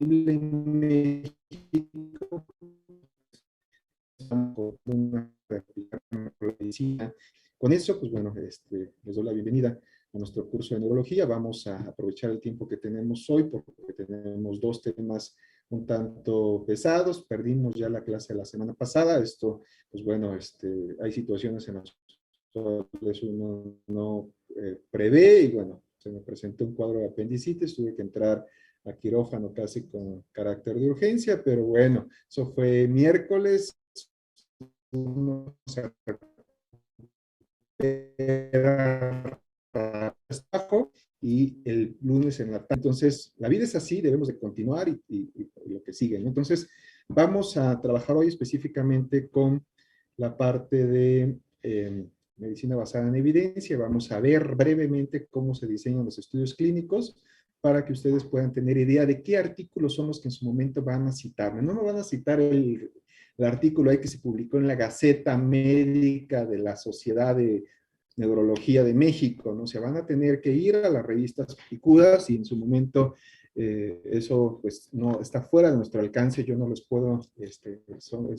en México, con una medicina. Con eso, pues bueno, les doy la bienvenida a nuestro curso de neurología. Vamos a aprovechar el tiempo que tenemos hoy porque tenemos dos temas un tanto pesados. Perdimos ya la clase de la semana pasada. Esto, pues bueno, hay situaciones en las cuales uno no prevé y bueno, se me presentó un cuadro de apendicitis, tuve que entrar a quirófano casi con carácter de urgencia, pero bueno, eso fue miércoles, uno se recupera y el lunes en la tarde. Entonces, la vida es así, debemos de continuar y lo que sigue, ¿no? Entonces, vamos a trabajar hoy específicamente con la parte de medicina basada en evidencia. Vamos a ver brevemente cómo se diseñan los estudios clínicos para que ustedes puedan tener idea de qué artículos son los que en su momento van a citarme. No me van a citar el artículo ahí que se publicó en la Gaceta Médica de la Sociedad de Neurología de México, ¿no? O sea, van a tener que ir a las revistas picudas y en su momento eso pues no está fuera de nuestro alcance, yo no les puedo, eso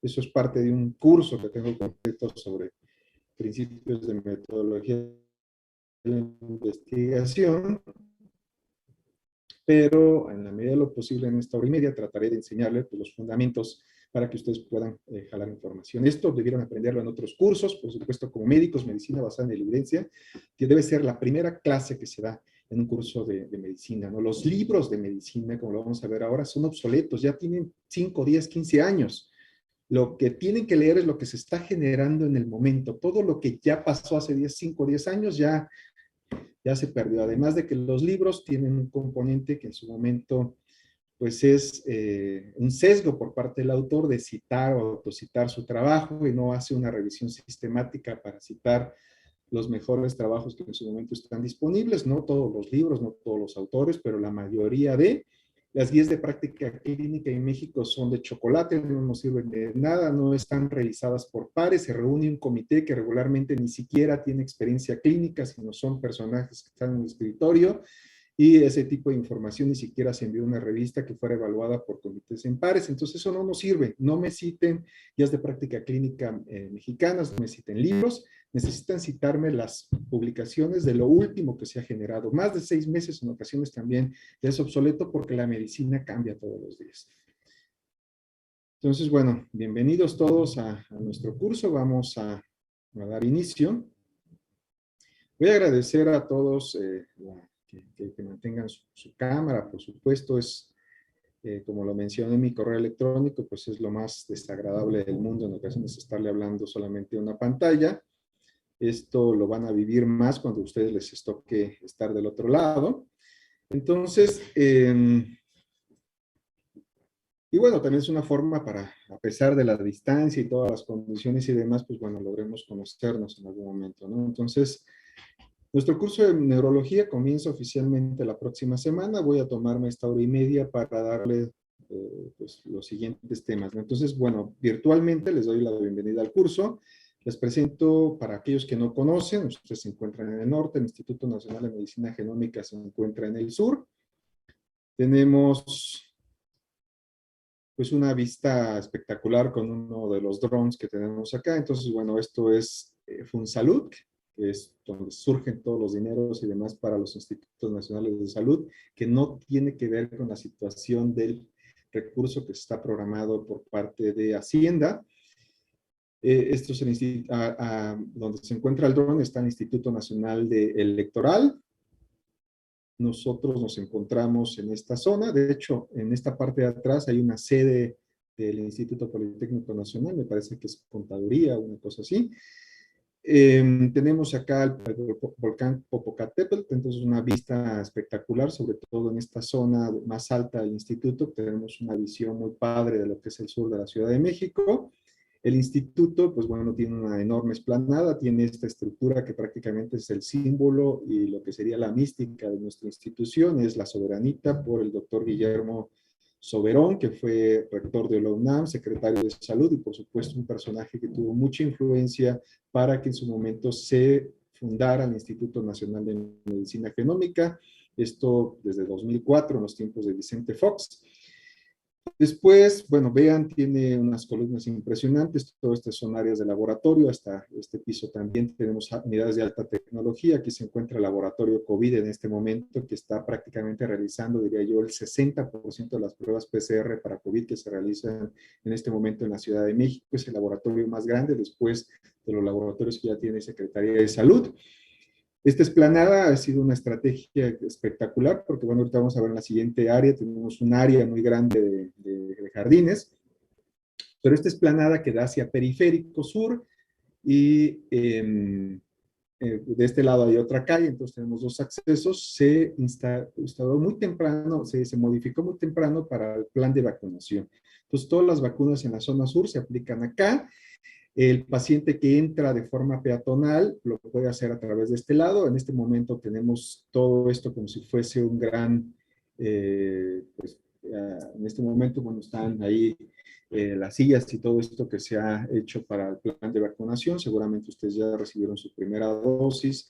es parte de un curso que tengo completo sobre principios de metodología de la investigación, pero en la medida de lo posible en esta hora y media trataré de enseñarles pues, los fundamentos para que ustedes puedan jalar información. Esto debieron aprenderlo en otros cursos, por supuesto como médicos, medicina basada en la evidencia, que debe ser la primera clase que se da en un curso de medicina, ¿no? Los libros de medicina, como lo vamos a ver ahora, son obsoletos, ya tienen 5, 10, 15 años. Lo que tienen que leer es lo que se está generando en el momento. Todo lo que ya pasó hace 10, 5, 10 años ya se perdió. Además de que los libros tienen un componente que en su momento pues es un sesgo por parte del autor de citar o autocitar su trabajo y no hace una revisión sistemática para citar los mejores trabajos que en su momento están disponibles, no todos los libros, no todos los autores, pero la mayoría de las guías de práctica clínica en México son de chocolate, no nos sirven de nada, no están realizadas por pares, se reúne un comité que regularmente ni siquiera tiene experiencia clínica, sino son personajes que están en el escritorio, y ese tipo de información ni siquiera se envió a una revista que fuera evaluada por comités en pares. Entonces eso no nos sirve. No me citen guías de práctica clínica mexicanas, no me citen libros, necesitan citarme las publicaciones de lo último que se ha generado. Más de 6 meses en ocasiones también ya es obsoleto porque la medicina cambia todos los días. Entonces, bueno, bienvenidos todos a nuestro curso. Vamos a dar inicio. Voy a agradecer a todos que mantengan su cámara, por supuesto, es, como lo mencioné en mi correo electrónico, pues es lo más desagradable del mundo en ocasiones estarle hablando solamente a una pantalla. Esto lo van a vivir más cuando a ustedes les toque estar del otro lado. Entonces, y bueno, también es una forma para, a pesar de la distancia y todas las condiciones y demás, pues bueno, logremos conocernos en algún momento, ¿no? Entonces, nuestro curso de neurología comienza oficialmente la próxima semana. Voy a tomarme esta hora y media para darle pues, los siguientes temas, ¿no? Entonces, bueno, virtualmente les doy la bienvenida al curso. Les presento para aquellos que no conocen, ustedes se encuentran en el norte, el Instituto Nacional de Medicina Genómica se encuentra en el sur. Tenemos pues una vista espectacular con uno de los drones que tenemos acá. Entonces, bueno, esto es Funsalud, que es donde surgen todos los dineros y demás para los institutos nacionales de salud, que no tiene que ver con la situación del recurso que está programado por parte de Hacienda. Esto es el donde se encuentra el drone, está el Instituto Nacional Electoral. Nosotros nos encontramos en esta zona. De hecho, en esta parte de atrás hay una sede del Instituto Politécnico Nacional, me parece que es Contaduría, una cosa así. Tenemos acá el volcán Popocatépetl, entonces una vista espectacular, sobre todo en esta zona más alta del instituto. Tenemos una visión muy padre de lo que es el sur de la Ciudad de México. El instituto, pues bueno, tiene una enorme explanada, tiene esta estructura que prácticamente es el símbolo y lo que sería la mística de nuestra institución, es la Soberanita por el doctor Guillermo Soberón, que fue rector de la UNAM, secretario de Salud y por supuesto un personaje que tuvo mucha influencia para que en su momento se fundara el Instituto Nacional de Medicina Genómica. Esto desde 2004, en los tiempos de Vicente Fox. Después, bueno, vean, tiene unas columnas impresionantes, todas estas son áreas de laboratorio, hasta este piso también tenemos unidades de alta tecnología. Aquí se encuentra el laboratorio COVID en este momento, que está prácticamente realizando, diría yo, el 60% de las pruebas PCR para COVID que se realizan en este momento en la Ciudad de México. Es el laboratorio más grande después de los laboratorios que ya tiene Secretaría de Salud. Esta esplanada ha sido una estrategia espectacular porque, bueno, ahorita vamos a ver en la siguiente área, tenemos un área muy grande de jardines, pero esta esplanada que da hacia Periférico Sur y de este lado hay otra calle, entonces tenemos dos accesos, se instaló muy temprano, se modificó muy temprano para el plan de vacunación. Entonces todas las vacunas en la zona sur se aplican acá. El paciente que entra de forma peatonal lo puede hacer a través de este lado. En este momento tenemos todo esto como si fuese un gran, en este momento, bueno, están ahí las sillas y todo esto que se ha hecho para el plan de vacunación. Seguramente ustedes ya recibieron su primera dosis.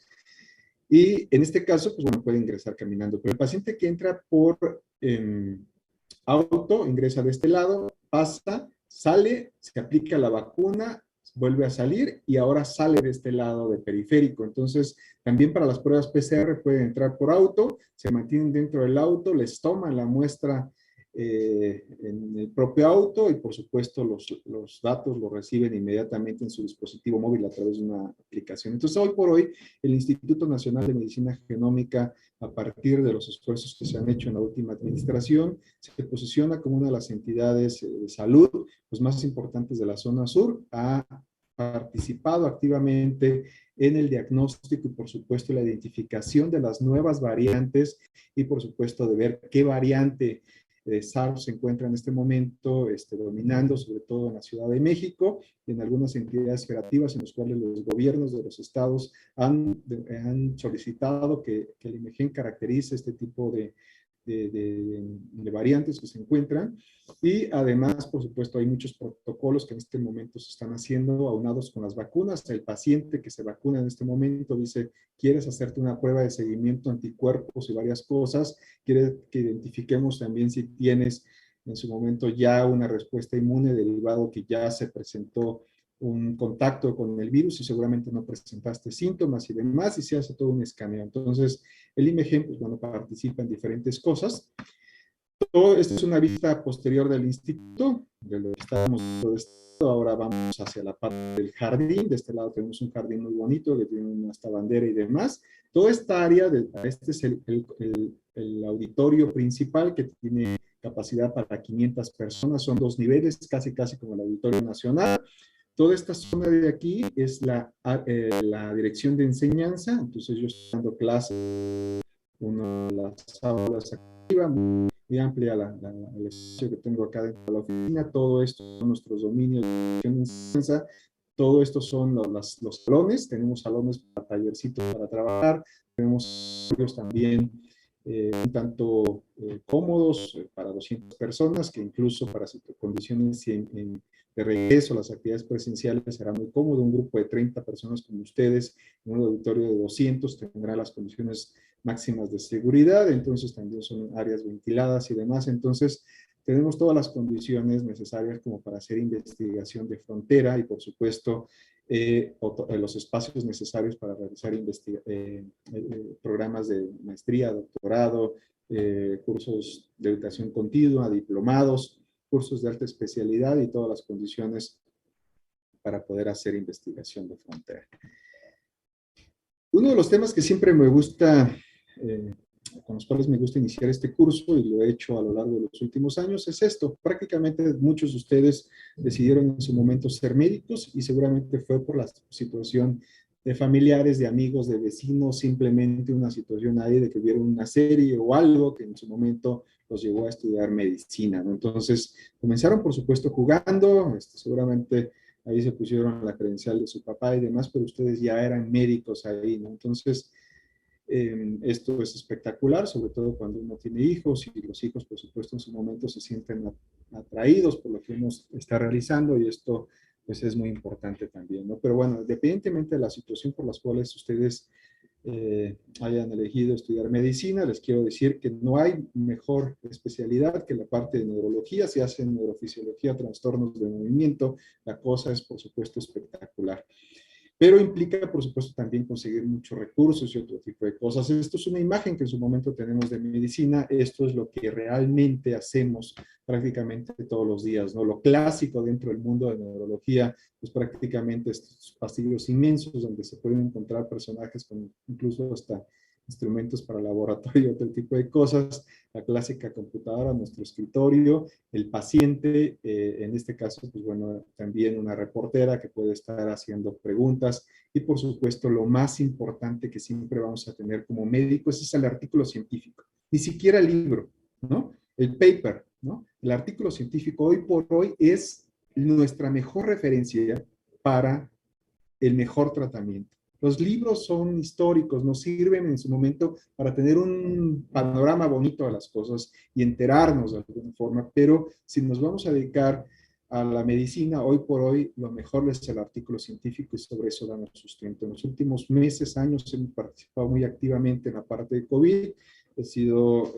Y en este caso, pues bueno, puede ingresar caminando. Pero el paciente que entra por auto, ingresa de este lado, pasa, sale, se aplica la vacuna, vuelve a salir y ahora sale de este lado de periférico. Entonces, también para las pruebas PCR pueden entrar por auto, se mantienen dentro del auto, les toman la muestra en el propio auto y por supuesto los datos los reciben inmediatamente en su dispositivo móvil a través de una aplicación. Entonces, hoy por hoy, el Instituto Nacional de Medicina Genómica, a partir de los esfuerzos que se han hecho en la última administración, se posiciona como una de las entidades de salud pues, más importantes de la zona sur. Ha participado activamente en el diagnóstico y por supuesto la identificación de las nuevas variantes y por supuesto de ver qué variante SARS se encuentra en este momento dominando, sobre todo en la Ciudad de México, y en algunas entidades federativas en las cuales los gobiernos de los estados han solicitado que el INMEGEN caracterice este tipo de variantes que se encuentran. Y además, por supuesto, hay muchos protocolos que en este momento se están haciendo aunados con las vacunas. El paciente que se vacuna en este momento dice, ¿quieres hacerte una prueba de seguimiento anticuerpos y varias cosas? ¿Quiere que identifiquemos también si tienes en su momento ya una respuesta inmune derivado que ya se presentó un contacto con el virus y seguramente no presentaste síntomas y demás, y se hace todo un escaneo? Entonces, el INMEGEN, pues bueno, participa en diferentes cosas. Todo esto es una vista posterior del instituto, de lo que estábamos todo esto. Ahora vamos hacia la parte del jardín. De este lado tenemos un jardín muy bonito que tiene hasta bandera y demás. Toda esta área, este es el auditorio principal que tiene capacidad para 500 personas. Son dos niveles, casi como el Auditorio Nacional. Toda esta zona de aquí es la dirección de enseñanza. Entonces yo estoy dando clases, una de las aulas activas, muy amplia el espacio que tengo acá dentro de la oficina. Todo esto son nuestros dominios de enseñanza. Todo esto son los salones. Tenemos salones para tallercitos para trabajar. Tenemos también un tanto cómodos para 200 personas, que incluso para condiciones de regreso a las actividades presenciales será muy cómodo. Un grupo de 30 personas como ustedes en un auditorio de 200 tendrá las condiciones máximas de seguridad. Entonces también son áreas ventiladas y demás. Entonces tenemos todas las condiciones necesarias como para hacer investigación de frontera y por supuesto los espacios necesarios para realizar programas de maestría, doctorado, cursos de educación continua, diplomados, cursos de alta especialidad y todas las condiciones para poder hacer investigación de frontera. Uno de los temas que siempre me gusta, con los cuales me gusta iniciar este curso, y lo he hecho a lo largo de los últimos años, es esto. Prácticamente muchos de ustedes decidieron en su momento ser médicos y seguramente fue por la situación de familiares, de amigos, de vecinos, simplemente una situación ahí de que vieron una serie o algo que en su momento los llevó a estudiar medicina, ¿no? Entonces, comenzaron por supuesto jugando, seguramente ahí se pusieron la credencial de su papá y demás, pero ustedes ya eran médicos ahí, ¿no? Entonces, esto es espectacular, sobre todo cuando uno tiene hijos y los hijos, por supuesto, en su momento se sienten atraídos por lo que uno está realizando y esto, pues, es muy importante también, ¿no? Pero bueno, independientemente de la situación por las cuales ustedes hayan elegido estudiar medicina, les quiero decir que no hay mejor especialidad que la parte de neurología. Se hace neurofisiología, trastornos de movimiento, la cosa es, por supuesto, espectacular. Pero implica, por supuesto, también conseguir muchos recursos y otro tipo de cosas. Esto es una imagen que en su momento tenemos de medicina. Esto es lo que realmente hacemos prácticamente todos los días, ¿no? Lo clásico dentro del mundo de neurología, pues prácticamente estos pasillos inmensos donde se pueden encontrar personajes con incluso hasta instrumentos para laboratorio, otro tipo de cosas, la clásica computadora, nuestro escritorio, el paciente, en este caso, pues bueno, también una reportera que puede estar haciendo preguntas y por supuesto lo más importante que siempre vamos a tener como médicos es el artículo científico, ni siquiera el libro, ¿no? El paper, ¿no? El artículo científico hoy por hoy es nuestra mejor referencia para el mejor tratamiento. Los libros son históricos, nos sirven en su momento para tener un panorama bonito de las cosas y enterarnos de alguna forma, pero si nos vamos a dedicar a la medicina, hoy por hoy lo mejor es el artículo científico y sobre eso damos sustento. En los últimos meses, años, hemos participado muy activamente en la parte de COVID, he sido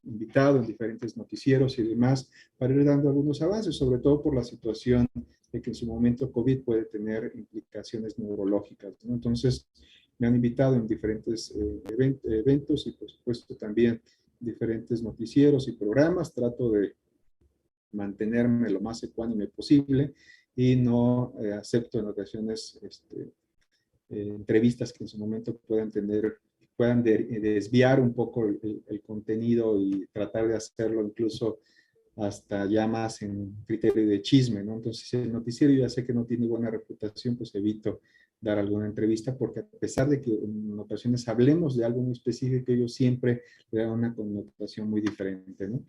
invitado en diferentes noticieros y demás para ir dando algunos avances, sobre todo por la situación de que en su momento COVID puede tener implicaciones neurológicas, ¿no? Entonces, me han invitado en diferentes eventos y, por supuesto, también diferentes noticieros y programas. Trato de mantenerme lo más ecuánime posible y no acepto en ocasiones entrevistas que en su momento puedan tener, puedan desviar un poco el contenido y tratar de hacerlo incluso hasta ya más en criterio de chisme, ¿no? Entonces, el noticiero ya sé que no tiene buena reputación, pues evito dar alguna entrevista, porque a pesar de que en ocasiones hablemos de algo muy específico, ellos siempre le dan una connotación muy diferente, ¿no?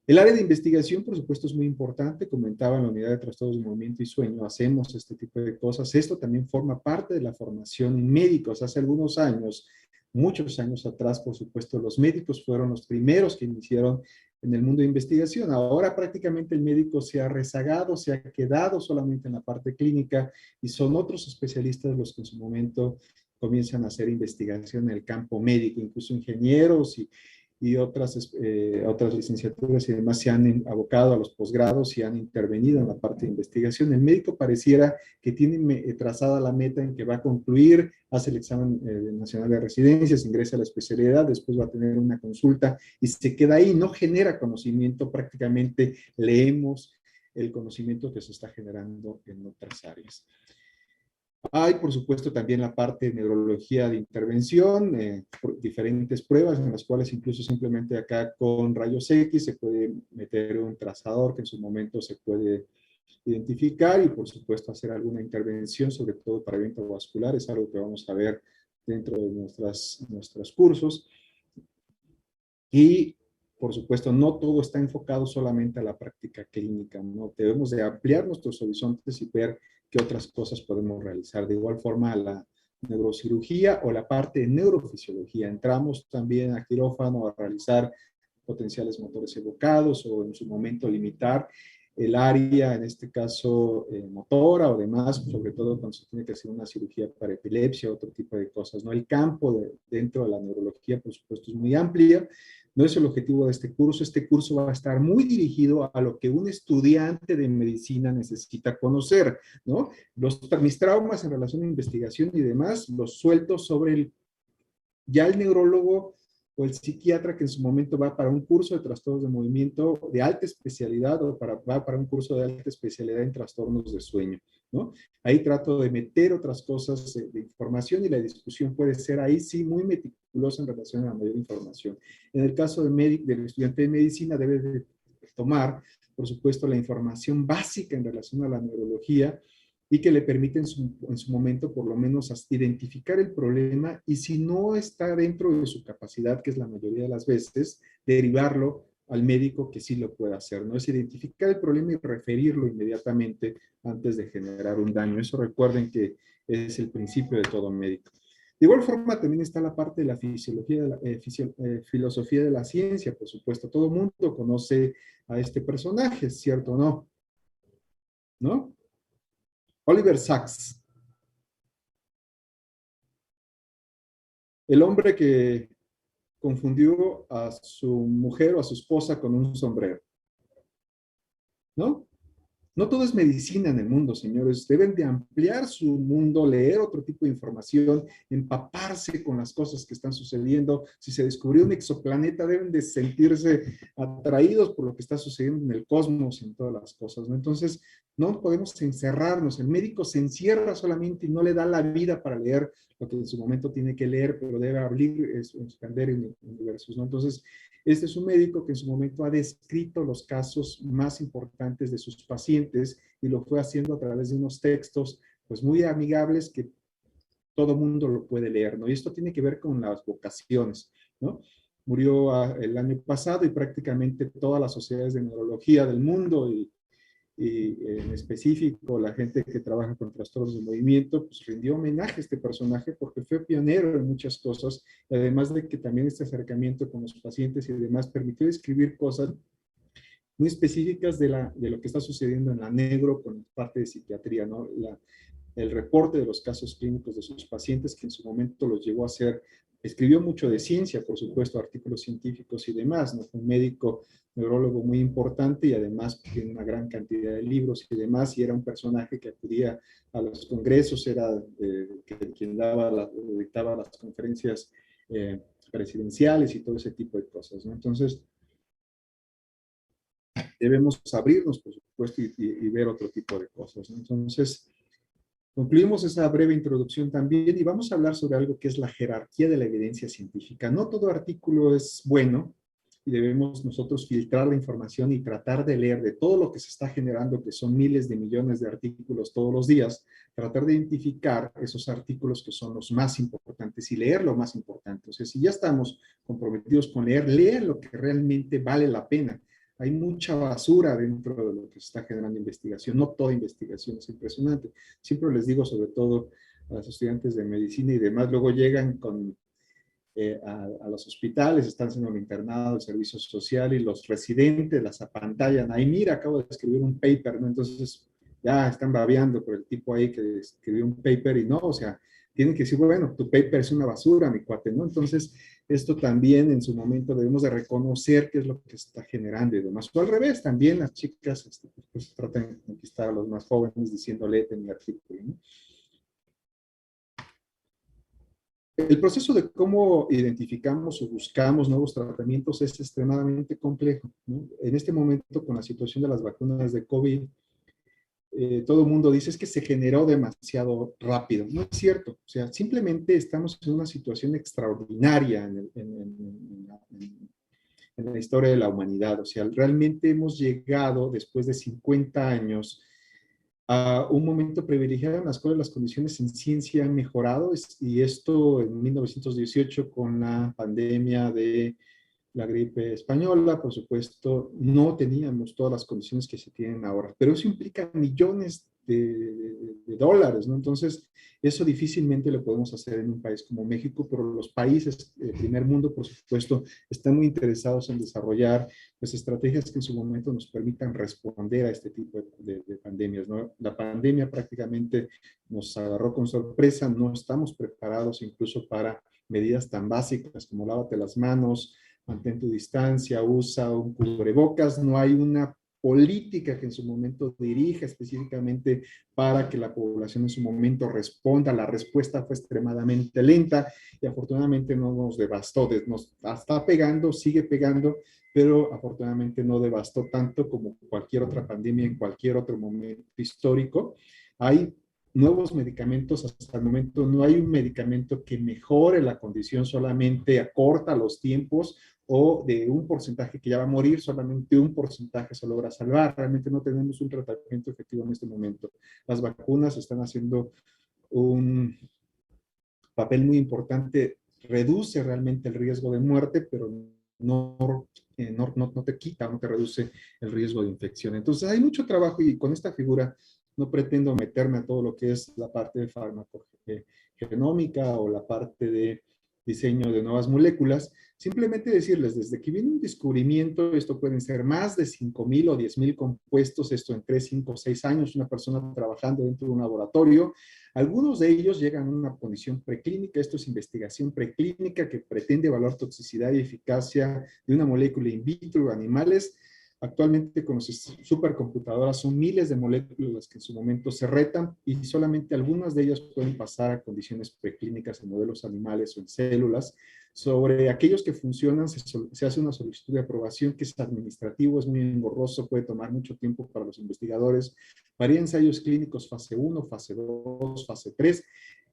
El área de investigación, por supuesto, es muy importante. Comentaba en la unidad de trastornos de movimiento y sueño, hacemos este tipo de cosas. Esto también forma parte de la formación en médicos. Hace algunos años, muchos años atrás, por supuesto, los médicos fueron los primeros que iniciaron en el mundo de investigación. Ahora prácticamente el médico se ha rezagado, se ha quedado solamente en la parte clínica y son otros especialistas los que en su momento comienzan a hacer investigación en el campo médico, incluso ingenieros y otras licenciaturas y demás se han abocado a los posgrados y han intervenido en la parte de investigación. El médico pareciera que tiene trazada la meta en que va a concluir, hace el examen nacional de residencias, ingresa a la especialidad, después va a tener una consulta y se queda ahí, no genera conocimiento, prácticamente leemos el conocimiento que se está generando en otras áreas. Hay, por supuesto, también la parte de neurología de intervención, diferentes pruebas en las cuales incluso simplemente acá con rayos X se puede meter un trazador que en su momento se puede identificar y, por supuesto, hacer alguna intervención, sobre todo para evento vascular, es algo que vamos a ver dentro de nuestros cursos. Y, por supuesto, no todo está enfocado solamente a la práctica clínica, ¿no? Debemos de ampliar nuestros horizontes y ver qué otras cosas podemos realizar. De igual forma, a la neurocirugía o la parte de neurofisiología. Entramos también a quirófano a realizar potenciales motores evocados o en su momento limitar el área, en este caso motora o demás, sobre todo cuando se tiene que hacer una cirugía para epilepsia, otro tipo de cosas, ¿no? El campo dentro de la neurología, por supuesto, es muy amplio. No es el objetivo de este curso. Este curso va a estar muy dirigido a lo que un estudiante de medicina necesita conocer, ¿no? Mis traumas en relación a investigación y demás, los suelto sobre ya el neurólogo o el psiquiatra que en su momento va para un curso de trastornos de movimiento de alta especialidad o va para un curso de alta especialidad en trastornos de sueño, ¿no? Ahí trato de meter otras cosas de información y la discusión puede ser ahí sí muy meticulosa en relación a la mayor información. En el caso del estudiante de medicina debe de tomar, por supuesto, la información básica en relación a la neurología y que le permite en su momento por lo menos identificar el problema y si no está dentro de su capacidad, que es la mayoría de las veces, derivarlo al médico que sí lo pueda hacer, ¿no? Es identificar el problema y referirlo inmediatamente antes de generar un daño. Eso recuerden que es el principio de todo médico. De igual forma, también está la parte de la fisiología, de la, filosofía de la ciencia, por supuesto. Todo el mundo conoce a este personaje, ¿cierto o no? ¿No? Oliver Sacks. El hombre que confundió a su mujer o a su esposa con un sombrero, ¿no? No todo es medicina en el mundo, señores. Deben de ampliar su mundo, leer otro tipo de información, empaparse con las cosas que están sucediendo. Si se descubrió un exoplaneta, deben de sentirse atraídos por lo que está sucediendo en el cosmos y en todas las cosas, ¿no? Entonces, no podemos encerrarnos. El médico se encierra solamente y no le da la vida para leer lo que en su momento tiene que leer, pero debe abrir, expander en universos, ¿no? Entonces, este es un médico que en su momento ha descrito los casos más importantes de sus pacientes y lo fue haciendo a través de unos textos pues muy amigables que todo mundo lo puede leer, ¿no? Y esto tiene que ver con las vocaciones, ¿no? Murió el año pasado y prácticamente todas las sociedades de neurología del mundo y en específico la gente que trabaja con trastornos de movimiento, pues rindió homenaje a este personaje porque fue pionero en muchas cosas, además de que también este acercamiento con los pacientes y demás permitió describir cosas muy específicas de lo que está sucediendo en la neuro con parte de psiquiatría, ¿no? El reporte de los casos clínicos de sus pacientes, que en su momento los llevó a hacer, escribió mucho de ciencia, por supuesto, artículos científicos y demás, ¿no? Fue un médico neurólogo muy importante y además tiene una gran cantidad de libros y demás, y era un personaje que acudía a los congresos, era quien dictaba las conferencias presidenciales y todo ese tipo de cosas, ¿no? Entonces, debemos abrirnos, por supuesto, y ver otro tipo de cosas, ¿no? Entonces, concluimos esa breve introducción también y vamos a hablar sobre algo que es la jerarquía de la evidencia científica. No todo artículo es bueno y debemos nosotros filtrar la información y tratar de leer de todo lo que se está generando, que son miles de millones de artículos todos los días, tratar de identificar esos artículos que son los más importantes y leer lo más importante. O sea, si ya estamos comprometidos con leer, leer lo que realmente vale la pena. Hay mucha basura dentro de lo que se está generando investigación. No toda investigación es impresionante. Siempre les digo, sobre todo a los estudiantes de medicina y demás, luego llegan a los hospitales, están haciendo el internado, el servicio social y los residentes las apantallan. Ahí, mira, acabo de escribir un paper, ¿no? Entonces ya están babeando por el tipo ahí que escribió un paper y no, o sea, tienen que decir, bueno, tu paper es una basura, mi cuate, ¿no? Entonces, esto también en su momento debemos de reconocer qué es lo que está generando y demás. O al revés, también las chicas pues, tratan de conquistar a los más jóvenes diciéndole en mi artículo, ¿no? El proceso de cómo identificamos o buscamos nuevos tratamientos es extremadamente complejo, ¿no? En este momento, con la situación de las vacunas de COVID, todo el mundo dice es que se generó demasiado rápido. No es cierto. O sea, simplemente estamos en una situación extraordinaria en la historia de la humanidad. O sea, realmente hemos llegado después de 50 años a un momento privilegiado en las cuales las condiciones en ciencia han mejorado y esto en 1918 con la pandemia de la gripe española, por supuesto, no teníamos todas las condiciones que se tienen ahora, pero eso implica millones de dólares, ¿no? Entonces, eso difícilmente lo podemos hacer en un país como México, pero los países del primer mundo, por supuesto, están muy interesados en desarrollar pues, estrategias que en su momento nos permitan responder a este tipo de pandemias, ¿no? La pandemia prácticamente nos agarró con sorpresa, no estamos preparados incluso para medidas tan básicas como lávate las manos, mantén tu distancia, usa un cubrebocas, no hay una política que en su momento dirija específicamente para que la población en su momento responda. La respuesta fue extremadamente lenta y afortunadamente no nos devastó, nos está pegando, sigue pegando, pero afortunadamente no devastó tanto como cualquier otra pandemia en cualquier otro momento histórico. Hay nuevos medicamentos, hasta el momento no hay un medicamento que mejore la condición, solamente acorta los tiempos o de un porcentaje que ya va a morir, solamente un porcentaje se logra salvar. Realmente no tenemos un tratamiento efectivo en este momento. Las vacunas están haciendo un papel muy importante, reduce realmente el riesgo de muerte, pero no te quita, no te reduce el riesgo de infección. Entonces hay mucho trabajo y con esta figura no pretendo meterme a todo lo que es la parte de farmacogenómica o la parte de diseño de nuevas moléculas. Simplemente decirles, desde que viene un descubrimiento, esto pueden ser más de 5,000 o 10,000 compuestos, esto en 3, 5, 6 años, una persona trabajando dentro de un laboratorio. Algunos de ellos llegan a una condición preclínica, esto es investigación preclínica que pretende evaluar toxicidad y eficacia de una molécula in vitro en animales. Actualmente con las supercomputadoras son miles de moléculas que en su momento se retan y solamente algunas de ellas pueden pasar a condiciones preclínicas en modelos animales o en células. Sobre aquellos que funcionan se hace una solicitud de aprobación que es administrativo, es muy engorroso, puede tomar mucho tiempo para los investigadores. Varía ensayos clínicos fase 1, fase 2, fase 3.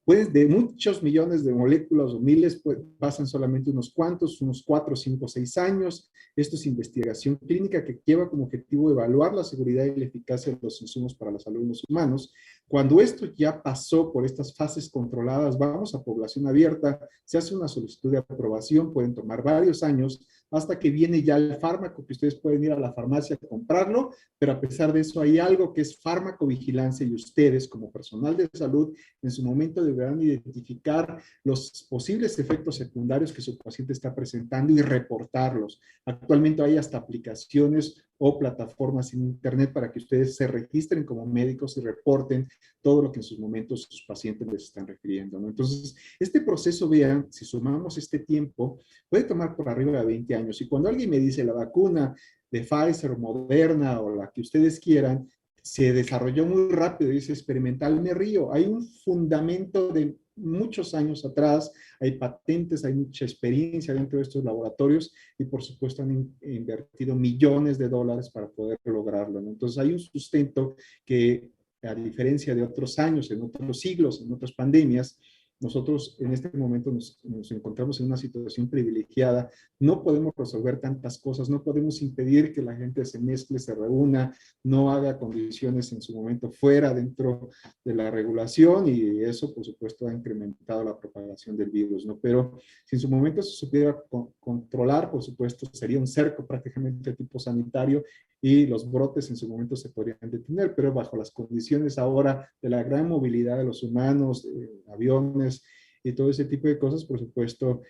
Pues de muchos millones de moléculas o miles pues, pasan solamente unos cuantos, unos 4, 5, 6 años. Esto es investigación clínica que lleva como objetivo evaluar la seguridad y la eficacia de los insumos para la salud de los humanos. Cuando esto ya pasó por estas fases controladas, vamos a población abierta, se hace una solicitud de aprobación, pueden tomar varios años, hasta que viene ya el fármaco, que ustedes pueden ir a la farmacia a comprarlo, pero a pesar de eso hay algo que es farmacovigilancia y ustedes como personal de salud en su momento deberán identificar los posibles efectos secundarios que su paciente está presentando y reportarlos. Actualmente hay hasta aplicaciones o plataformas en internet para que ustedes se registren como médicos y reporten todo lo que en sus momentos sus pacientes les están refiriendo, ¿no? Entonces, este proceso, vean, si sumamos este tiempo, puede tomar por arriba de 20 años. Y cuando alguien me dice la vacuna de Pfizer, Moderna o la que ustedes quieran, se desarrolló muy rápido y es experimental, me río. Hay un fundamento de muchos años atrás, hay patentes, hay mucha experiencia dentro de estos laboratorios y por supuesto han invertido millones de dólares para poder lograrlo, ¿no? Entonces hay un sustento que, a diferencia de otros años, en otros siglos, en otras pandemias, nosotros en este momento nos encontramos en una situación privilegiada, no podemos resolver tantas cosas, no podemos impedir que la gente se mezcle, se reúna, no haga condiciones en su momento fuera dentro de la regulación y eso por supuesto ha incrementado la propagación del virus, ¿no? Pero si en su momento se supiera controlar, por supuesto sería un cerco prácticamente de tipo sanitario y los brotes en su momento se podrían detener, pero bajo las condiciones ahora de la gran movilidad de los humanos, aviones y todo ese tipo de cosas, por supuesto,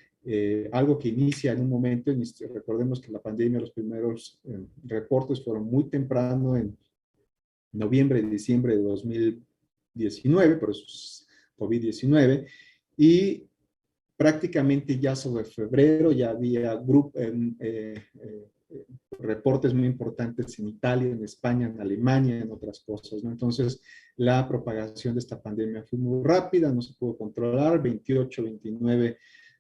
algo que inicia en un momento, recordemos que la pandemia, los primeros reportes fueron muy temprano, en noviembre y diciembre de 2019, por eso es COVID-19, y prácticamente ya sobre febrero ya había reportes muy importantes en Italia, en España, en Alemania, en otras cosas, ¿no? Entonces, la propagación de esta pandemia fue muy rápida, no se pudo controlar, 28, 29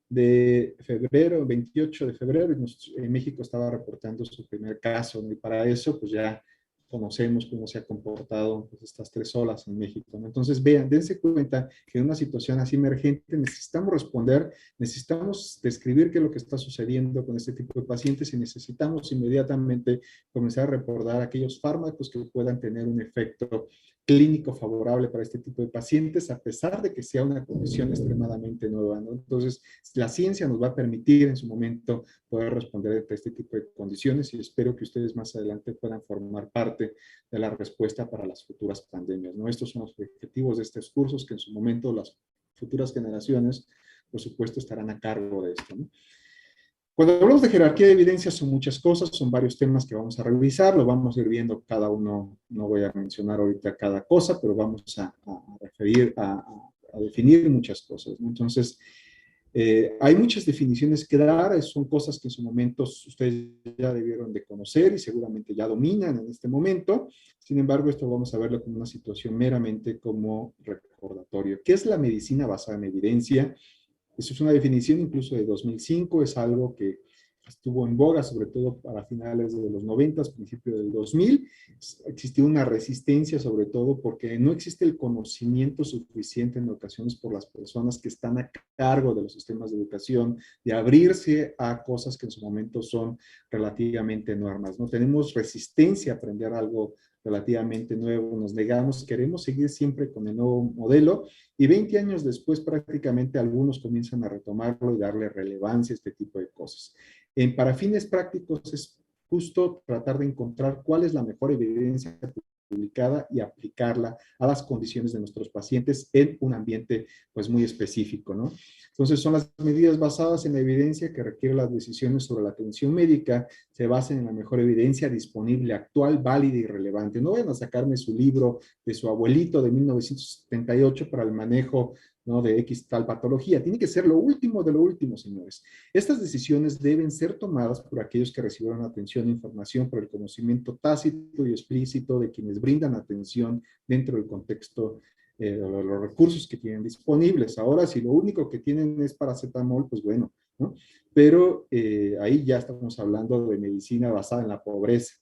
de febrero, 28 de febrero, en México estaba reportando su primer caso, ¿no? Y para eso, pues ya conocemos cómo se ha comportado pues, estas 3 olas en México, ¿no? Entonces, vean, dense cuenta que en una situación así emergente necesitamos responder, necesitamos describir qué es lo que está sucediendo con este tipo de pacientes y necesitamos inmediatamente comenzar a recordar aquellos fármacos que puedan tener un efecto clínico favorable para este tipo de pacientes, a pesar de que sea una condición extremadamente nueva, ¿no? Entonces, la ciencia nos va a permitir en su momento poder responder a este tipo de condiciones y espero que ustedes más adelante puedan formar parte de la respuesta para las futuras pandemias, ¿no? Estos son los objetivos de estos cursos que en su momento las futuras generaciones, por supuesto, estarán a cargo de esto, ¿no? Cuando hablamos de jerarquía de evidencia son muchas cosas, son varios temas que vamos a revisar, lo vamos a ir viendo cada uno, no voy a mencionar ahorita cada cosa, pero vamos a referir, a definir muchas cosas, ¿no? Entonces, hay muchas definiciones que dar, son cosas que en su momento ustedes ya debieron de conocer y seguramente ya dominan en este momento. Sin embargo, esto vamos a verlo como una situación meramente como recordatorio. ¿Qué es la medicina basada en evidencia? Eso es una definición incluso de 2005, es algo que estuvo en boga, sobre todo para finales de los 90, principios del 2000. Existió una resistencia, sobre todo porque no existe el conocimiento suficiente en ocasiones por las personas que están a cargo de los sistemas de educación, de abrirse a cosas que en su momento son relativamente nuevas. No tenemos resistencia a aprender algo relativamente nuevo, nos negamos, queremos seguir siempre con el nuevo modelo y 20 años después prácticamente algunos comienzan a retomarlo y darle relevancia a este tipo de cosas. Para fines prácticos es justo tratar de encontrar cuál es la mejor evidencia publicada y aplicarla a las condiciones de nuestros pacientes en un ambiente pues muy específico, ¿no? Entonces son las medidas basadas en la evidencia que requieren las decisiones sobre la atención médica, se basan en la mejor evidencia disponible, actual, válida y relevante. No vayan a sacarme su libro de su abuelito de 1978 para el manejo, ¿no?, de X tal patología. Tiene que ser lo último de lo último, señores. Estas decisiones deben ser tomadas por aquellos que recibieron atención e información por el conocimiento tácito y explícito de quienes brindan atención dentro del contexto de los recursos que tienen disponibles. Ahora, si lo único que tienen es paracetamol, pues bueno, ¿no? Pero ahí ya estamos hablando de medicina basada en la pobreza.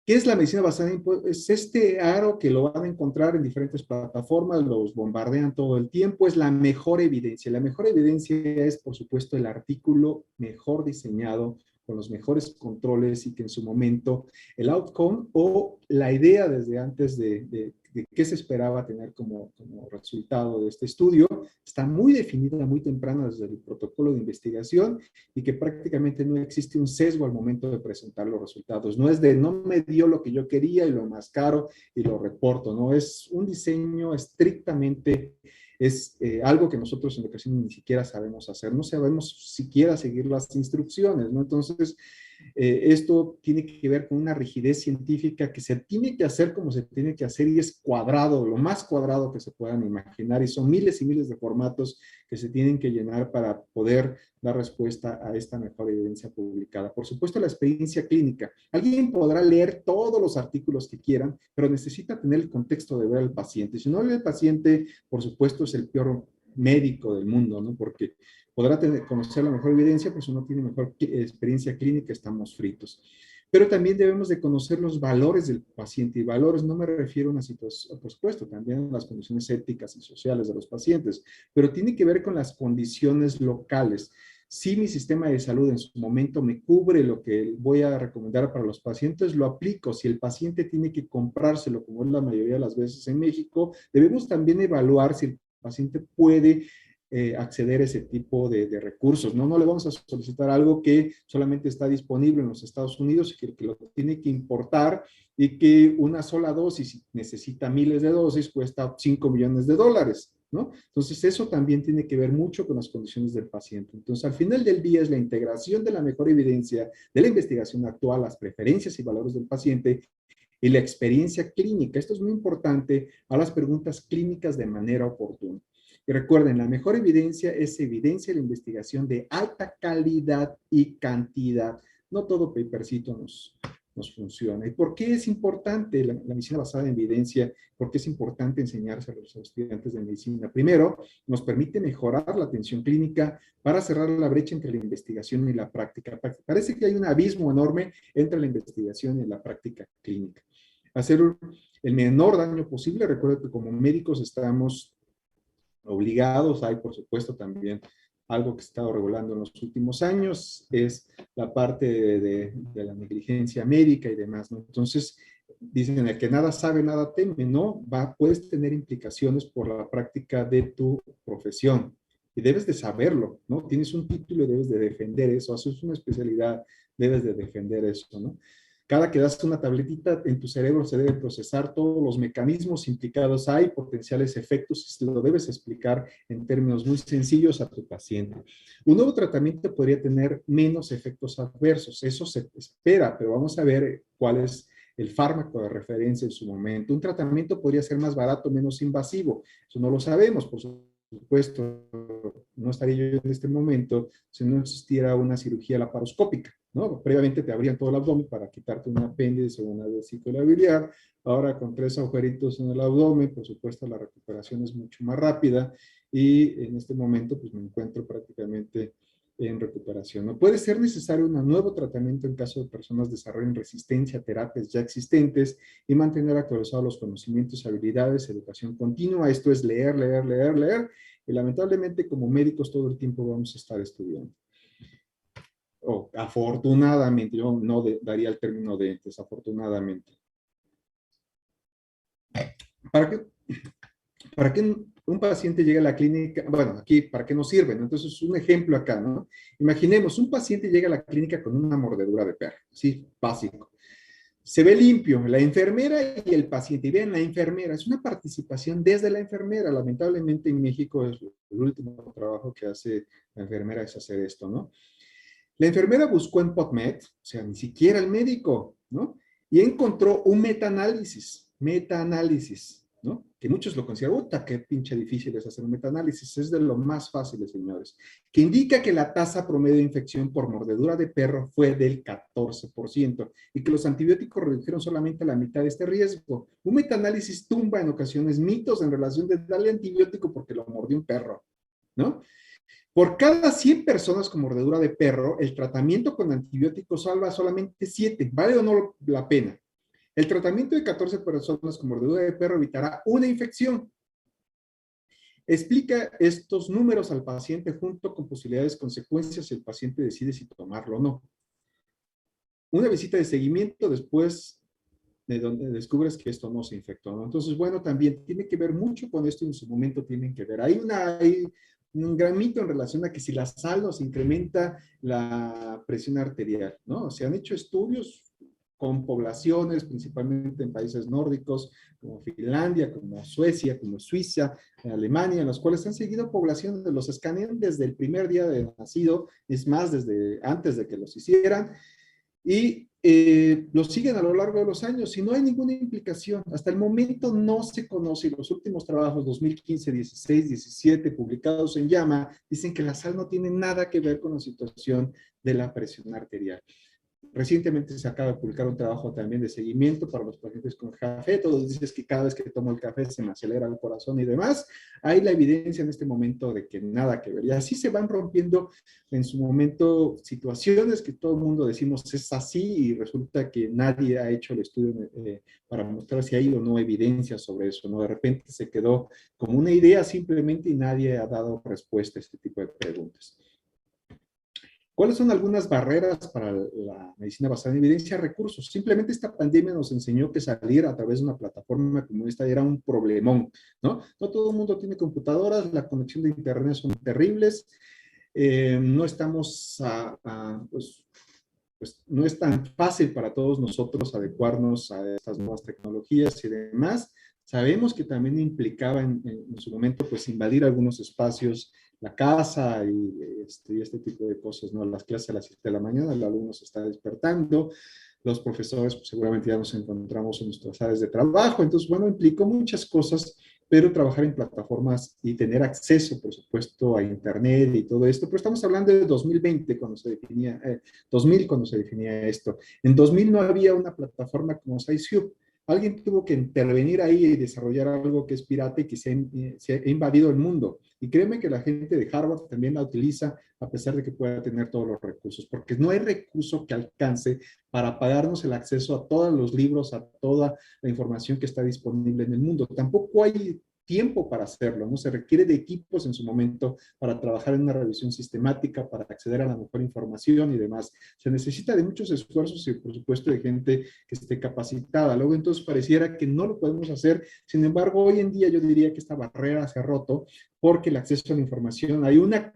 ¿Qué es la medicina basada en? Es este aro que lo van a encontrar en diferentes plataformas, los bombardean todo el tiempo, es la mejor evidencia. La mejor evidencia es, por supuesto, el artículo mejor diseñado, con los mejores controles y que en su momento el outcome o la idea desde antes de qué se esperaba tener como resultado de este estudio está muy definida muy temprano desde el protocolo de investigación y que prácticamente no existe un sesgo al momento de presentar los resultados. No es de no me dio lo que yo quería y lo enmascaro y lo reporto, no, es un diseño estrictamente, es algo que nosotros en educación ni siquiera sabemos hacer, no sabemos siquiera seguir las instrucciones, ¿no? Entonces, esto tiene que ver con una rigidez científica que se tiene que hacer como se tiene que hacer y es cuadrado, lo más cuadrado que se puedan imaginar y son miles y miles de formatos que se tienen que llenar para poder dar respuesta a esta mejor evidencia publicada. Por supuesto, la experiencia clínica. Alguien podrá leer todos los artículos que quieran, pero necesita tener el contexto de ver al paciente. Si no lee el paciente, por supuesto, es el peor médico del mundo, ¿no? Porque podrá conocer la mejor evidencia, pues uno tiene mejor experiencia clínica, estamos fritos. Pero también debemos de conocer los valores del paciente, y valores no me refiero a una situación, por supuesto, también a las condiciones éticas y sociales de los pacientes, pero tiene que ver con las condiciones locales. Si mi sistema de salud en su momento me cubre lo que voy a recomendar para los pacientes, lo aplico. Si el paciente tiene que comprárselo, como es la mayoría de las veces en México, debemos también evaluar si el paciente puede acceder a ese tipo de recursos, ¿no? No le vamos a solicitar algo que solamente está disponible en los Estados Unidos y que lo tiene que importar y que una sola dosis necesita miles de dosis, cuesta 5 millones de dólares, ¿no? Entonces, eso también tiene que ver mucho con las condiciones del paciente. Entonces, al final del día es la integración de la mejor evidencia de la investigación actual, las preferencias y valores del paciente y la experiencia clínica. Esto es muy importante a las preguntas clínicas de manera oportuna. Y recuerden, la mejor evidencia es evidencia de la investigación de alta calidad y cantidad. No todo papercito nos funciona. ¿Y por qué es importante la medicina basada en evidencia? ¿Por qué es importante enseñarse a los estudiantes de medicina? Primero, nos permite mejorar la atención clínica para cerrar la brecha entre la investigación y la práctica. Parece que hay un abismo enorme entre la investigación y la práctica clínica. Hacer el menor daño posible. Recuerda que como médicos estamos obligados. Hay, por supuesto, también algo que se ha estado regulando en los últimos años, es la parte de la negligencia médica y demás, ¿no? Entonces, dicen, el que nada sabe, nada teme, ¿no? Puedes tener implicaciones por la práctica de tu profesión y debes de saberlo, ¿no? Tienes un título y debes de defender eso, haces una especialidad, debes de defender eso, ¿no? Cada que das una tabletita, en tu cerebro se debe procesar todos los mecanismos implicados. Hay potenciales efectos y lo debes explicar en términos muy sencillos a tu paciente. Un nuevo tratamiento podría tener menos efectos adversos. Eso se espera, pero vamos a ver cuál es el fármaco de referencia en su momento. Un tratamiento podría ser más barato, menos invasivo. Eso no lo sabemos, por supuesto. No estaría yo en este momento si no existiera una cirugía laparoscópica, ¿no? Previamente te abrían todo el abdomen para quitarte un apéndice o una vesícula biliar. Ahora con 3 agujeritos en el abdomen, por supuesto, la recuperación es mucho más rápida y en este momento pues me encuentro prácticamente en recuperación. No puede ser necesario un nuevo tratamiento en caso de personas desarrollen resistencia a terapias ya existentes y mantener actualizados los conocimientos, habilidades, educación continua. Esto es leer, leer, leer, leer. Y lamentablemente como médicos todo el tiempo vamos a estar estudiando. Afortunadamente, yo no daría el término de desafortunadamente. ¿Para qué un paciente llega a la clínica? Bueno, aquí, ¿para qué nos sirve? ¿No? Entonces, un ejemplo acá, ¿no? Imaginemos, un paciente llega a la clínica con una mordedura de perro, sí, básico. Se ve limpio, la enfermera y el paciente. Y vean, la enfermera, es una participación desde la enfermera. Lamentablemente en México es el último trabajo que hace la enfermera es hacer esto, ¿no? La enfermera buscó en PubMed, o sea, ni siquiera el médico, ¿no? Y encontró un metaanálisis, ¿no? Que muchos lo consideran, puta, qué pinche difícil es hacer un metaanálisis, es de lo más fáciles, señores, que indica que la tasa promedio de infección por mordedura de perro fue del 14% y que los antibióticos redujeron solamente la mitad de este riesgo. Un metaanálisis tumba en ocasiones mitos en relación de darle antibiótico porque lo mordió un perro, ¿no? Por cada 100 personas con mordedura de perro, el tratamiento con antibióticos salva solamente 7. ¿Vale o no la pena? El tratamiento de 14 personas con mordedura de perro evitará una infección. Explica estos números al paciente junto con posibilidades consecuencias si el paciente decide si tomarlo o no. Una visita de seguimiento después de donde descubres que esto no se infectó, ¿no? Entonces, bueno, también tiene que ver mucho con esto y en su momento tienen que ver. Hay un gran mito en relación a que si la sal nos incrementa la presión arterial, ¿no? Se han hecho estudios con poblaciones, principalmente en países nórdicos, como Finlandia, como Suecia, como Suiza, Alemania, en los cuales han seguido poblaciones, los escanean desde el primer día de nacido, es más, desde antes de que los hicieran, y lo siguen a lo largo de los años y no hay ninguna implicación. Hasta el momento no se conoce, y los últimos trabajos 2015, 16, 17 publicados en JAMA dicen que la sal no tiene nada que ver con la situación de la presión arterial. Recientemente se acaba de publicar un trabajo también de seguimiento para los pacientes con café. Todos dicen que cada vez que tomo el café se me acelera el corazón y demás. Hay la evidencia en este momento de que nada que ver. Y así se van rompiendo en su momento situaciones que todo el mundo decimos es así y resulta que nadie ha hecho el estudio para mostrar si hay o no evidencia sobre eso, ¿no? De repente se quedó como una idea simplemente y nadie ha dado respuesta a este tipo de preguntas. ¿Cuáles son algunas barreras para la medicina basada en evidencia? Recursos. Simplemente esta pandemia nos enseñó que salir a través de una plataforma como esta era un problemón, ¿no? No todo el mundo tiene computadoras, la conexión de internet son terribles, no estamos pues no es tan fácil para todos nosotros adecuarnos a estas nuevas tecnologías y demás. Sabemos que también implicaba en su momento pues invadir algunos espacios, la casa y este tipo de cosas, ¿no? Las clases a las 7 de la mañana, el alumno se está despertando, los profesores pues, seguramente ya nos encontramos en nuestras áreas de trabajo, entonces bueno, implicó muchas cosas, pero trabajar en plataformas y tener acceso, por supuesto, a internet y todo esto, pero estamos hablando de 2020 cuando se definía, 2000 cuando se definía esto. En 2000 no había una plataforma como SciShub. Alguien tuvo que intervenir ahí y desarrollar algo que es pirata y que se ha invadido el mundo. Y créeme que la gente de Harvard también la utiliza a pesar de que pueda tener todos los recursos, porque no hay recurso que alcance para pagarnos el acceso a todos los libros, a toda la información que está disponible en el mundo. Tampoco hay tiempo para hacerlo, ¿no? Se requiere de equipos en su momento para trabajar en una revisión sistemática, para acceder a la mejor información y demás. Se necesita de muchos esfuerzos y, por supuesto, de gente que esté capacitada. Luego, entonces, pareciera que no lo podemos hacer. Sin embargo, hoy en día yo diría que esta barrera se ha roto porque el acceso a la información, hay una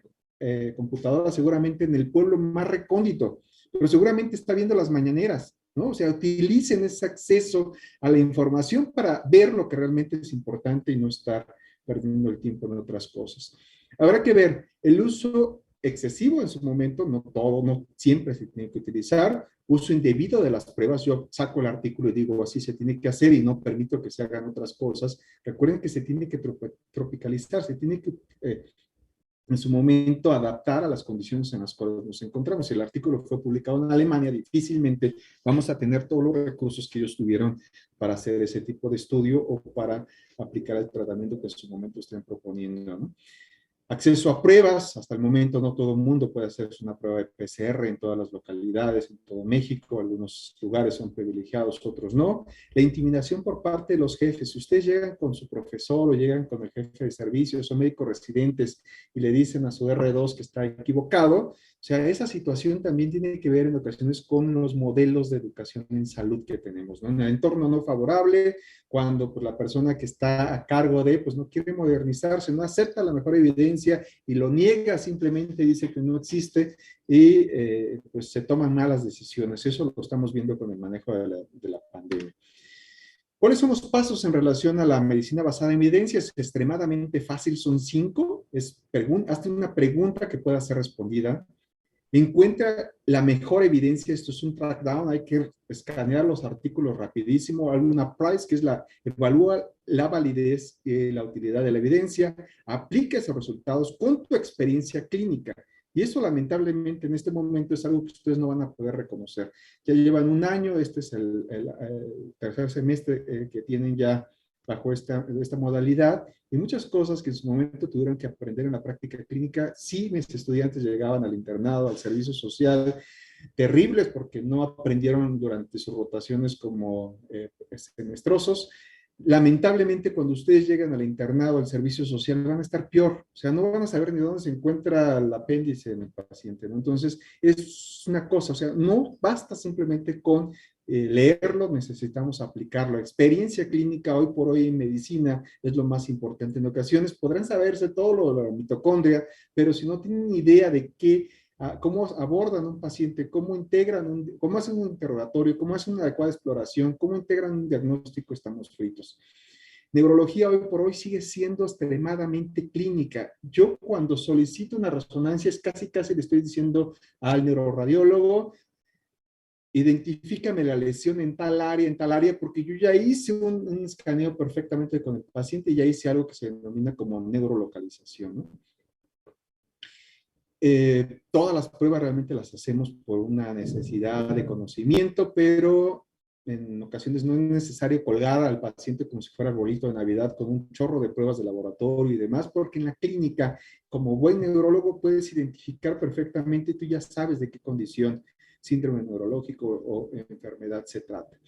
computadora seguramente en el pueblo más recóndito, pero seguramente está viendo las mañaneras, ¿no? O sea, utilicen ese acceso a la información para ver lo que realmente es importante y no estar perdiendo el tiempo en otras cosas. Habrá que ver el uso excesivo en su momento, no todo, no siempre se tiene que utilizar, uso indebido de las pruebas, yo saco el artículo y digo así se tiene que hacer y no permito que se hagan otras cosas. Recuerden que se tiene que tropicalizar, se tiene que en su momento adaptar a las condiciones en las cuales nos encontramos. Si el artículo fue publicado en Alemania, difícilmente vamos a tener todos los recursos que ellos tuvieron para hacer ese tipo de estudio o para aplicar el tratamiento que en su momento estén proponiendo, ¿no? Acceso a pruebas, hasta el momento no todo el mundo puede hacerse una prueba de PCR en todas las localidades, en todo México, algunos lugares son privilegiados, otros no. La intimidación por parte de los jefes, si ustedes llegan con su profesor o llegan con el jefe de servicios o médicos residentes y le dicen a su R2 que está equivocado, o sea, esa situación también tiene que ver en ocasiones con los modelos de educación en salud que tenemos, ¿no? En el entorno no favorable, cuando pues, la persona que está a cargo de, pues no quiere modernizarse, no acepta la mejor evidencia evidencia y lo niega, simplemente dice que no existe y pues se toman malas decisiones. Eso lo estamos viendo con el manejo de la pandemia. ¿Cuáles son los pasos en relación a la medicina basada en evidencia? Es extremadamente fácil, son 5. Hazte una pregunta que pueda ser respondida. Encuentra la mejor evidencia, esto es un track down, hay que escanear los artículos rapidísimo, alguna price que es evalúa la validez y la utilidad de la evidencia, aplica esos resultados con tu experiencia clínica. Y eso lamentablemente en este momento es algo que ustedes no van a poder reconocer. Ya llevan un año, este es el tercer semestre que tienen ya bajo esta modalidad, y muchas cosas que en su momento tuvieron que aprender en la práctica clínica, sí, mis estudiantes llegaban al internado, al servicio social, terribles porque no aprendieron durante sus rotaciones como semestrosos. Lamentablemente, cuando ustedes llegan al internado, al servicio social, van a estar peor. O sea, no van a saber ni dónde se encuentra el apéndice en el paciente, ¿no? Entonces, es una cosa, o sea, no basta simplemente con leerlo, necesitamos aplicarlo. Experiencia clínica hoy por hoy en medicina es lo más importante. En ocasiones podrán saberse todo lo de la mitocondria, pero si no tienen idea de cómo abordan un paciente, cómo integran, cómo hacen un interrogatorio, cómo hacen una adecuada exploración, cómo integran un diagnóstico, estamos fritos. Neurología hoy por hoy sigue siendo extremadamente clínica. Yo cuando solicito una resonancia es casi le estoy diciendo al neuroradiólogo, identifícame la lesión en tal área, porque yo ya hice un escaneo perfectamente con el paciente y ya hice algo que se denomina como neurolocalización, ¿no? Todas las pruebas realmente las hacemos por una necesidad de conocimiento, pero en ocasiones no es necesario colgar al paciente como si fuera arbolito de Navidad con un chorro de pruebas de laboratorio y demás, porque en la clínica, como buen neurólogo, puedes identificar perfectamente, tú ya sabes de qué condición, síndrome neurológico o enfermedad se trata.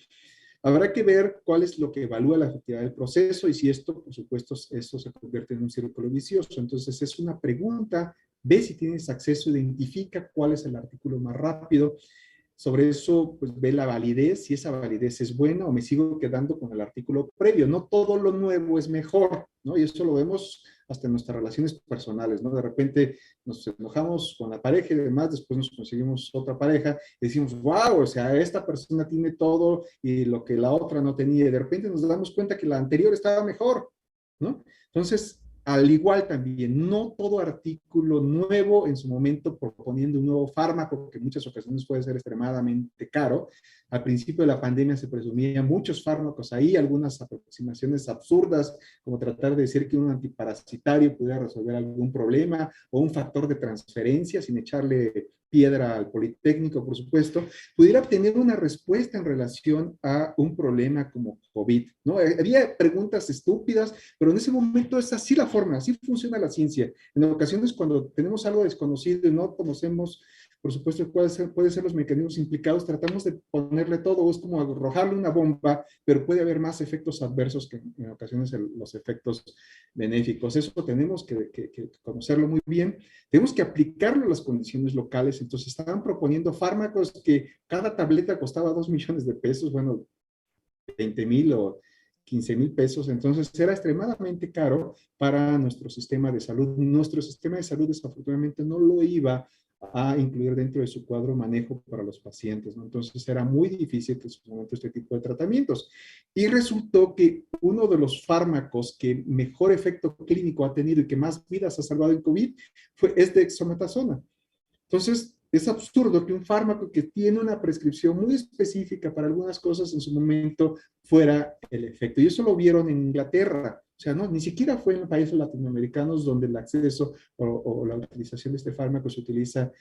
Habrá que ver cuál es lo que evalúa la efectividad del proceso y si esto, por supuesto, esto se convierte en un círculo vicioso. Entonces, es una pregunta, ve si tienes acceso, identifica cuál es el artículo más rápido. Sobre eso, pues ve la validez, si esa validez es buena o me sigo quedando con el artículo previo. No todo lo nuevo es mejor, ¿no? Y eso lo vemos hasta en nuestras relaciones personales, ¿no? De repente nos enojamos con la pareja y demás, después nos conseguimos otra pareja y decimos, wow, o sea, esta persona tiene todo y lo que la otra no tenía. Y de repente nos damos cuenta que la anterior estaba mejor, ¿no? Entonces, al igual también, no todo artículo nuevo en su momento proponiendo un nuevo fármaco, que en muchas ocasiones puede ser extremadamente caro. Al principio de la pandemia se presumía muchos fármacos ahí, algunas aproximaciones absurdas, como tratar de decir que un antiparasitario pudiera resolver algún problema o un factor de transferencia sin echarle piedra al Politécnico, por supuesto, pudiera obtener una respuesta en relación a un problema como COVID, ¿no? Había preguntas estúpidas, pero en ese momento es así la forma, así funciona la ciencia. En ocasiones cuando tenemos algo desconocido y no conocemos, por supuesto, puede ser los mecanismos implicados, tratamos de ponerle todo, es como arrojarle una bomba, pero puede haber más efectos adversos que en ocasiones los efectos benéficos. Eso tenemos que conocerlo muy bien. Tenemos que aplicarlo a las condiciones locales. Entonces estaban proponiendo fármacos que cada tableta costaba 2 millones de pesos, bueno, 20,000 o 15,000 pesos, entonces era extremadamente caro para nuestro sistema de salud. Nuestro sistema de salud desafortunadamente no lo iba a incluir dentro de su cuadro manejo para los pacientes, ¿no? Entonces era muy difícil que en su momento este tipo de tratamientos. Y resultó que uno de los fármacos que mejor efecto clínico ha tenido y que más vidas ha salvado en COVID es dexametasona. Entonces, es absurdo que un fármaco que tiene una prescripción muy específica para algunas cosas en su momento fuera el efecto. Y eso lo vieron en Inglaterra. O sea, no, ni siquiera fue en países latinoamericanos donde el acceso o la utilización de este fármaco se utiliza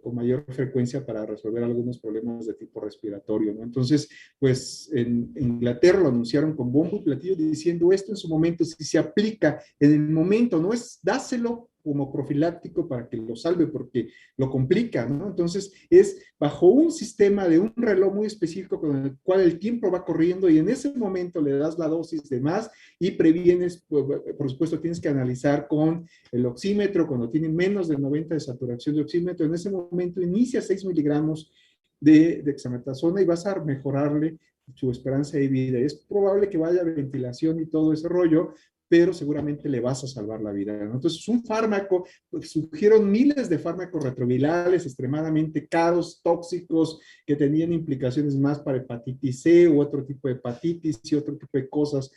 con mayor frecuencia para resolver algunos problemas de tipo respiratorio, ¿no? Entonces, pues en Inglaterra lo anunciaron con bombo y platillo diciendo esto en su momento, si se aplica en el momento, no es dáselo como profiláctico para que lo salve porque lo complica, ¿no? Entonces es bajo un sistema de un reloj muy específico con el cual el tiempo va corriendo y en ese momento le das la dosis de más y previenes, por supuesto tienes que analizar con el oxímetro, cuando tiene menos de 90 de saturación de oxímetro, en ese momento inicia 6 miligramos de dexametasona y vas a mejorarle su esperanza de vida. Es probable que vaya a ventilación y todo ese rollo, pero seguramente le vas a salvar la vida, ¿no? Entonces, un fármaco, pues, surgieron miles de fármacos retrovirales extremadamente caros, tóxicos, que tenían implicaciones más para hepatitis C u otro tipo de hepatitis y otro tipo de cosas.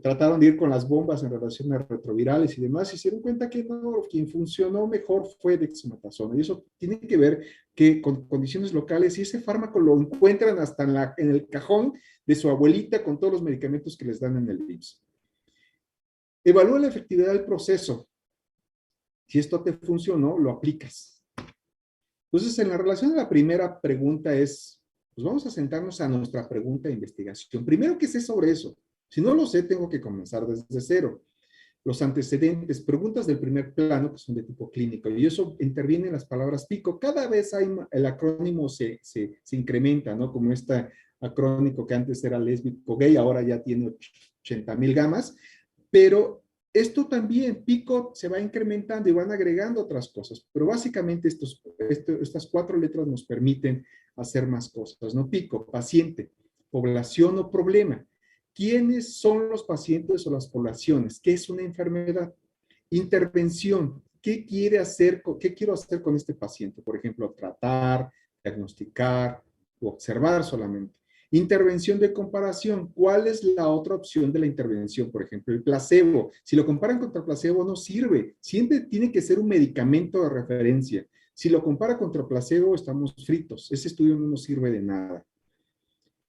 Trataron de ir con las bombas en relación a retrovirales y demás, y se dieron cuenta que no, quien funcionó mejor fue dexametasona. Y eso tiene que ver que con condiciones locales, y ese fármaco lo encuentran hasta en el cajón de su abuelita con todos los medicamentos que les dan en el IMSS. Evalúa la efectividad del proceso. Si esto te funcionó, lo aplicas. Entonces, en la relación de la primera pregunta es, pues vamos a sentarnos a nuestra pregunta de investigación. Primero, ¿qué sé sobre eso? Si no lo sé, tengo que comenzar desde cero. Los antecedentes, preguntas del primer plano que son de tipo clínico, y eso interviene en las palabras pico. Cada vez el acrónimo se incrementa, ¿no? Como este acrónico que antes era lésbico gay, ahora ya tiene 80,000 gamas, pero esto también, pico, se va incrementando y van agregando otras cosas, pero básicamente estas 4 letras nos permiten hacer más cosas, ¿no? Pico, paciente, población o problema. ¿Quiénes son los pacientes o las poblaciones? ¿Qué es una enfermedad? Intervención. ¿Qué quiero hacer con este paciente? Por ejemplo, tratar, diagnosticar o observar solamente. Intervención de comparación. ¿Cuál es la otra opción de la intervención? Por ejemplo, el placebo. Si lo comparan contra el placebo, no sirve. Siempre tiene que ser un medicamento de referencia. Si lo compara contra el placebo, estamos fritos. Ese estudio no nos sirve de nada.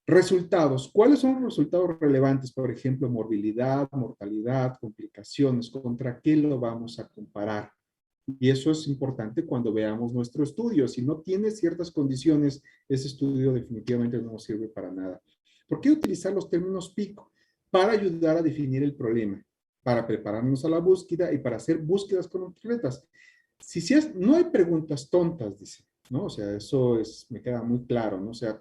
Resultados. ¿Cuáles son los resultados relevantes? Por ejemplo, morbilidad, mortalidad, complicaciones. ¿Contra qué lo vamos a comparar? Y eso es importante cuando veamos nuestro estudio. Si no tiene ciertas condiciones, ese estudio definitivamente no nos sirve para nada. ¿Por qué utilizar los términos pico? Para ayudar a definir el problema, para prepararnos a la búsqueda y para hacer búsquedas concretas. No hay preguntas tontas, dice, ¿no? O sea, eso me queda muy claro, ¿no? O sea,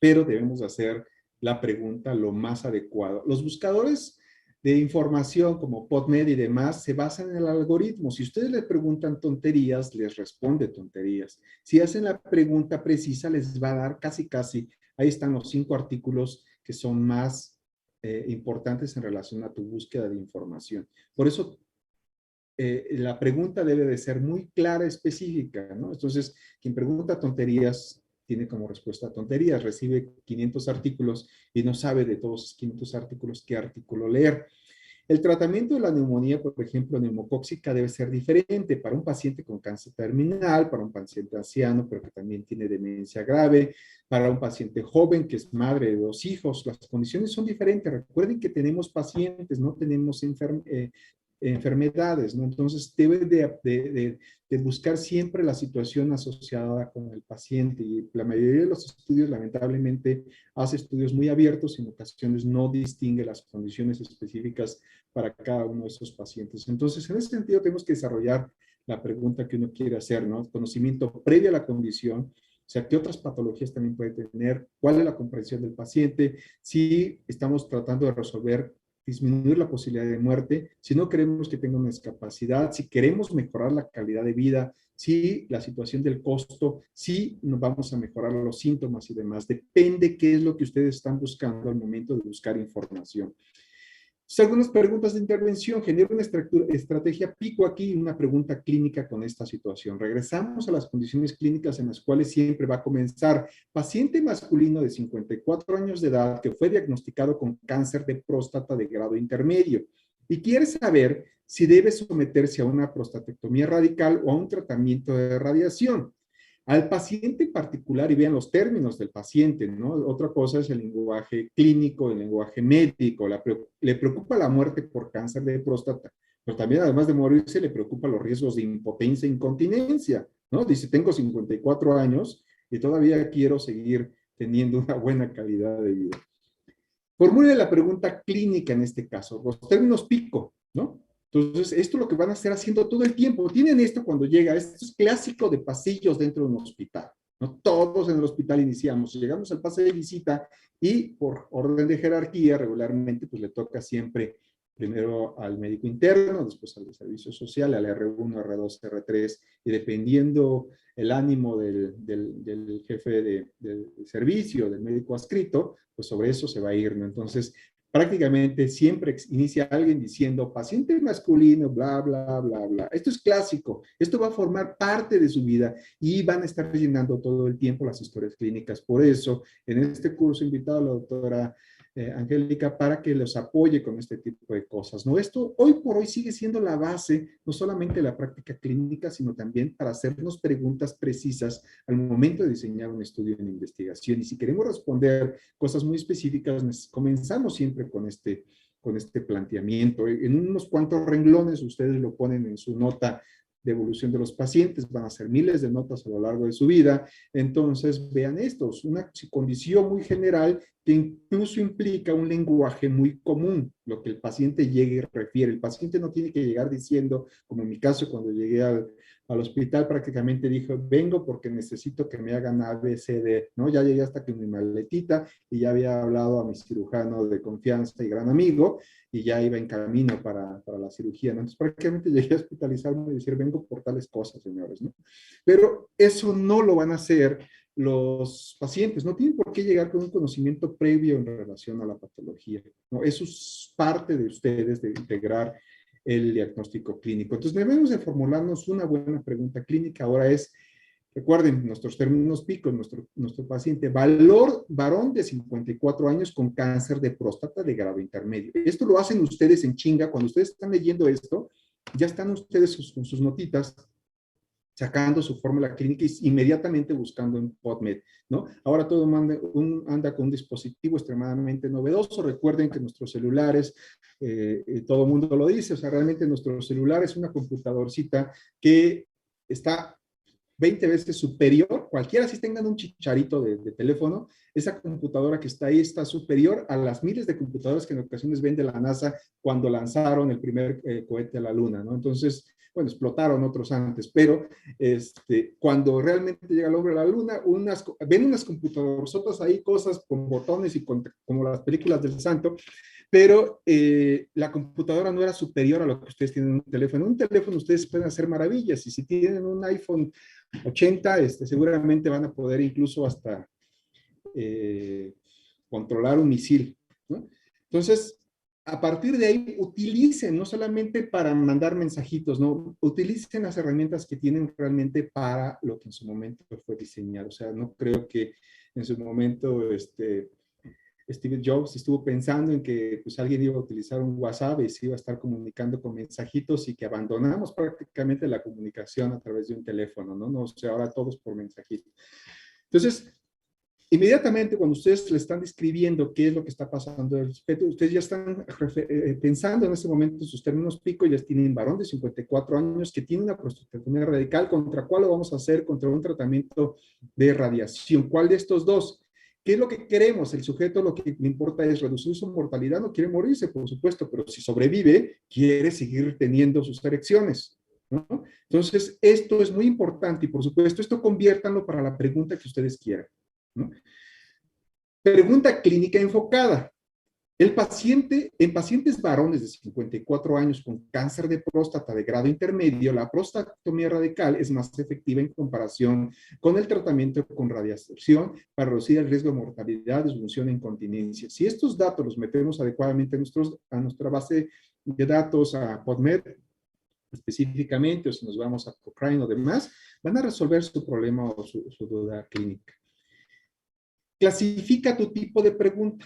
pero debemos hacer la pregunta lo más adecuado. Los buscadores de información como PubMed y demás se basan en el algoritmo. Si ustedes le preguntan tonterías, les responde tonterías. Si hacen la pregunta precisa, les va a dar casi, ahí están los 5 artículos que son más importantes en relación a tu búsqueda de información. Por eso, la pregunta debe de ser muy clara, específica, ¿no? Entonces, quien pregunta tonterías tiene como respuesta tonterías, recibe 500 artículos y no sabe de todos esos 500 artículos qué artículo leer. El tratamiento de la neumonía, por ejemplo, neumocóxica, debe ser diferente para un paciente con cáncer terminal, para un paciente anciano, pero que también tiene demencia grave, para un paciente joven que es madre de 2 hijos. Las condiciones son diferentes. Recuerden que tenemos pacientes, no tenemos enfermedades, ¿no? Entonces, debe de buscar siempre la situación asociada con el paciente, y la mayoría de los estudios, lamentablemente, hace estudios muy abiertos y en ocasiones no distingue las condiciones específicas para cada uno de esos pacientes. Entonces, en ese sentido, tenemos que desarrollar la pregunta que uno quiere hacer, ¿no? Conocimiento previo a la condición, o sea, ¿qué otras patologías también puede tener? ¿Cuál es la comprensión del paciente? Si estamos tratando de resolver, disminuir la posibilidad de muerte, si no queremos que tenga una discapacidad, si queremos mejorar la calidad de vida, si la situación del costo, si nos vamos a mejorar los síntomas y demás. Depende qué es lo que ustedes están buscando al momento de buscar información. Algunas preguntas de intervención. Genera una estrategia pico aquí, una pregunta clínica con esta situación. Regresamos a las condiciones clínicas en las cuales siempre va a comenzar. Paciente masculino de 54 años de edad que fue diagnosticado con cáncer de próstata de grado intermedio y quiere saber si debe someterse a una prostatectomía radical o a un tratamiento de radiación. Al paciente en particular, y vean los términos del paciente, ¿no? Otra cosa es el lenguaje clínico, el lenguaje médico. Le preocupa la muerte por cáncer de próstata, pero también, además de morirse, le preocupa los riesgos de impotencia e incontinencia, ¿no? Dice, tengo 54 años y todavía quiero seguir teniendo una buena calidad de vida. Formule la pregunta clínica en este caso, los términos pico, ¿no? Entonces, esto es lo que van a estar haciendo todo el tiempo. Tienen esto cuando llega, esto es clásico de pasillos dentro de un hospital, ¿no? Todos en el hospital iniciamos, llegamos al pase de visita y por orden de jerarquía, regularmente, pues le toca siempre primero al médico interno, después al de servicio social, al R1, R2, R3, y dependiendo el ánimo del jefe del servicio, del médico adscrito, pues sobre eso se va a ir, ¿no? Entonces, prácticamente siempre inicia alguien diciendo paciente masculino, bla, bla, bla, bla. Esto es clásico, esto va a formar parte de su vida y van a estar llenando todo el tiempo las historias clínicas. Por eso, en este curso he invitado a la doctora Angélica para que los apoye con este tipo de cosas, ¿no? Esto hoy por hoy sigue siendo la base, no solamente de la práctica clínica, sino también para hacernos preguntas precisas al momento de diseñar un estudio en investigación. Y si queremos responder cosas muy específicas, comenzamos siempre con este planteamiento. En unos cuantos renglones ustedes lo ponen en su nota de evolución de los pacientes, van a ser miles de notas a lo largo de su vida. Entonces, vean esto, es una condición muy general que incluso implica un lenguaje muy común, lo que el paciente llegue y refiere. El paciente no tiene que llegar diciendo, como en mi caso cuando llegué al hospital, prácticamente dijo, vengo porque necesito que me hagan ABCD, ¿no? Ya llegué hasta con mi maletita y ya había hablado a mi cirujano de confianza y gran amigo y ya iba en camino para la cirugía, ¿no? Entonces prácticamente llegué a hospitalizarme y decir, vengo por tales cosas, señores, ¿no? Pero eso no lo van a hacer los pacientes, no tienen por qué llegar con un conocimiento previo en relación a la patología, ¿no? Eso es parte de ustedes de integrar el diagnóstico clínico. Entonces debemos de formularnos una buena pregunta clínica. Ahora es, recuerden, nuestros términos picos, nuestro paciente, varón de 54 años con cáncer de próstata de grado intermedio. Esto lo hacen ustedes en chinga, cuando ustedes están leyendo esto, ya están ustedes con sus notitas, sacando su fórmula clínica y inmediatamente buscando en PubMed, ¿no? Ahora todo anda con un dispositivo extremadamente novedoso. Recuerden que nuestros celulares, todo el mundo lo dice, o sea, realmente nuestro celular es una computadorcita que está 20 veces superior, cualquiera si tengan un chicharito de teléfono, esa computadora que está ahí está superior a las miles de computadoras que en ocasiones vende la NASA cuando lanzaron el primer cohete a la Luna, ¿no? Entonces, bueno, explotaron otros antes, pero cuando realmente llega el hombre a la Luna, ven unas computadoras ahí, cosas con botones y como las películas del santo, pero la computadora no era superior a lo que ustedes tienen en un teléfono. En un teléfono ustedes pueden hacer maravillas y si tienen un iPhone 80, seguramente van a poder incluso hasta controlar un misil, ¿no? Entonces, a partir de ahí, utilicen, no solamente para mandar mensajitos, ¿no? Utilicen las herramientas que tienen realmente para lo que en su momento fue diseñado. O sea, no creo que en su momento Steve Jobs estuvo pensando en que pues, alguien iba a utilizar un WhatsApp y se iba a estar comunicando con mensajitos y que abandonamos prácticamente la comunicación a través de un teléfono, ¿no? No, o sea, ahora todos por mensajitos. Entonces, inmediatamente cuando ustedes le están describiendo qué es lo que está pasando al respecto, ustedes ya están pensando en ese momento sus términos pico, ya tienen varón de 54 años que tiene una prostatectomía radical, ¿contra cuál lo vamos a hacer? Contra un tratamiento de radiación. ¿Cuál de estos dos? ¿Qué es lo que queremos? El sujeto lo que le importa es reducir su mortalidad, no quiere morirse, por supuesto, pero si sobrevive, quiere seguir teniendo sus erecciones, ¿no? Entonces, esto es muy importante y por supuesto, esto conviértanlo para la pregunta que ustedes quieran, ¿no? Pregunta clínica enfocada. En pacientes varones de 54 años con cáncer de próstata de grado intermedio, la prostatectomía radical es más efectiva en comparación con el tratamiento con radiación para reducir el riesgo de mortalidad, disfunción e incontinencia. Si estos datos los metemos adecuadamente a nuestra base de datos, a PubMed específicamente, o si nos vamos a Cochrane o demás, van a resolver su problema o su duda clínica. Clasifica tu tipo de pregunta.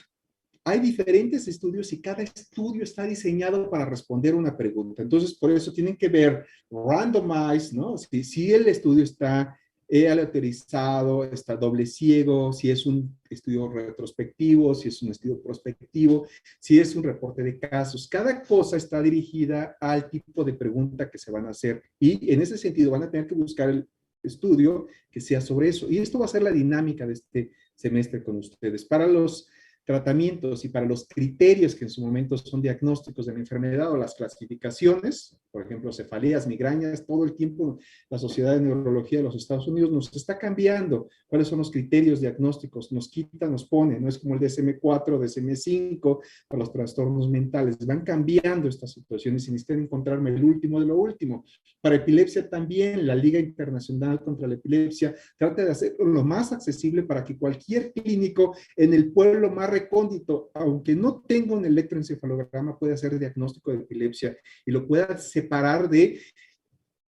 Hay diferentes estudios y cada estudio está diseñado para responder una pregunta. Entonces, por eso tienen que ver randomized, ¿no? Si el estudio está aleatorizado, está doble ciego, si es un estudio retrospectivo, si es un estudio prospectivo, si es un reporte de casos. Cada cosa está dirigida al tipo de pregunta que se van a hacer y en ese sentido van a tener que buscar el estudio que sea sobre eso. Y esto va a ser la dinámica de este semestre con ustedes. Para los tratamientos y para los criterios que en su momento son diagnósticos de la enfermedad o las clasificaciones, por ejemplo, cefaleas, migrañas, todo el tiempo la Sociedad de Neurología de los Estados Unidos nos está cambiando cuáles son los criterios diagnósticos, nos quita, nos pone, no es como el DSM-4, DSM-5 para los trastornos mentales, van cambiando estas situaciones y necesitan encontrarme el último de lo último. Para epilepsia también, la Liga Internacional contra la Epilepsia trata de hacerlo lo más accesible para que cualquier clínico en el pueblo más recóndito, aunque no tenga un electroencefalograma, puede hacer diagnóstico de epilepsia y lo pueda separar de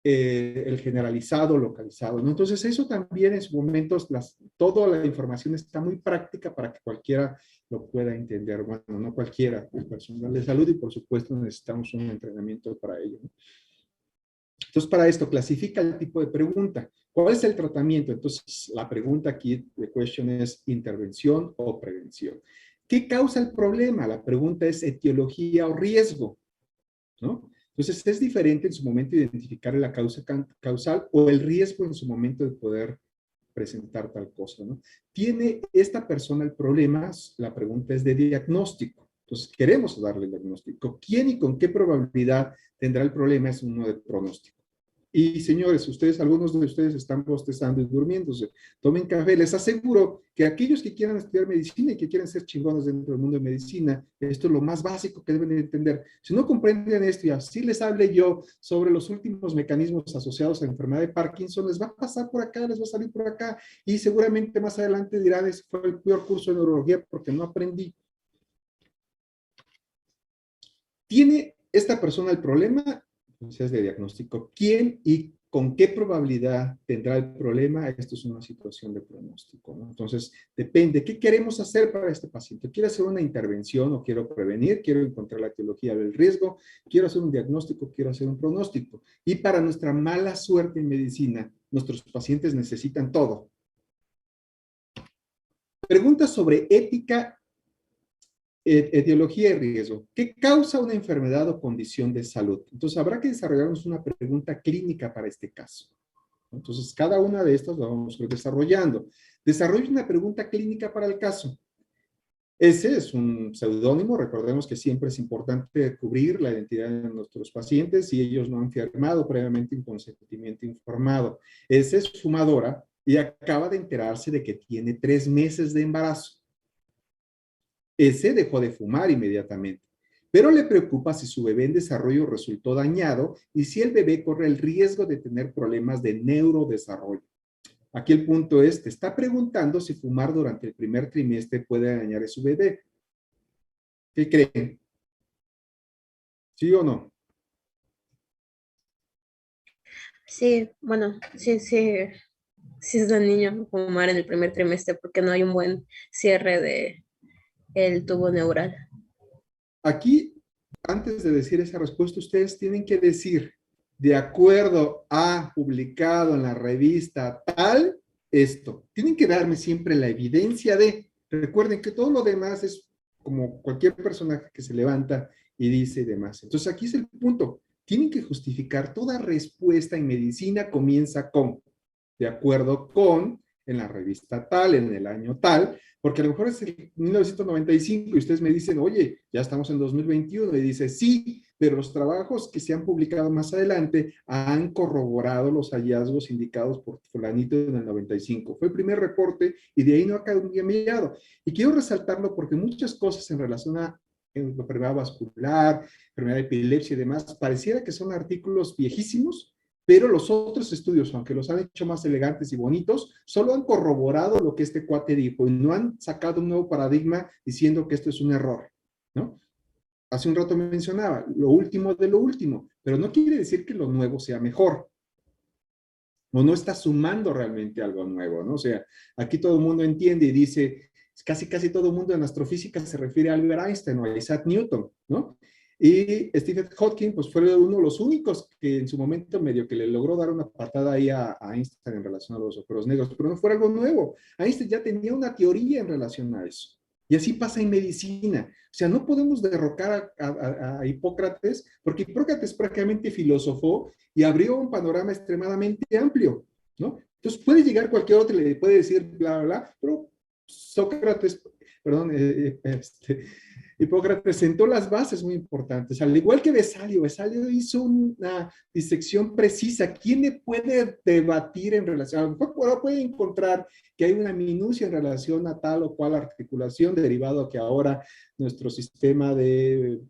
el generalizado, localizado, ¿no? Entonces, eso también en su momento, toda la información está muy práctica para que cualquiera lo pueda entender. Bueno, no cualquiera, el personal de salud, y por supuesto necesitamos un entrenamiento para ello, ¿no? Entonces, para esto, clasifica el tipo de pregunta. ¿Cuál es el tratamiento? Entonces, la pregunta aquí, the question es intervención o prevención. ¿Qué causa el problema? La pregunta es etiología o riesgo, ¿no? Entonces, es diferente en su momento identificar la causa causal o el riesgo en su momento de poder presentar tal cosa, ¿no? ¿Tiene esta persona el problema? La pregunta es de diagnóstico. Entonces, queremos darle el diagnóstico. ¿Quién y con qué probabilidad tendrá el problema? Es uno de pronóstico. Y señores, algunos de ustedes están bostezando y durmiéndose. Tomen café. Les aseguro que aquellos que quieran estudiar medicina y que quieran ser chingones dentro del mundo de medicina, esto es lo más básico que deben entender. Si no comprenden esto y así les hable yo sobre los últimos mecanismos asociados a la enfermedad de Parkinson, les va a pasar por acá, les va a salir por acá y seguramente más adelante dirán, ese fue el peor curso de neurología porque no aprendí. ¿Tiene esta persona el problema? Entonces, de diagnóstico. ¿Quién y con qué probabilidad tendrá el problema? Esto es una situación de pronóstico, ¿no? Entonces, depende. ¿Qué queremos hacer para este paciente? ¿Quiero hacer una intervención o quiero prevenir? ¿Quiero encontrar la etiología del riesgo? ¿Quiero hacer un diagnóstico? ¿Quiero hacer un pronóstico? Y para nuestra mala suerte en medicina, nuestros pacientes necesitan todo. Preguntas sobre ética, etiología y riesgo. ¿Qué causa una enfermedad o condición de salud? Entonces, habrá que desarrollarnos una pregunta clínica para este caso. Entonces, cada una de estas la vamos a ir desarrollando. Desarrolla una pregunta clínica para el caso. Ese es un seudónimo. Recordemos que siempre es importante cubrir la identidad de nuestros pacientes si ellos no han firmado previamente un consentimiento informado. Esa es fumadora y acaba de enterarse de que tiene 3 meses de embarazo. Ese dejó de fumar inmediatamente, pero le preocupa si su bebé en desarrollo resultó dañado y si el bebé corre el riesgo de tener problemas de neurodesarrollo. Aquí el punto es, te está preguntando si fumar durante el primer trimestre puede dañar a su bebé. ¿Qué creen? ¿Sí o no? Sí, bueno, sí es del niño fumar en el primer trimestre porque no hay un buen cierre de el tubo neural. Aquí, antes de decir esa respuesta, ustedes tienen que decir, de acuerdo a publicado en la revista tal, esto. Tienen que darme siempre la evidencia de, recuerden que todo lo demás es como cualquier personaje que se levanta y dice demás. Entonces aquí es el punto. Tienen que justificar toda respuesta en medicina comienza con, de acuerdo con, en la revista tal, en el año tal, porque a lo mejor es el 1995 y ustedes me dicen, oye, ya estamos en 2021, y dice, sí, pero los trabajos que se han publicado más adelante han corroborado los hallazgos indicados por fulanito en el 95. Fue el primer reporte y de ahí no ha cambiado. Y quiero resaltarlo porque muchas cosas en relación a enfermedad vascular, enfermedad de epilepsia y demás, pareciera que son artículos viejísimos, pero los otros estudios, aunque los han hecho más elegantes y bonitos, solo han corroborado lo que este cuate dijo y no han sacado un nuevo paradigma diciendo que esto es un error, ¿no? Hace un rato mencionaba, lo último de lo último, pero no quiere decir que lo nuevo sea mejor. No está sumando realmente algo nuevo, ¿no? O sea, aquí todo el mundo entiende y dice, casi todo el mundo en astrofísica se refiere a Albert Einstein o a Isaac Newton, ¿no? Y Stephen Hawking, pues fue uno de los únicos que en su momento medio que le logró dar una patada ahí a Einstein en relación a los agujeros negros, pero no fue algo nuevo. Einstein ya tenía una teoría en relación a eso. Y así pasa en medicina. O sea, no podemos derrocar a Hipócrates, porque Hipócrates prácticamente filosofó y abrió un panorama extremadamente amplio, ¿no? Entonces puede llegar cualquier otro y le puede decir bla, bla, bla, pero Sócrates, perdón, Hipócrates sentó las bases muy importantes, al igual que Vesalio. Vesalio hizo una disección precisa. ¿Quién me puede debatir en relación? A lo mejor puede encontrar que hay una minucia en relación a tal o cual articulación, derivado a que ahora nuestro sistema de,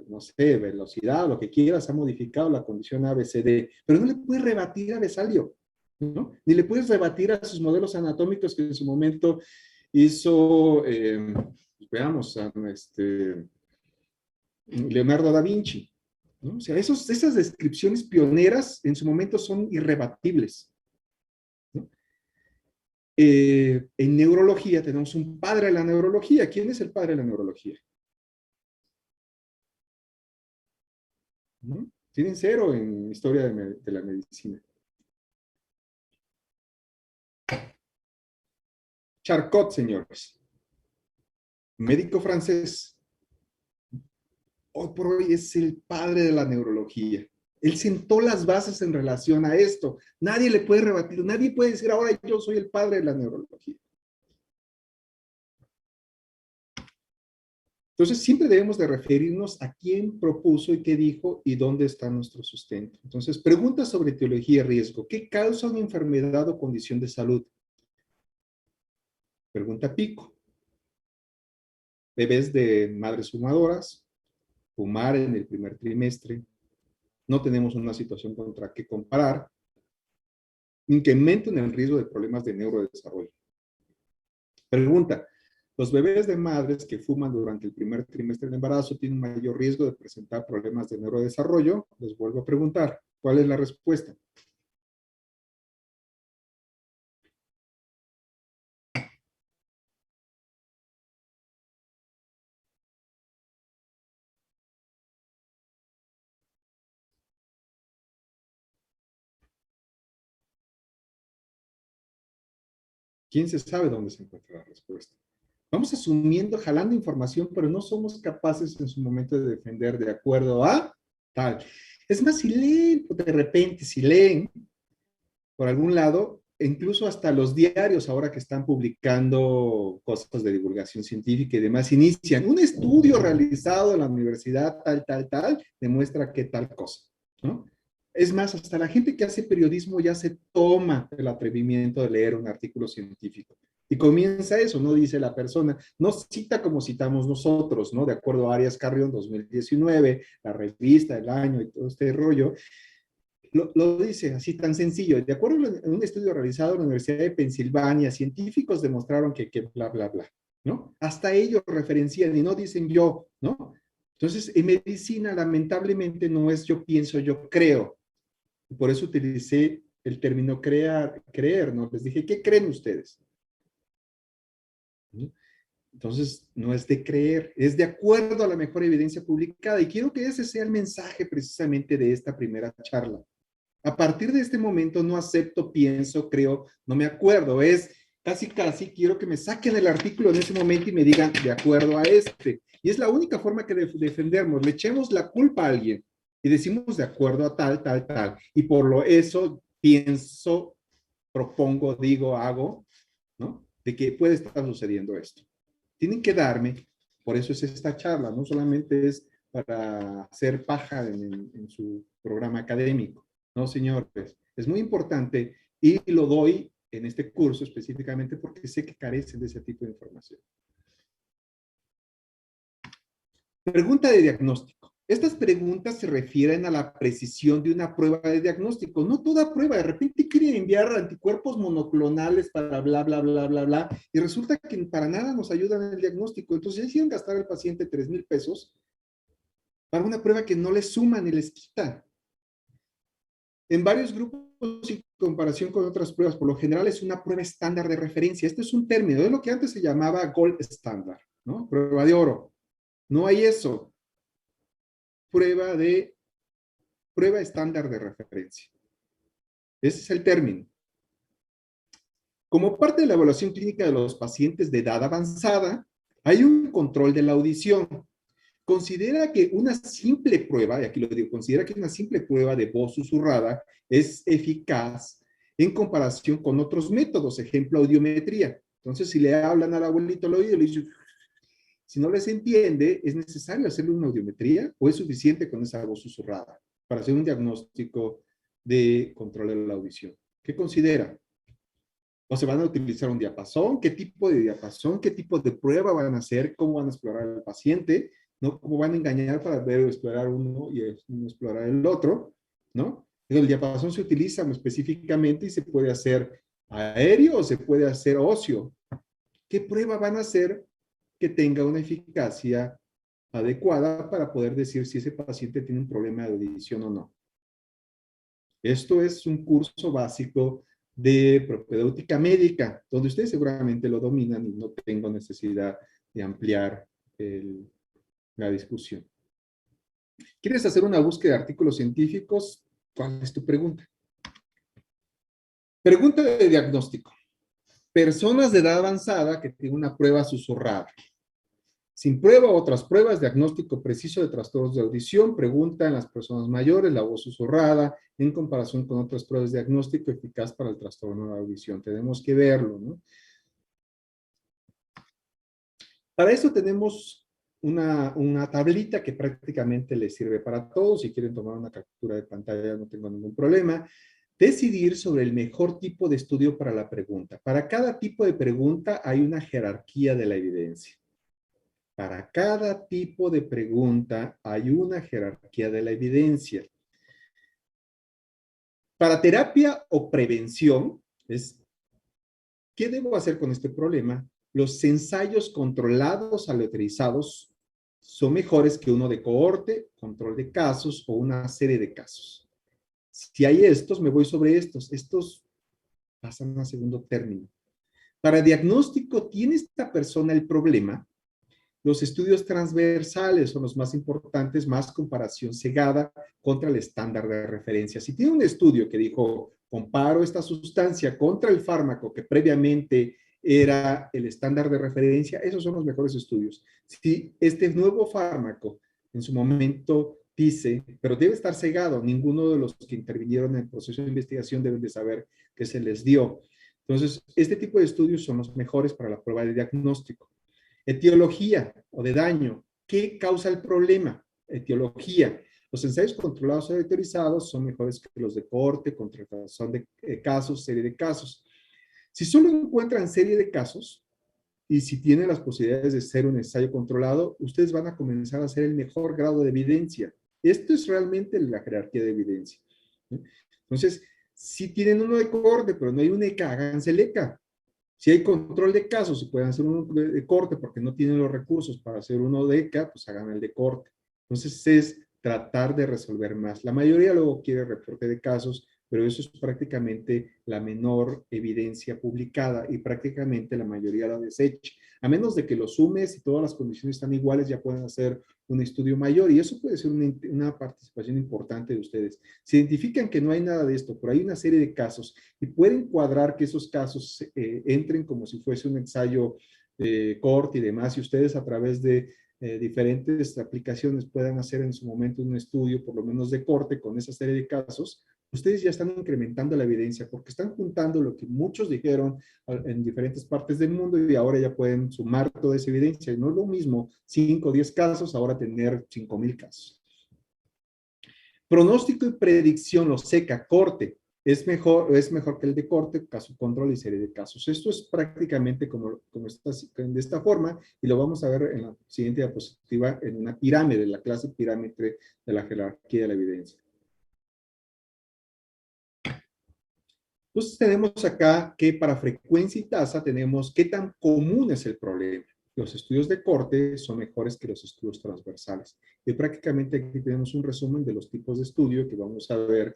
no sé, velocidad, lo que quieras, ha modificado la condición ABCD, pero no le puedes rebatir a Vesalio, ¿no? Ni le puedes rebatir a sus modelos anatómicos que en su momento hizo Pues veamos a Leonardo da Vinci, ¿no? O sea, esas descripciones pioneras en su momento son irrebatibles, ¿no? En neurología tenemos un padre de la neurología. ¿Quién es el padre de la neurología? ¿No? Tienen cero en historia de la medicina. Charcot, señores. Médico francés. Hoy por hoy es el padre de la neurología. Él sentó las bases en relación a esto. Nadie le puede rebatir, nadie puede decir ahora yo soy el padre de la neurología. Entonces siempre debemos de referirnos a quién propuso y qué dijo y dónde está nuestro sustento. Entonces, preguntas sobre etiología y riesgo. ¿Qué causa una enfermedad o condición de salud? Pregunta pico. Bebés de madres fumadoras, fumar en el primer trimestre, no tenemos una situación contra qué comparar, incrementan el riesgo de problemas de neurodesarrollo. Pregunta, los bebés de madres que fuman durante el primer trimestre del embarazo tienen mayor riesgo de presentar problemas de neurodesarrollo. Les vuelvo a preguntar, ¿cuál es la respuesta? ¿Quién se sabe dónde se encuentra la respuesta? Vamos asumiendo, jalando información, pero no somos capaces en su momento de defender de acuerdo a tal. Es más, si leen, de repente, si leen por algún lado, incluso hasta los diarios ahora que están publicando cosas de divulgación científica y demás, inician un estudio realizado en la universidad tal, demuestra que tal cosa, ¿no? Es más, hasta la gente que hace periodismo ya se toma el atrevimiento de leer un artículo científico. Y comienza eso, no dice la persona, no cita como citamos nosotros, ¿no? De acuerdo a Arias Carrión 2019, la revista del año y todo este rollo, lo dice así tan sencillo. De acuerdo a un estudio realizado en la Universidad de Pensilvania, científicos demostraron que bla, bla, bla, ¿no? Hasta ellos referencian y no dicen yo, ¿no? Entonces, en medicina, lamentablemente, no es yo pienso, yo creo. Por eso utilicé el término creer, ¿no? Les dije, ¿qué creen ustedes? ¿No? Entonces, no es de creer, es de acuerdo a la mejor evidencia publicada. Y quiero que ese sea el mensaje precisamente de esta primera charla. A partir de este momento no acepto, pienso, creo, no me acuerdo. Es casi quiero que me saquen el artículo en ese momento y me digan de acuerdo a este. Y es la única forma que defendemos. Le echemos la culpa a alguien y decimos de acuerdo a tal. Y por lo eso pienso, propongo, digo, hago, ¿no? De que puede estar sucediendo esto. Tienen que darme, por eso es esta charla, no solamente es para hacer paja en su programa académico. No, señores, es muy importante y lo doy en este curso específicamente porque sé que carecen de ese tipo de información. Pregunta de diagnóstico. Estas preguntas se refieren a la precisión de una prueba de diagnóstico. No toda prueba, de repente quieren enviar anticuerpos monoclonales para bla, y resulta que para nada nos ayudan en el diagnóstico. Entonces ya hicieron gastar al paciente 3,000 pesos para una prueba que no les suma ni les quita. En varios grupos y comparación con otras pruebas, por lo general es una prueba estándar de referencia. Este es un término, es lo que antes se llamaba gold standard, ¿no? Prueba de oro. No hay eso. Prueba estándar de referencia. Ese es el término. Como parte de la evaluación clínica de los pacientes de edad avanzada, hay un control de la audición. Considera que una simple prueba, y aquí lo digo, considera que una simple prueba de voz susurrada es eficaz en comparación con otros métodos, ejemplo, audiometría. Entonces, si le hablan al abuelito al oído, le dicen, si no les entiende, ¿es necesario hacerle una audiometría o es suficiente con esa voz susurrada para hacer un diagnóstico de control de la audición? ¿Qué considera? ¿O se van a utilizar un diapasón? ¿Qué tipo de diapasón? ¿Qué tipo de prueba van a hacer? ¿Cómo van a explorar al paciente? ¿No? ¿Cómo van a engañar para ver o explorar uno y no explorar el otro? ¿No? El diapasón se utiliza específicamente y se puede hacer aéreo o se puede hacer óseo. ¿Qué prueba van a hacer que tenga una eficacia adecuada para poder decir si ese paciente tiene un problema de audición o no. Esto es un curso básico de propedéutica médica, donde ustedes seguramente lo dominan y no tengo necesidad de ampliar la discusión. ¿Quieres hacer una búsqueda de artículos científicos? ¿Cuál es tu pregunta? Pregunta de diagnóstico. Personas de edad avanzada que tienen una prueba susurrada. Sin prueba o otras pruebas, diagnóstico preciso de trastornos de audición, pregunta en las personas mayores, la voz susurrada, en comparación con otras pruebas de diagnóstico eficaz para el trastorno de audición. Tenemos que verlo, ¿no? Para eso tenemos una tablita que prácticamente les sirve para todos. Si quieren tomar una captura de pantalla, no tengo ningún problema. Decidir sobre el mejor tipo de estudio para la pregunta. Para cada tipo de pregunta hay una jerarquía de la evidencia. Para cada tipo de pregunta hay una jerarquía de la evidencia. Para terapia o prevención, ¿qué debo hacer con este problema? Los ensayos controlados aleatorizados son mejores que uno de cohorte, control de casos o una serie de casos. Si hay estos, me voy sobre estos. Estos pasan a segundo término. Para diagnóstico, ¿tiene esta persona el problema? Los estudios transversales son los más importantes, más comparación cegada contra el estándar de referencia. Si tiene un estudio que dijo, comparo esta sustancia contra el fármaco que previamente era el estándar de referencia, esos son los mejores estudios. Si este nuevo fármaco en su momento dice, pero debe estar cegado, ninguno de los que intervinieron en el proceso de investigación deben de saber que se les dio. Entonces, este tipo de estudios son los mejores para la prueba de diagnóstico. Etiología o de daño. ¿Qué causa el problema? Etiología. Los ensayos controlados o autorizados son mejores que los de cohorte, contratación de casos, serie de casos. Si solo encuentran serie de casos y si tienen las posibilidades de ser un ensayo controlado, ustedes van a comenzar a hacer el mejor grado de evidencia. Esto es realmente la jerarquía de evidencia. Entonces, si tienen uno de cohorte, pero no hay un ECA, háganse el ECA. Si hay control de casos y pueden hacer uno de corte porque no tienen los recursos para hacer uno de ECA, pues hagan el de corte. Entonces es tratar de resolver más. La mayoría luego quiere reporte de casos, pero eso es prácticamente la menor evidencia publicada y prácticamente la mayoría la desecha. A menos de que lo sumes y todas las condiciones están iguales, ya pueden hacer un estudio mayor y eso puede ser una participación importante de ustedes. Si identifican que no hay nada de esto, pero hay una serie de casos y pueden cuadrar que esos casos entren como si fuese un ensayo corte y demás, y ustedes a través de diferentes aplicaciones puedan hacer en su momento un estudio, por lo menos de corte, con esa serie de casos, ustedes ya están incrementando la evidencia porque están juntando lo que muchos dijeron en diferentes partes del mundo y ahora ya pueden sumar toda esa evidencia. Y no es lo mismo 5 o 10 casos, ahora tener 5,000 casos. Pronóstico y predicción, lo seca, corte. Es mejor que el de corte, caso control y serie de casos. Esto es prácticamente como está de esta forma y lo vamos a ver en la siguiente diapositiva en una pirámide, la clase pirámide de la jerarquía de la evidencia. Entonces tenemos acá que para frecuencia y tasa tenemos qué tan común es el problema. Los estudios de corte son mejores que los estudios transversales. Y prácticamente aquí tenemos un resumen de los tipos de estudio que vamos a ver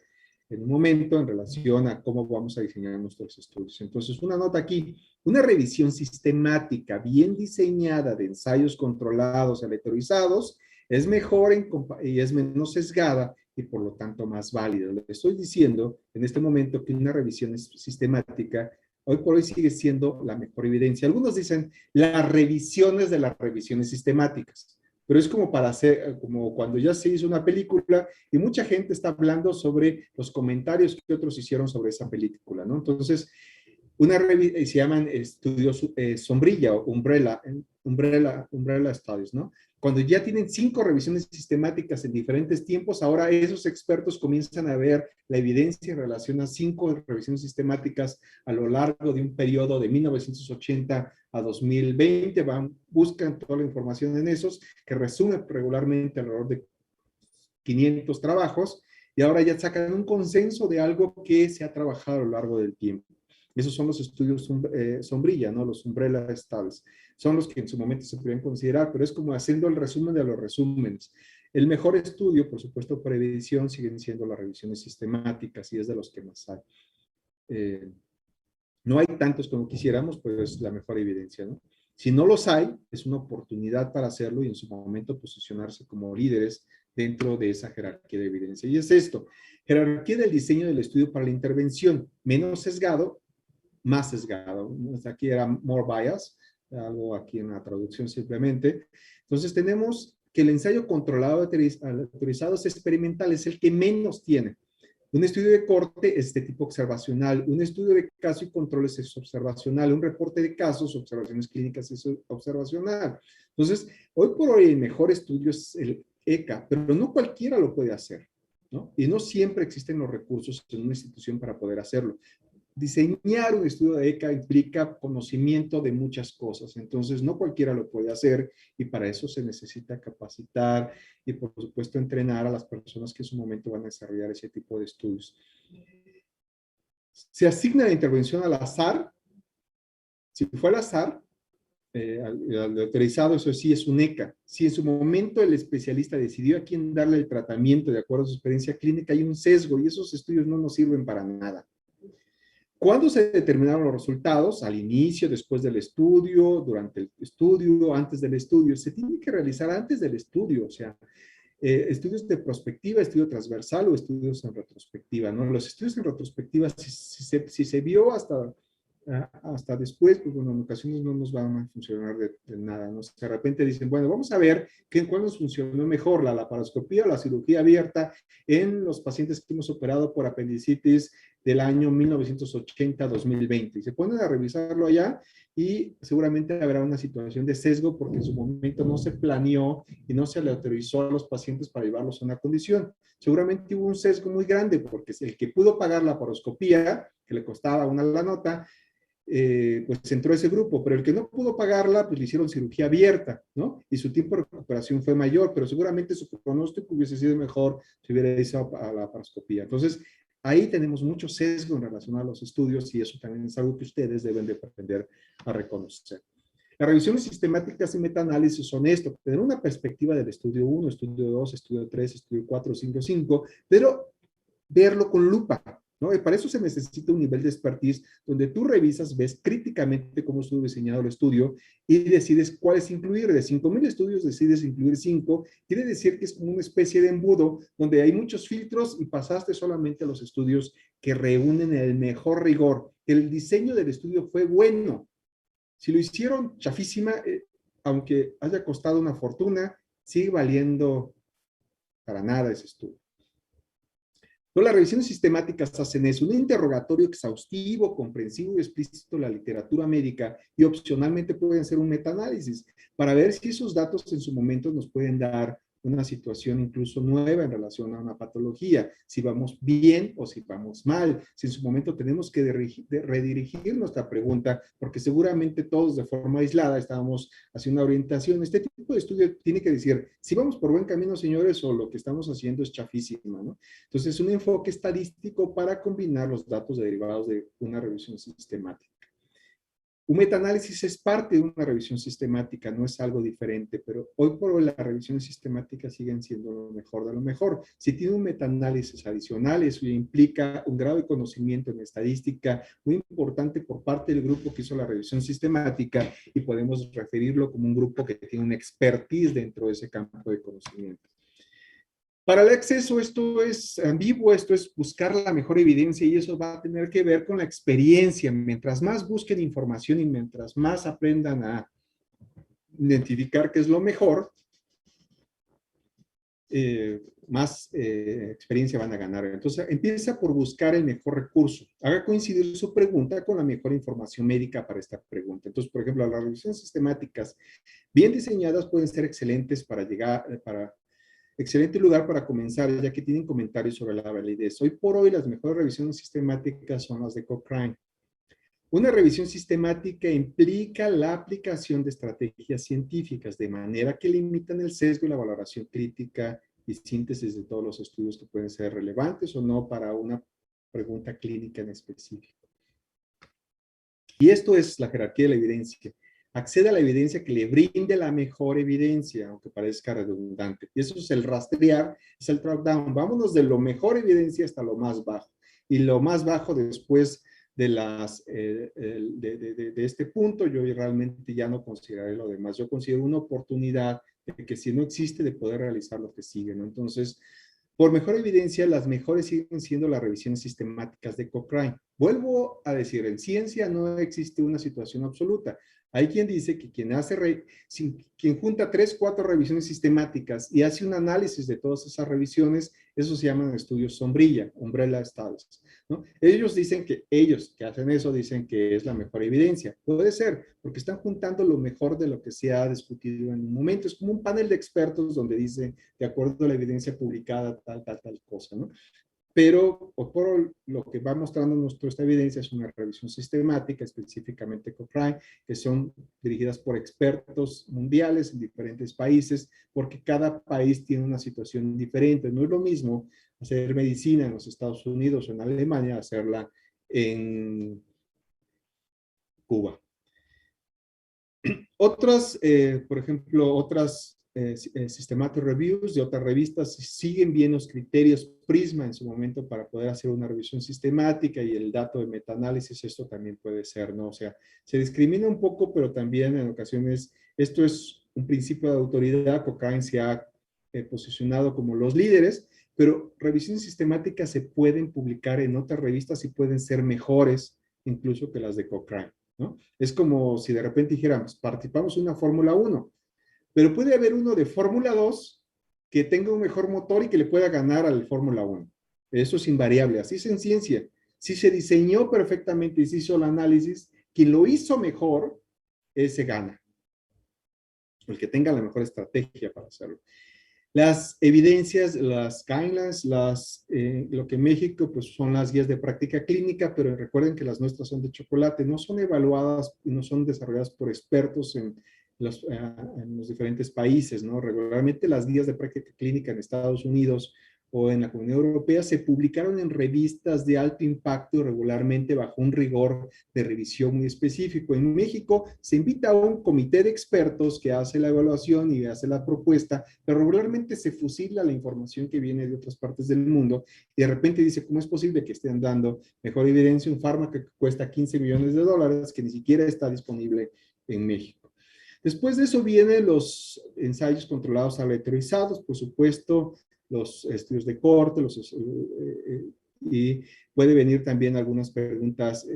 en un momento en relación a cómo vamos a diseñar nuestros estudios. Entonces, una nota aquí, una revisión sistemática, bien diseñada de ensayos controlados, aleatorizados, es mejor y es menos sesgada y por lo tanto más válida. Le estoy diciendo en este momento que una revisión sistemática hoy por hoy sigue siendo la mejor evidencia. Algunos dicen las revisiones de las revisiones sistemáticas, pero es como para hacer, como cuando ya se hizo una película y mucha gente está hablando sobre los comentarios que otros hicieron sobre esa película, ¿no? Entonces, se llaman estudios sombrilla o umbrella studies, ¿no? Cuando ya tienen 5 revisiones sistemáticas en diferentes tiempos, ahora esos expertos comienzan a ver la evidencia en relación a 5 revisiones sistemáticas a lo largo de un periodo de 1980 a 2020, buscan toda la información en esos, que resumen regularmente alrededor de 500 trabajos, y ahora ya sacan un consenso de algo que se ha trabajado a lo largo del tiempo. Esos son los estudios sombrilla, ¿no? Los umbrella studies. son los que en su momento se podrían considerar, pero es como haciendo el resumen de los resúmenes. El mejor estudio, por supuesto, para edición, siguen siendo las revisiones sistemáticas y es de los que más hay. No hay tantos como quisiéramos, pero es la mejor evidencia, ¿no? Si no los hay, es una oportunidad para hacerlo y en su momento posicionarse como líderes dentro de esa jerarquía de evidencia. Y es esto, jerarquía del diseño del estudio para la intervención, menos sesgado, más sesgado. Aquí era more bias, algo aquí en la traducción simplemente. Entonces tenemos que el ensayo controlado autorizado es experimental, es el que menos tiene. Un estudio de corte es de tipo observacional, un estudio de caso y controles es observacional, un reporte de casos, observaciones clínicas es observacional. Entonces, hoy por hoy el mejor estudio es el ECA, pero no cualquiera lo puede hacer, ¿no? Y no siempre existen los recursos en una institución para poder hacerlo. Diseñar un estudio de ECA implica conocimiento de muchas cosas, entonces no cualquiera lo puede hacer y para eso se necesita capacitar y por supuesto entrenar a las personas que en su momento van a desarrollar ese tipo de estudios. Se asigna la intervención al azar. Si fue al azar, al autorizado, eso sí es un ECA. Si en su momento el especialista decidió a quién darle el tratamiento de acuerdo a su experiencia clínica, hay un sesgo y esos estudios no nos sirven para nada. ¿Cuándo se determinaron los resultados? Al inicio, después del estudio, durante el estudio, antes del estudio. Se tiene que realizar antes del estudio, o sea, estudios de prospectiva, estudio transversal o estudios en retrospectiva, ¿no? Los estudios en retrospectiva, si se vio hasta después, pues bueno, en ocasiones no nos van a funcionar de nada, ¿no? De repente dicen, bueno, vamos a ver cuál nos funcionó mejor, la laparoscopía o la cirugía abierta en los pacientes que hemos operado por apendicitis del año 1980-2020. Y se ponen a revisarlo allá y seguramente habrá una situación de sesgo porque en su momento no se planeó y no se le autorizó a los pacientes para llevarlos a una condición. Seguramente hubo un sesgo muy grande porque el que pudo pagar la laparoscopía, que le costaba una la nota, pues entró ese grupo, pero el que no pudo pagarla, pues le hicieron cirugía abierta, ¿no? Y su tiempo de recuperación fue mayor, pero seguramente su pronóstico hubiese sido mejor si hubiera ido a la laparoscopía. Entonces, ahí tenemos mucho sesgo en relación a los estudios y eso también es algo que ustedes deben de aprender a reconocer. Las revisiones sistemáticas y metaanálisis son esto, tener una perspectiva del estudio 1, estudio 2, estudio 3, estudio 4, 5, 5, pero verlo con lupa, ¿no? Y para eso se necesita un nivel de expertise donde tú revisas, ves críticamente cómo estuvo diseñado el estudio y decides cuáles incluir. De 5,000 estudios decides incluir 5. Quiere decir que es como una especie de embudo donde hay muchos filtros y pasaste solamente a los estudios que reúnen el mejor rigor. El diseño del estudio fue bueno. Si lo hicieron chafísima, aunque haya costado una fortuna, sigue valiendo para nada ese estudio. Pero las revisiones sistemáticas hacen eso, un interrogatorio exhaustivo, comprensivo y explícito de la literatura médica y opcionalmente pueden ser un metaanálisis para ver si esos datos en su momento nos pueden dar una situación incluso nueva en relación a una patología, si vamos bien o si vamos mal, si en su momento tenemos que redirigir nuestra pregunta, porque seguramente todos de forma aislada estábamos haciendo una orientación. Este tipo de estudio tiene que decir, si vamos por buen camino, señores, o lo que estamos haciendo es chafísima, ¿no? Entonces, un enfoque estadístico para combinar los datos derivados de una revisión sistemática. Un metaanálisis es parte de una revisión sistemática, no es algo diferente, pero hoy por hoy las revisiones sistemáticas siguen siendo lo mejor de lo mejor. Si tiene un metaanálisis adicional, eso implica un grado de conocimiento en estadística muy importante por parte del grupo que hizo la revisión sistemática y podemos referirlo como un grupo que tiene una expertise dentro de ese campo de conocimiento. Para el acceso esto es ambiguo, esto es buscar la mejor evidencia y eso va a tener que ver con la experiencia. Mientras más busquen información y mientras más aprendan a identificar qué es lo mejor, más experiencia van a ganar. Entonces, empieza por buscar el mejor recurso. Haga coincidir su pregunta con la mejor información médica para esta pregunta. Entonces, por ejemplo, las revisiones sistemáticas bien diseñadas pueden ser excelentes excelente lugar para comenzar, ya que tienen comentarios sobre la validez. Hoy por hoy, las mejores revisiones sistemáticas son las de Cochrane. Una revisión sistemática implica la aplicación de estrategias científicas, de manera que limitan el sesgo y la valoración crítica y síntesis de todos los estudios que pueden ser relevantes o no para una pregunta clínica en específico. Y esto es la jerarquía de la evidencia. accede a la evidencia que le brinde la mejor evidencia, aunque parezca redundante. Y eso es el rastrear, es el track down. Vámonos de lo mejor evidencia hasta lo más bajo. Y lo más bajo después de este punto, yo realmente ya no consideraré lo demás. Yo considero una oportunidad de que si no existe, de poder realizar lo que sigue, ¿no? Entonces, por mejor evidencia, las mejores siguen siendo las revisiones sistemáticas de Cochrane. Vuelvo a decir, en ciencia no existe una situación absoluta. Hay quien dice que quien junta 3, 4 revisiones sistemáticas y hace un análisis de todas esas revisiones, eso se llaman estudios sombrilla, umbrella studies, ¿no? Ellos que hacen eso, dicen que es la mejor evidencia. Puede ser, porque están juntando lo mejor de lo que se ha discutido en un momento. Es como un panel de expertos donde dice, de acuerdo a la evidencia publicada, tal cosa, ¿no? Pero por lo que va mostrando esta evidencia es una revisión sistemática, específicamente Cochrane, que son dirigidas por expertos mundiales en diferentes países, porque cada país tiene una situación diferente. No es lo mismo hacer medicina en los Estados Unidos o en Alemania, hacerla en Cuba. Por ejemplo, otras systematic reviews de otras revistas siguen bien los criterios Prisma en su momento para poder hacer una revisión sistemática y el dato de metaanálisis, esto también puede ser, ¿no? O sea, se discrimina un poco, pero también en ocasiones esto es un principio de autoridad. Cochrane se ha posicionado como los líderes, pero revisiones sistemáticas se pueden publicar en otras revistas y pueden ser mejores incluso que las de Cochrane, ¿no? Es como si de repente dijéramos, participamos en una Fórmula 1, pero puede haber uno de Fórmula 2 que tenga un mejor motor y que le pueda ganar al Fórmula 1. Eso es invariable, así es en ciencia. Si se diseñó perfectamente y se hizo el análisis, quien lo hizo mejor, ese gana. El que tenga la mejor estrategia para hacerlo. Las evidencias, las guidelines, lo que en México pues son las guías de práctica clínica, pero recuerden que las nuestras son de chocolate, no son evaluadas y no son desarrolladas por expertos en los diferentes países, ¿no? Regularmente las guías de práctica clínica en Estados Unidos o en la Comunidad Europea se publicaron en revistas de alto impacto regularmente bajo un rigor de revisión muy específico. En México se invita a un comité de expertos que hace la evaluación y hace la propuesta, pero regularmente se fusila la información que viene de otras partes del mundo y de repente dice, ¿cómo es posible que estén dando mejor evidencia un fármaco que cuesta 15 millones de dólares que ni siquiera está disponible en México? Después de eso vienen los ensayos controlados aleatorizados, por supuesto, los estudios de corte, y puede venir también algunas preguntas,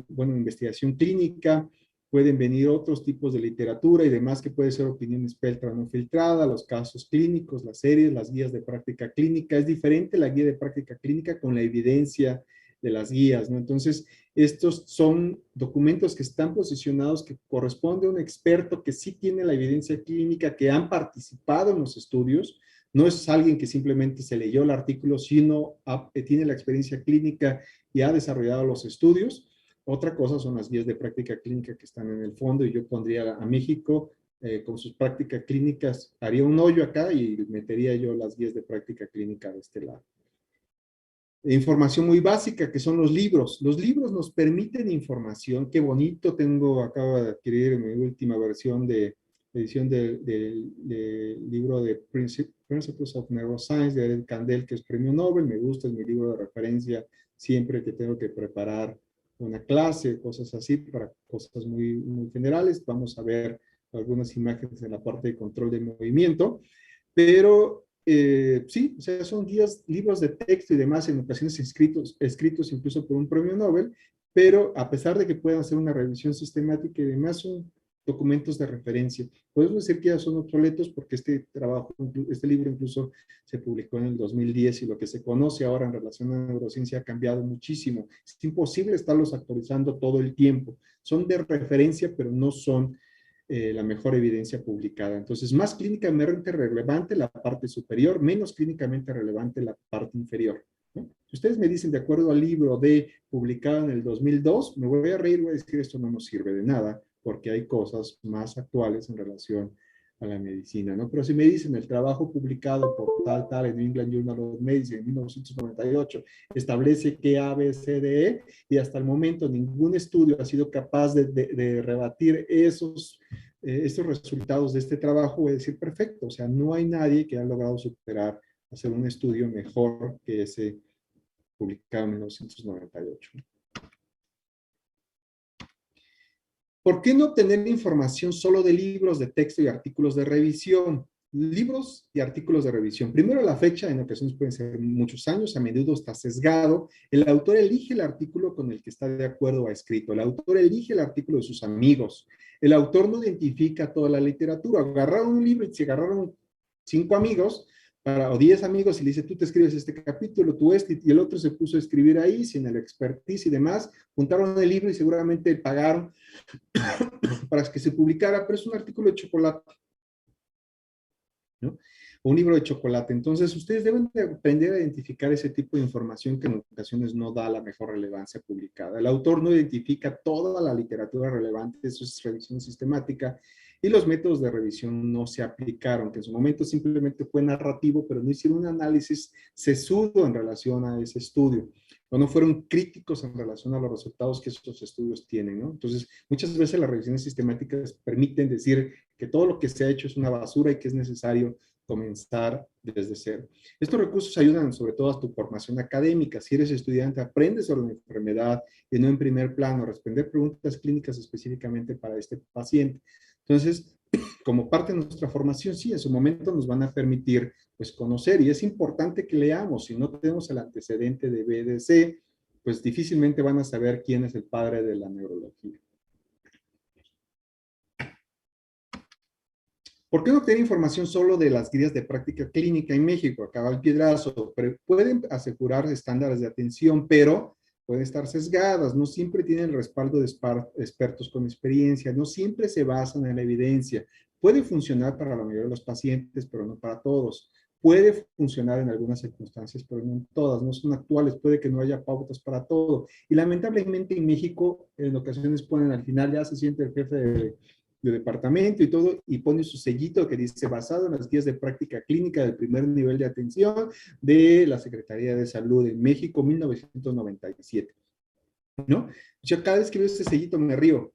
investigación clínica, pueden venir otros tipos de literatura y demás que puede ser opiniones filtrada o no filtrada, los casos clínicos, las series, las guías de práctica clínica. Es diferente la guía de práctica clínica con la evidencia de las guías, ¿no? Entonces, estos son documentos que están posicionados, que corresponde a un experto que sí tiene la evidencia clínica, que han participado en los estudios. No es alguien que simplemente se leyó el artículo, sino tiene la experiencia clínica y ha desarrollado los estudios. Otra cosa son las guías de práctica clínica que están en el fondo, y yo pondría a México con sus prácticas clínicas, haría un hoyo acá y metería yo las guías de práctica clínica de este lado. Información muy básica, que son los libros. Los libros nos permiten información. Qué bonito, acabo de adquirir mi última versión de edición del libro de Principles of Neuroscience de Ed Candel, que es premio Nobel. Me gusta, es mi libro de referencia siempre que tengo que preparar una clase, cosas así, para cosas muy, muy generales. Vamos a ver algunas imágenes en la parte de control de movimiento, pero sí, o sea, son guías, libros de texto y demás, en ocasiones escritos incluso por un premio Nobel, pero a pesar de que puedan hacer una revisión sistemática y demás, son documentos de referencia. Podemos decir que ya son obsoletos porque este libro incluso se publicó en el 2010 y lo que se conoce ahora en relación a neurociencia ha cambiado muchísimo. Es imposible estarlos actualizando todo el tiempo. Son de referencia, pero no son la mejor evidencia publicada. Entonces, más clínicamente relevante la parte superior, menos clínicamente relevante la parte inferior, ¿no? Si ustedes me dicen, de acuerdo al libro publicado en el 2002, me voy a reír, voy a decir, esto no nos sirve de nada, porque hay cosas más actuales en relación a la medicina, ¿no? Pero si me dicen el trabajo publicado por tal, en New England Journal of Medicine en 1998, establece que A, B, C, D, E, y hasta el momento ningún estudio ha sido capaz de rebatir esos resultados de este trabajo, voy a decir perfecto, o sea, no hay nadie que haya logrado superar, hacer un estudio mejor que ese publicado en 1998. ¿Por qué no obtener información solo de libros de texto y artículos de revisión? Libros y artículos de revisión. Primero, la fecha, en ocasiones pueden ser muchos años, a menudo está sesgado. El autor elige el artículo con el que está de acuerdo o ha escrito. El autor elige el artículo de sus amigos. El autor no identifica toda la literatura. Agarraron un libro y se agarraron 5 amigos o 10 amigos y le dice, tú te escribes este capítulo, tú este, y el otro se puso a escribir ahí sin el expertise y demás. Juntaron el libro y seguramente pagaron para que se publicara, pero es un artículo de chocolate, ¿no? O un libro de chocolate. Entonces, ustedes deben de aprender a identificar ese tipo de información que en ocasiones no da la mejor relevancia publicada. El autor no identifica toda la literatura relevante, eso es revisión sistemática, y los métodos de revisión no se aplicaron, que en su momento simplemente fue narrativo, pero no hicieron un análisis sesudo en relación a ese estudio, o no fueron críticos en relación a los resultados que esos estudios tienen, ¿no? Entonces, muchas veces las revisiones sistemáticas permiten decir que todo lo que se ha hecho es una basura y que es necesario comenzar desde cero. Estos recursos ayudan sobre todo a tu formación académica. Si eres estudiante, aprendes sobre la enfermedad y no en primer plano, responder preguntas clínicas específicamente para este paciente. Entonces, como parte de nuestra formación, sí, en su momento nos van a permitir pues conocer, y es importante que leamos. Si no tenemos el antecedente de BDC, pues difícilmente van a saber quién es el padre de la neurología. ¿Por qué no obtener información solo de las guías de práctica clínica en México? Acaba el piedrazo, pero pueden asegurar estándares de atención, pero pueden estar sesgadas, no siempre tienen el respaldo de expertos con experiencia, no siempre se basan en la evidencia. Puede funcionar para la mayoría de los pacientes, pero no para todos. Puede funcionar en algunas circunstancias, pero no en todas, no son actuales, puede que no haya pautas para todo. Y lamentablemente en México, en ocasiones ponen al final, ya se siente el jefe de departamento y todo, y pone su sellito que dice basado en las guías de práctica clínica del primer nivel de atención de la Secretaría de Salud en México, 1997, ¿no? Yo cada vez que veo ese sellito me río.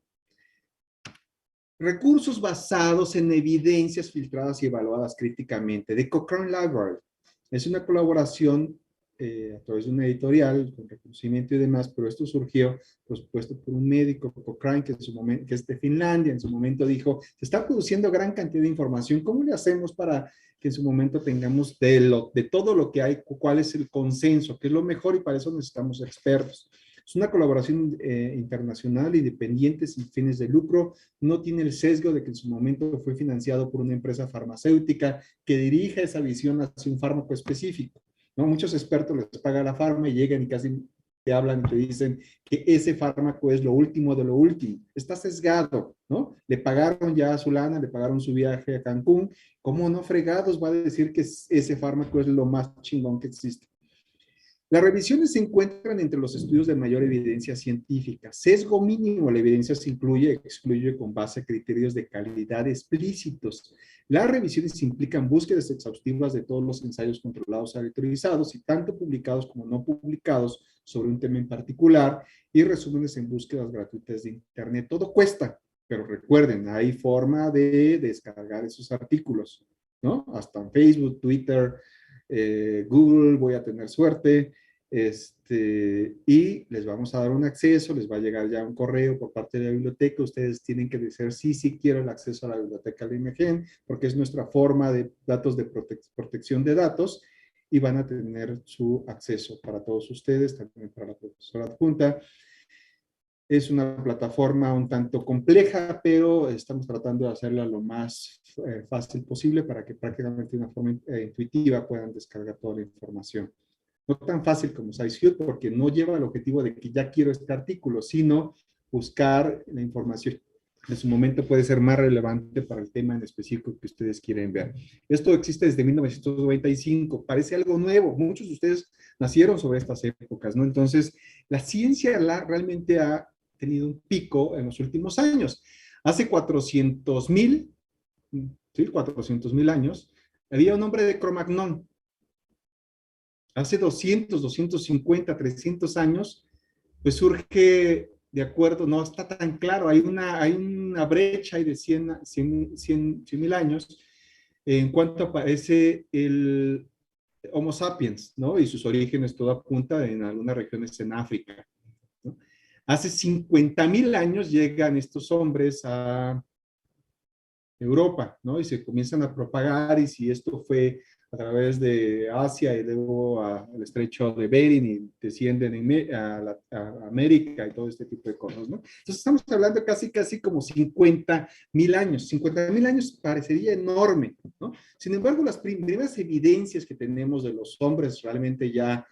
Recursos basados en evidencias filtradas y evaluadas críticamente, de Cochrane Library. Es una colaboración a través de una editorial con reconocimiento y demás, pero esto surgió, por supuesto, por un médico, Cochrane, que, en su momento, que es de Finlandia, en su momento dijo, se está produciendo gran cantidad de información, ¿cómo le hacemos para que en su momento tengamos de todo lo que hay, cuál es el consenso, qué es lo mejor, y para eso necesitamos expertos? Es una colaboración internacional, independiente, sin fines de lucro, no tiene el sesgo de que en su momento fue financiado por una empresa farmacéutica que dirige esa visión hacia un fármaco específico, ¿no? Muchos expertos les paga la farma y llegan y casi te hablan y te dicen que ese fármaco es lo último de lo último. Está sesgado, ¿no? Le pagaron ya su lana, le pagaron su viaje a Cancún. ¿Cómo no fregados va a decir que ese fármaco es lo más chingón que existe? Las revisiones se encuentran entre los estudios de mayor evidencia científica. Sesgo mínimo, la evidencia se incluye, excluye con base a criterios de calidad explícitos. Las revisiones implican búsquedas exhaustivas de todos los ensayos controlados, autorizados y tanto publicados como no publicados sobre un tema en particular, y resúmenes en búsquedas gratuitas de Internet. Todo cuesta, pero recuerden, hay forma de descargar esos artículos, ¿no? Hasta en Facebook, Twitter, Google, voy a tener suerte, y les vamos a dar un acceso, les va a llegar ya un correo por parte de la biblioteca, ustedes tienen que decir sí, sí quiero el acceso a la biblioteca de IMEGEN, porque es nuestra forma de datos de protección de datos, y van a tener su acceso para todos ustedes, también para la profesora adjunta. Es una plataforma un tanto compleja, pero estamos tratando de hacerla lo más fácil posible para que prácticamente de una forma intuitiva puedan descargar toda la información. No tan fácil como SciShut, porque no lleva el objetivo de que ya quiero este artículo, sino buscar la información en su momento puede ser más relevante para el tema en específico que ustedes quieren ver. Esto existe desde 1995, parece algo nuevo, muchos de ustedes nacieron sobre estas épocas, ¿no? Entonces, la ciencia realmente ha tenido un pico en los últimos años. Hace 400,000, ¿sí? 400.000 años, había un hombre de Cro-Magnon. Hace 200, 250, 300 años, pues surge, de acuerdo, no está tan claro, hay una brecha ahí de 100.000 años en cuanto aparece el Homo sapiens, ¿no? Y sus orígenes todo apunta en algunas regiones en África, ¿no? Hace 50.000 años llegan estos hombres a Europa, ¿no? Y se comienzan a propagar, y si esto fue a través de Asia y luego al estrecho de Bering y descienden a América y todo este tipo de cosas, ¿no? Entonces estamos hablando casi como 50.000 años. 50.000 años parecería enorme, ¿no? Sin embargo, las primeras evidencias que tenemos de los hombres realmente ya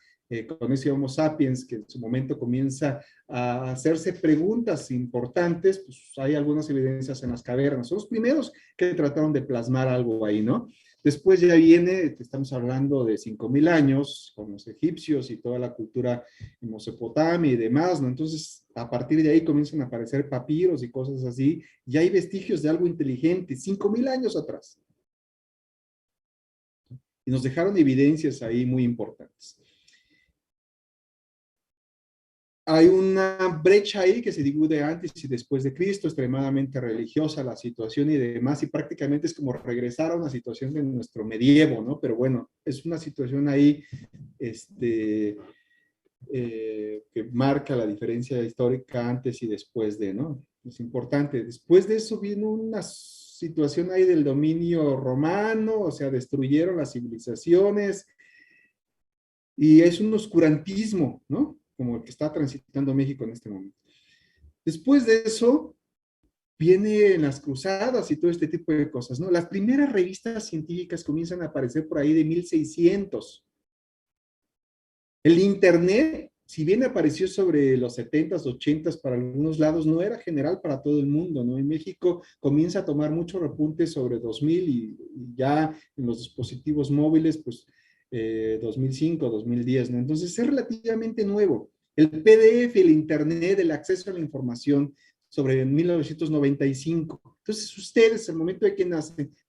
con ese Homo sapiens que en su momento comienza a hacerse preguntas importantes, pues hay algunas evidencias en las cavernas. Son los primeros que trataron de plasmar algo ahí, ¿no? Después ya viene, estamos hablando de 5.000 años, con los egipcios y toda la cultura en Mesopotamia y demás, ¿no? Entonces, a partir de ahí comienzan a aparecer papiros y cosas así, y hay vestigios de algo inteligente, 5.000 años atrás. Y nos dejaron evidencias ahí muy importantes. Hay una brecha ahí que se divide antes y después de Cristo, extremadamente religiosa la situación y demás, y prácticamente es como regresar a una situación de nuestro medievo, ¿no? Pero bueno, es una situación ahí que marca la diferencia histórica antes y después de, ¿no? Es importante. Después de eso vino una situación ahí del dominio romano, o sea, destruyeron las civilizaciones, y es un oscurantismo, ¿no? Como el que está transitando México en este momento. Después de eso, vienen las cruzadas y todo este tipo de cosas, ¿no? Las primeras revistas científicas comienzan a aparecer por ahí de 1600. El Internet, si bien apareció sobre los 70s, 80s para algunos lados, no era general para todo el mundo, ¿no? En México comienza a tomar mucho repunte sobre 2000 y ya en los dispositivos móviles, pues 2005, 2010, ¿no? Entonces es relativamente nuevo. El PDF, el Internet, el acceso a la información sobre 1995. Entonces ustedes, al momento de que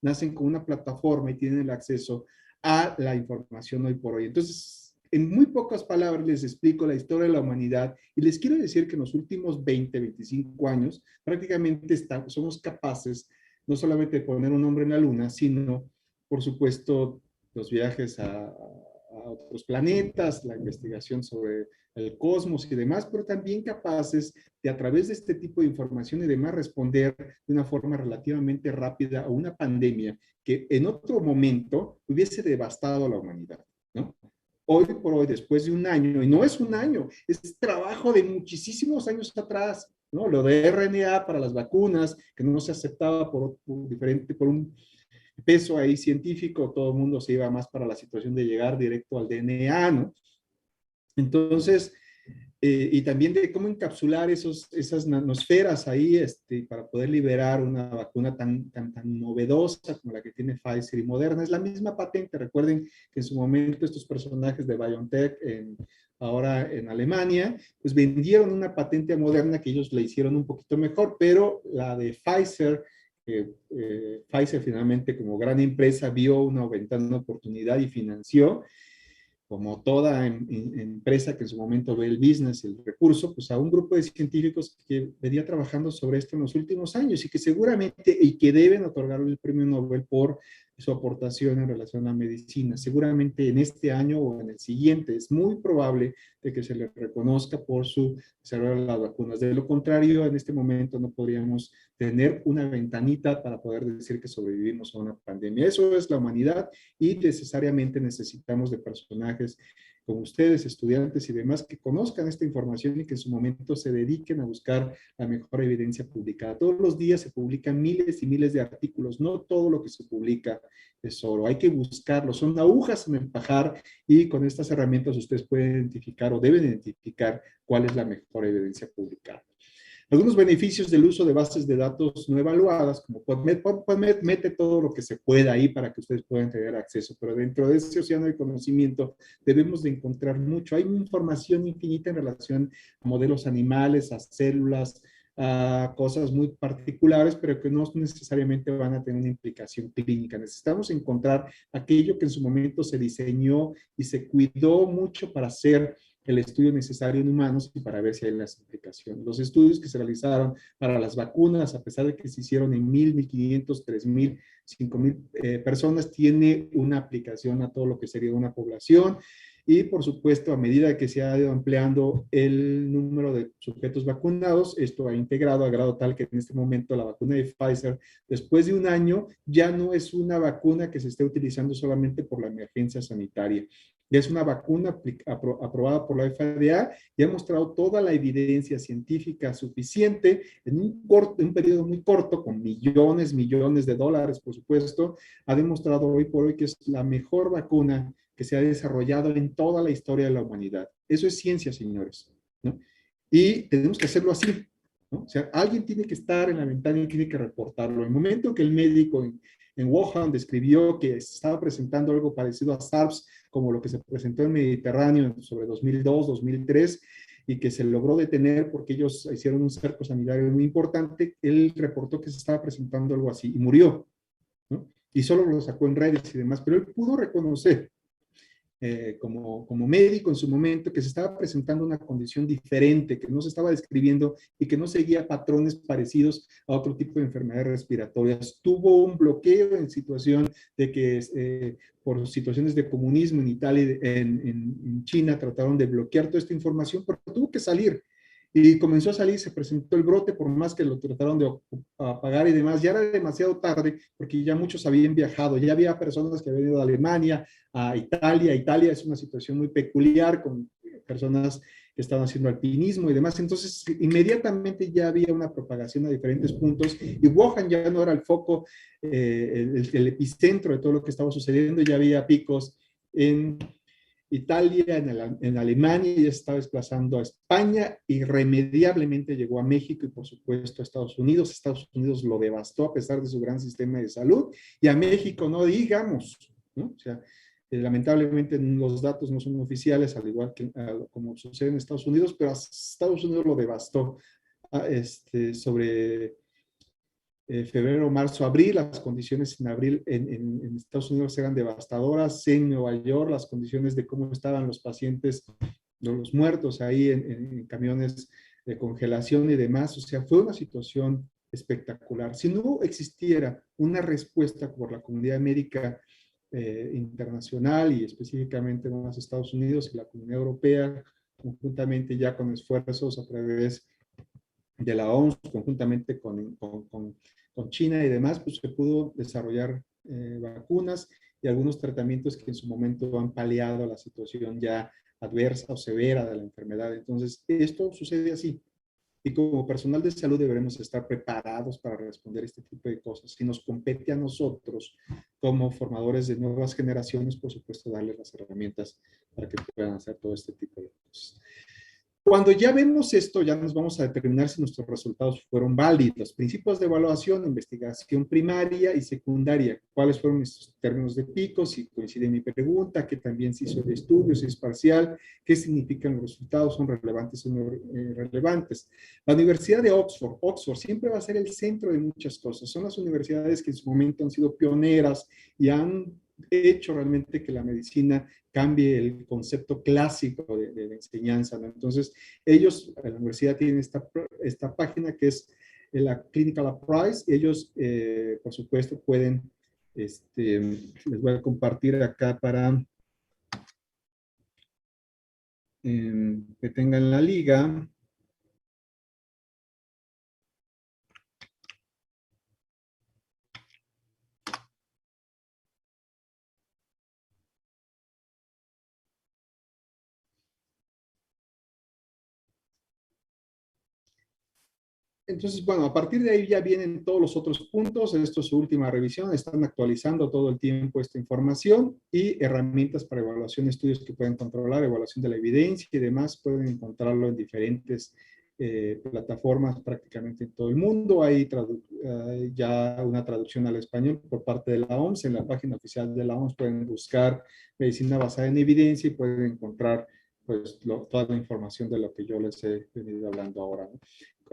nacen con una plataforma y tienen el acceso a la información hoy por hoy. Entonces, en muy pocas palabras les explico la historia de la humanidad y les quiero decir que en los últimos 20, 25 años prácticamente somos capaces no solamente de poner un hombre en la luna, sino, por supuesto, los viajes a otros planetas, la investigación sobre el cosmos y demás, pero también capaces de, a través de este tipo de información y demás, responder de una forma relativamente rápida a una pandemia que en otro momento hubiese devastado a la humanidad, ¿no? Hoy por hoy, después de un año, y no es un año, es trabajo de muchísimos años atrás, ¿no? Lo de RNA para las vacunas, que no se aceptaba por un peso ahí científico, todo el mundo se iba más para la situación de llegar directo al DNA, ¿no? Entonces, y también de cómo encapsular esas nanosferas ahí para poder liberar una vacuna tan novedosa como la que tiene Pfizer y Moderna. Es la misma patente. Recuerden que en su momento estos personajes de BioNTech, ahora en Alemania, pues vendieron una patente a Moderna que ellos le hicieron un poquito mejor, pero la de Pfizer, Pfizer finalmente como gran empresa vio una ventana de oportunidad y financió, como toda empresa que en su momento ve el business, el recurso, pues a un grupo de científicos que venía trabajando sobre esto en los últimos años y que seguramente, y que deben otorgarle el premio Nobel por su aportación en relación a la medicina. Seguramente en este año o en el siguiente es muy probable de que se le reconozca por su desarrollo de las vacunas. De lo contrario, en este momento no podríamos tener una ventanita para poder decir que sobrevivimos a una pandemia. Eso es la humanidad y necesariamente necesitamos de personajes como ustedes, estudiantes y demás, que conozcan esta información y que en su momento se dediquen a buscar la mejor evidencia publicada. Todos los días se publican miles y miles de artículos, no todo lo que se publica es oro, hay que buscarlo, son agujas en el pajar y con estas herramientas ustedes pueden identificar o deben identificar cuál es la mejor evidencia publicada. Algunos beneficios del uso de bases de datos no evaluadas, como PubMed mete todo lo que se pueda ahí para que ustedes puedan tener acceso, pero dentro de ese océano de conocimiento debemos de encontrar mucho. Hay información infinita en relación a modelos animales, a células, a cosas muy particulares, pero que no necesariamente van a tener una implicación clínica. Necesitamos encontrar aquello que en su momento se diseñó y se cuidó mucho para hacer el estudio necesario en humanos y para ver si hay las implicaciones. Los estudios que se realizaron para las vacunas, a pesar de que se hicieron en 1,000, 1,500, 3,000, 5,000 personas, tiene una aplicación a todo lo que sería una población. Y por supuesto, a medida que se ha ido ampliando el número de sujetos vacunados, esto ha integrado a grado tal que en este momento la vacuna de Pfizer, después de un año, ya no es una vacuna que se esté utilizando solamente por la emergencia sanitaria. Es una vacuna aprobada por la FDA y ha mostrado toda la evidencia científica suficiente en un periodo muy corto, con millones, millones de dólares, por supuesto, ha demostrado hoy por hoy que es la mejor vacuna que se ha desarrollado en toda la historia de la humanidad. Eso es ciencia, señores, ¿no? Y tenemos que hacerlo así, ¿no? O sea, alguien tiene que estar en la ventana y tiene que reportarlo. El momento que el médico en Wuhan describió que se estaba presentando algo parecido a SARS, como lo que se presentó en Mediterráneo sobre 2002, 2003, y que se logró detener porque ellos hicieron un cerco sanitario muy importante, él reportó que se estaba presentando algo así y murió, ¿no? Y solo lo sacó en redes y demás, pero él pudo reconocer como médico en su momento, que se estaba presentando una condición diferente, que no se estaba describiendo y que no seguía patrones parecidos a otro tipo de enfermedades respiratorias. Tuvo un bloqueo en situación de que por situaciones de comunismo en Italia, en China, trataron de bloquear toda esta información, pero tuvo que salir. Y comenzó a salir, se presentó el brote, por más que lo trataron de apagar y demás, ya era demasiado tarde porque ya muchos habían viajado, ya había personas que habían ido a Alemania, a Italia. Italia es una situación muy peculiar con personas que estaban haciendo alpinismo y demás. Entonces, inmediatamente ya había una propagación a diferentes puntos y Wuhan ya no era el foco, el epicentro de todo lo que estaba sucediendo. Ya había picos en Italia, en Alemania, y ya se estaba desplazando a España, irremediablemente llegó a México y por supuesto a Estados Unidos. Estados Unidos lo devastó a pesar de su gran sistema de salud, y a México no digamos, ¿no? O sea, lamentablemente los datos no son oficiales, al igual que como sucede en Estados Unidos, pero a Estados Unidos lo devastó. Sobre febrero, marzo, abril, las condiciones en abril en Estados Unidos eran devastadoras. En Nueva York, las condiciones de cómo estaban los pacientes, los muertos ahí en camiones de congelación y demás, o sea, fue una situación espectacular. Si no existiera una respuesta por la comunidad médica internacional y específicamente en los Estados Unidos y la comunidad europea, conjuntamente ya con esfuerzos a través de la OMS, conjuntamente con China y demás, pues se pudo desarrollar vacunas y algunos tratamientos que en su momento han paliado la situación ya adversa o severa de la enfermedad. Entonces, esto sucede así. Y como personal de salud deberemos estar preparados para responder este tipo de cosas. Si nos compete a nosotros, como formadores de nuevas generaciones, por supuesto, darles las herramientas para que puedan hacer todo este tipo de cosas. Cuando ya vemos esto, ya nos vamos a determinar si nuestros resultados fueron válidos. Principios de evaluación, investigación primaria y secundaria. ¿Cuáles fueron estos términos de pico? Si coincide mi pregunta, que también se hizo el estudio, si es parcial, qué significan los resultados, son relevantes o no relevantes. La Universidad de Oxford, siempre va a ser el centro de muchas cosas. Son las universidades que en su momento han sido pioneras y han hecho realmente que la medicina cambie el concepto clásico de enseñanza, ¿no? Entonces, ellos, la universidad tiene esta página que es la Clinical Appraise, y ellos, por supuesto, pueden, les voy a compartir acá para que tengan la liga. Entonces, bueno, a partir de ahí ya vienen todos los otros puntos. Esto es su última revisión. Están actualizando todo el tiempo esta información y herramientas para evaluación de estudios que pueden controlar, evaluación de la evidencia y demás. Pueden encontrarlo en diferentes plataformas prácticamente en todo el mundo. Hay ya una traducción al español por parte de la OMS. En la página oficial de la OMS pueden buscar medicina basada en evidencia y pueden encontrar pues toda la información de lo que yo les he venido hablando ahora, ¿no?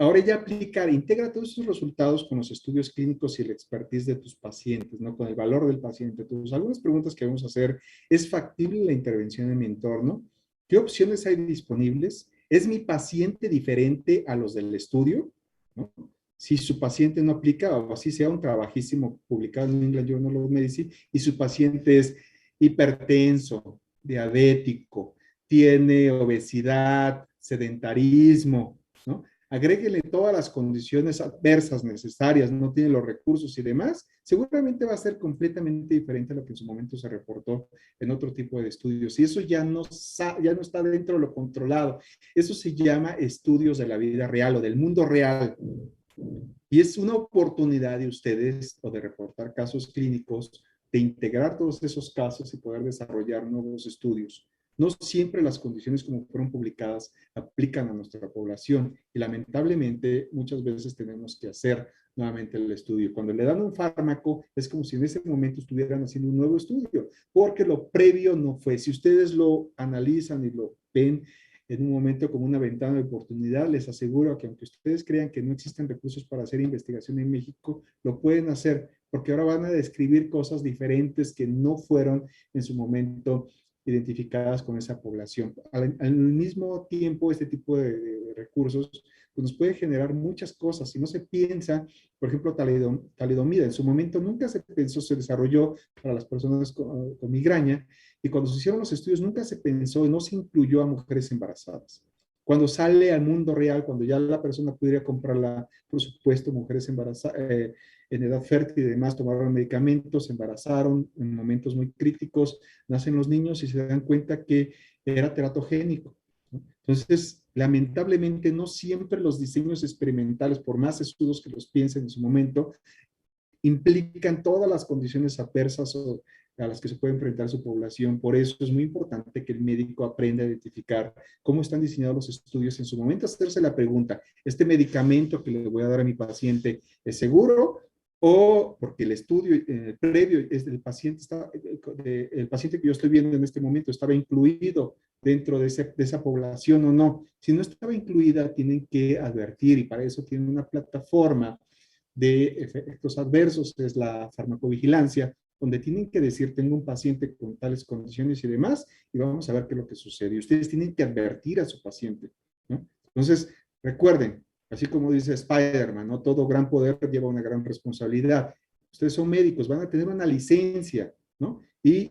Ahora ya aplicar, integra todos esos resultados con los estudios clínicos y el expertise de tus pacientes, ¿no? Con el valor del paciente. Entonces, algunas preguntas que vamos a hacer: ¿es factible la intervención en mi entorno? ¿Qué opciones hay disponibles? ¿Es mi paciente diferente a los del estudio? ¿No? Si su paciente no aplica, o así sea un trabajísimo publicado en New England Journal of Medicine, y su paciente es hipertenso, diabético, tiene obesidad, sedentarismo, ¿no? Agréguele todas las condiciones adversas necesarias, no tiene los recursos y demás, seguramente va a ser completamente diferente a lo que en su momento se reportó en otro tipo de estudios. Y eso ya no está dentro de lo controlado. Eso se llama estudios de la vida real o del mundo real. Y es una oportunidad de ustedes, o de reportar casos clínicos, de integrar todos esos casos y poder desarrollar nuevos estudios. No siempre las condiciones como fueron publicadas aplican a nuestra población, y lamentablemente muchas veces tenemos que hacer nuevamente el estudio. Cuando le dan un fármaco, es como si en ese momento estuvieran haciendo un nuevo estudio, porque lo previo no fue. Si ustedes lo analizan y lo ven en un momento como una ventana de oportunidad, les aseguro que aunque ustedes crean que no existen recursos para hacer investigación en México, lo pueden hacer, porque ahora van a describir cosas diferentes que no fueron en su momento identificadas con esa población. Al mismo tiempo, este tipo de recursos pues nos puede generar muchas cosas. Si no se piensa, por ejemplo, talidomida, en su momento nunca se pensó, se desarrolló para las personas con migraña, y cuando se hicieron los estudios nunca se pensó y no se incluyó a mujeres embarazadas. Cuando sale al mundo real, cuando ya la persona pudiera comprarla, por supuesto, mujeres embarazadas, en edad fértil y demás, tomaron medicamentos, se embarazaron en momentos muy críticos, nacen los niños y se dan cuenta que era teratogénico, ¿no? Entonces, lamentablemente, no siempre los diseños experimentales, por más estudios que los piensen en su momento, implican todas las condiciones adversas a las que se puede enfrentar su población. Por eso es muy importante que el médico aprenda a identificar cómo están diseñados los estudios en su momento, hacerse la pregunta: ¿este medicamento que le voy a dar a mi paciente es seguro? O porque el estudio previo es del paciente, el paciente que yo estoy viendo en este momento estaba incluido dentro de esa población o no. Si no estaba incluida, tienen que advertir, y para eso tienen una plataforma de efectos adversos, es la farmacovigilancia, donde tienen que decir: tengo un paciente con tales condiciones y demás, y vamos a ver qué es lo que sucede. Y ustedes tienen que advertir a su paciente, ¿no? Entonces, recuerden, así como dice Spider-Man, ¿no? Todo gran poder lleva una gran responsabilidad. Ustedes son médicos, van a tener una licencia, ¿no? Y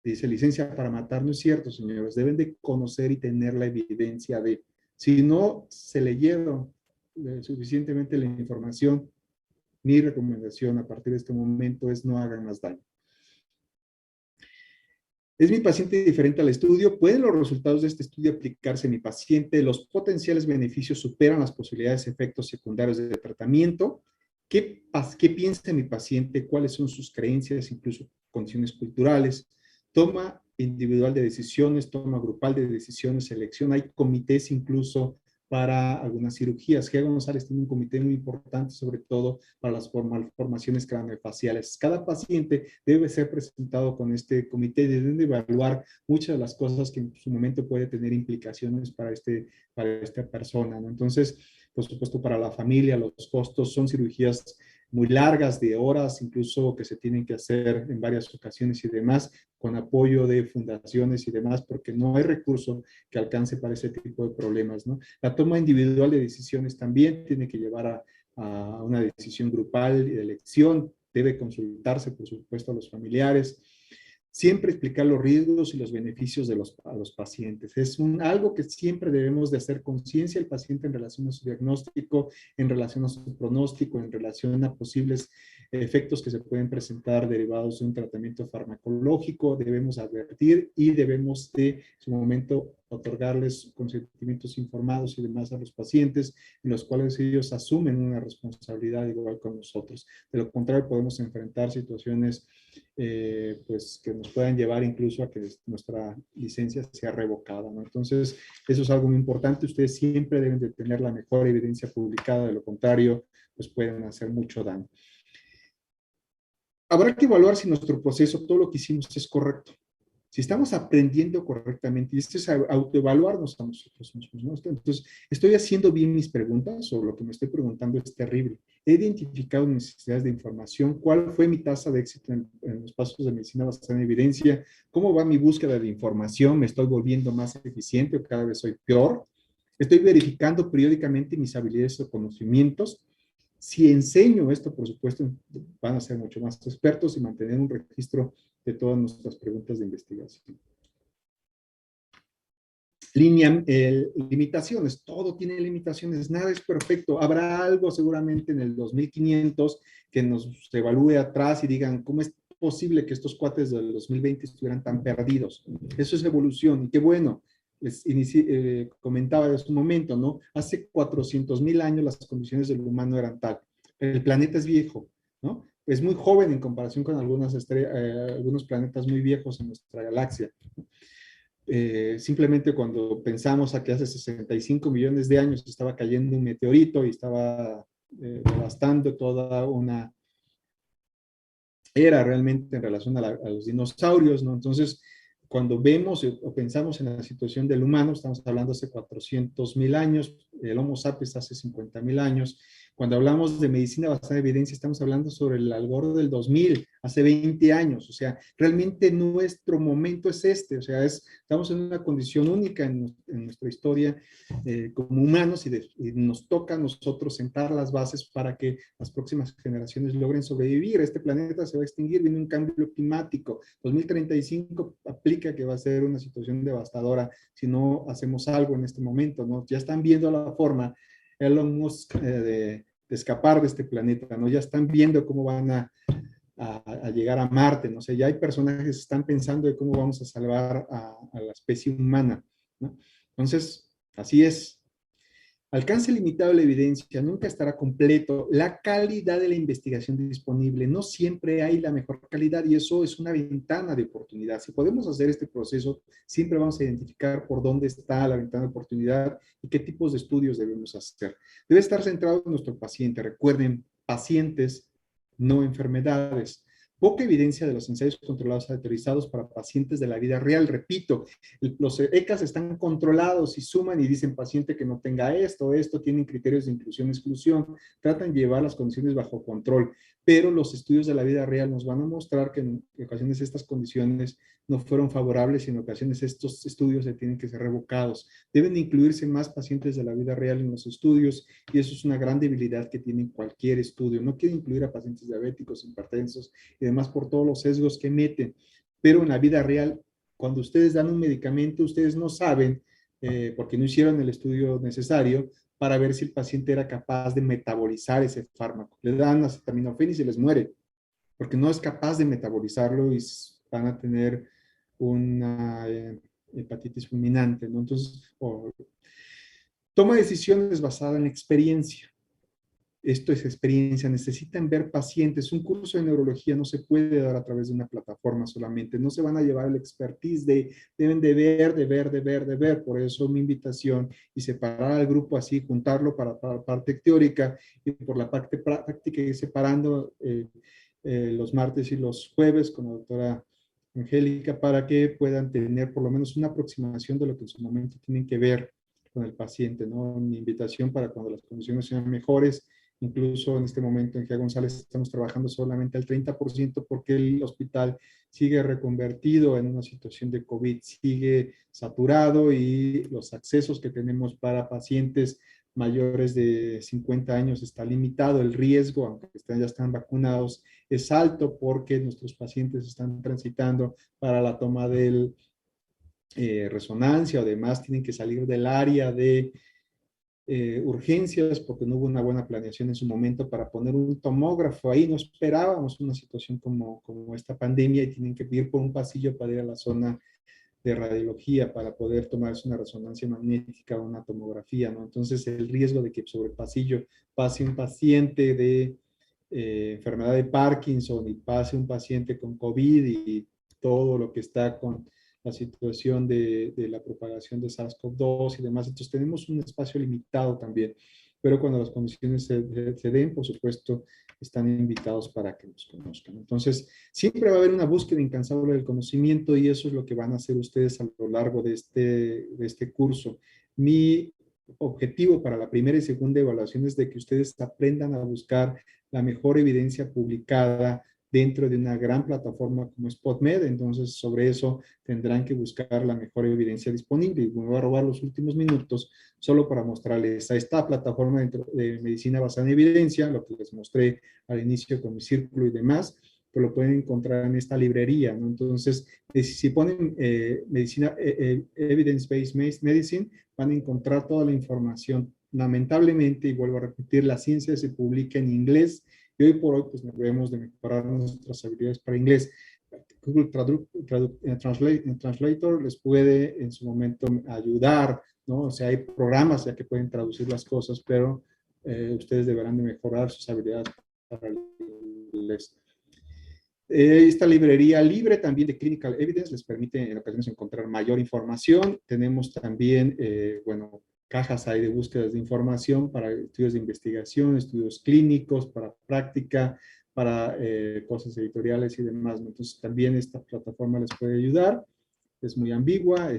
dice licencia para matar, no es cierto, señores. Deben de conocer y tener la evidencia de, si no se leyeron suficientemente la información, mi recomendación a partir de este momento es: no hagan más daño. ¿Es mi paciente diferente al estudio? ¿Pueden los resultados de este estudio aplicarse a mi paciente? ¿Los potenciales beneficios superan las posibilidades de efectos secundarios de tratamiento? ¿Qué piensa mi paciente? ¿Cuáles son sus creencias, incluso condiciones culturales? Toma individual de decisiones, toma grupal de decisiones, selección. Hay comités incluso para algunas cirugías. Gea González tiene un comité muy importante, sobre todo para las malformaciones craneofaciales. Cada paciente debe ser presentado con este comité y deben de evaluar muchas de las cosas que en su momento puede tener implicaciones para esta persona, ¿no? Entonces, por supuesto, para la familia, los costos son cirugías muy largas, de horas, incluso que se tienen que hacer en varias ocasiones y demás, con apoyo de fundaciones y demás, porque no hay recurso que alcance para ese tipo de problemas, ¿no? La toma individual de decisiones también tiene que llevar a una decisión grupal y de elección, debe consultarse, por supuesto, a los familiares. Siempre explicar los riesgos y los beneficios a los pacientes. Es algo que siempre debemos de hacer conciencia al paciente en relación a su diagnóstico, en relación a su pronóstico, en relación a posibles efectos que se pueden presentar derivados de un tratamiento farmacológico. Debemos advertir y debemos de, en su momento, otorgarles consentimientos informados y demás a los pacientes, en los cuales ellos asumen una responsabilidad igual con nosotros. De lo contrario, podemos enfrentar situaciones pues que nos puedan llevar incluso a que nuestra licencia sea revocada, ¿no? Entonces, eso es algo muy importante. Ustedes siempre deben de tener la mejor evidencia publicada, de lo contrario, pues pueden hacer mucho daño. Habrá que evaluar si nuestro proceso, todo lo que hicimos, es correcto. Si estamos aprendiendo correctamente, y esto es autoevaluarnos a nosotros mismos, ¿no? Entonces, ¿estoy haciendo bien mis preguntas o lo que me estoy preguntando es terrible? He identificado necesidades de información, cuál fue mi tasa de éxito en los pasos de medicina basada en evidencia, cómo va mi búsqueda de información, me estoy volviendo más eficiente o cada vez soy peor, estoy verificando periódicamente mis habilidades o conocimientos. Si enseño esto, por supuesto, van a ser mucho más expertos y mantener un registro de todas nuestras preguntas de investigación. Limitaciones, todo tiene limitaciones, nada es perfecto. Habrá algo seguramente en el 2500 que nos evalúe atrás y digan, ¿cómo es posible que estos cuates del 2020 estuvieran tan perdidos? Eso es evolución, y qué bueno. Comentaba en su momento, ¿no? Hace 400,000 años las condiciones del humano eran tal. El planeta es viejo, ¿no? Es muy joven en comparación con algunos planetas muy viejos en nuestra galaxia. Simplemente cuando pensamos a que hace 65 millones de años estaba cayendo un meteorito y estaba devastando toda una era realmente en relación a los dinosaurios, ¿no? Entonces, cuando vemos o pensamos en la situación del humano, estamos hablando hace 400,000 años, el Homo sapiens hace 50,000 años. Cuando hablamos de medicina basada en evidencia, estamos hablando sobre el Al Gore del 2000, hace 20 años. O sea, realmente nuestro momento es este. O sea, estamos en una condición única en nuestra historia como humanos y nos toca a nosotros sentar las bases para que las próximas generaciones logren sobrevivir. Este planeta se va a extinguir, viene un cambio climático. 2035 aplica que va a ser una situación devastadora si no hacemos algo en este momento, ¿no? Ya están viendo la forma, Elon Musk, de escapar de este planeta, ¿no? Ya están viendo cómo van a llegar a Marte, ¿no? O sea, ya hay personajes que están pensando de cómo vamos a salvar a la especie humana, ¿no? Entonces, así es. Alcance limitado de la evidencia, nunca estará completo. La calidad de la investigación disponible, no siempre hay la mejor calidad y eso es una ventana de oportunidad. Si podemos hacer este proceso, siempre vamos a identificar por dónde está la ventana de oportunidad y qué tipos de estudios debemos hacer. Debe estar centrado en nuestro paciente. Recuerden, pacientes, no enfermedades. Poca evidencia de los ensayos controlados autorizados para pacientes de la vida real. Repito, los ECAs están controlados y suman y dicen paciente que no tenga esto, tienen criterios de inclusión-exclusión, tratan de llevar las condiciones bajo control, pero los estudios de la vida real nos van a mostrar que en ocasiones estas condiciones no fueron favorables y en ocasiones estos estudios se tienen que ser revocados. Deben incluirse más pacientes de la vida real en los estudios y eso es una gran debilidad que tiene cualquier estudio. No quiere incluir a pacientes diabéticos, hipertensos y demás por todos los sesgos que meten, pero en la vida real cuando ustedes dan un medicamento, ustedes no saben, porque no hicieron el estudio necesario, para ver si el paciente era capaz de metabolizar ese fármaco. Le dan acetaminofén y se les muere, porque no es capaz de metabolizarlo y van a tener una hepatitis fulminante, ¿no? Entonces, toma decisiones basada en experiencia. Esto es experiencia, necesitan ver pacientes. Un curso de neurología no se puede dar a través de una plataforma solamente, no se van a llevar el expertise deben de ver. Por eso mi invitación y separar al grupo así, juntarlo para la parte teórica y por la parte práctica y separando los martes y los jueves con la doctora Angélica para que puedan tener por lo menos una aproximación de lo que en su momento tienen que ver con el paciente, ¿no? Mi invitación para cuando las condiciones sean mejores. Incluso en este momento en GEA González estamos trabajando solamente al 30% porque el hospital sigue reconvertido en una situación de COVID, sigue saturado y los accesos que tenemos para pacientes mayores de 50 años está limitado. El riesgo, aunque ya están vacunados, es alto porque nuestros pacientes están transitando para la toma del resonancia o demás, tienen que salir del área de urgencias porque no hubo una buena planeación en su momento para poner un tomógrafo ahí. No esperábamos una situación como esta pandemia y tienen que ir por un pasillo para ir a la zona de radiología para poder tomarse una resonancia magnética o una tomografía, ¿no? Entonces el riesgo de que sobre el pasillo pase un paciente de enfermedad de Parkinson y pase un paciente con COVID y todo lo que está con la situación de la propagación de SARS-CoV-2 y demás. Entonces tenemos un espacio limitado también. pero cuando las condiciones se den, por supuesto, están invitados para que nos conozcan. Entonces, siempre va a haber una búsqueda incansable del conocimiento y eso es lo que van a hacer ustedes a lo largo de este curso. Mi objetivo para la primera y segunda evaluación es de que ustedes aprendan a buscar la mejor evidencia publicada dentro de una gran plataforma como es PubMed. Entonces, sobre eso tendrán que buscar la mejor evidencia disponible. Y me voy a robar los últimos minutos solo para mostrarles a esta plataforma de medicina basada en evidencia, lo que les mostré al inicio con mi círculo y demás, pues lo pueden encontrar en esta librería, ¿no? Entonces, si ponen medicina, evidence-based medicine, van a encontrar toda la información. Lamentablemente, y vuelvo a repetir, la ciencia se publica en inglés y hoy por hoy pues debemos de mejorar nuestras habilidades para inglés. Google Translator les puede en su momento ayudar, ¿no? O sea, hay programas ya que pueden traducir las cosas, pero ustedes deberán de mejorar sus habilidades para el inglés. Esta librería libre también de Clinical Evidence les permite en ocasiones encontrar mayor información. Tenemos también, bueno, cajas ahí de búsquedas de información para estudios de investigación, estudios clínicos, para práctica, para cosas editoriales y demás. Entonces, también esta plataforma les puede ayudar. Es muy ambigua.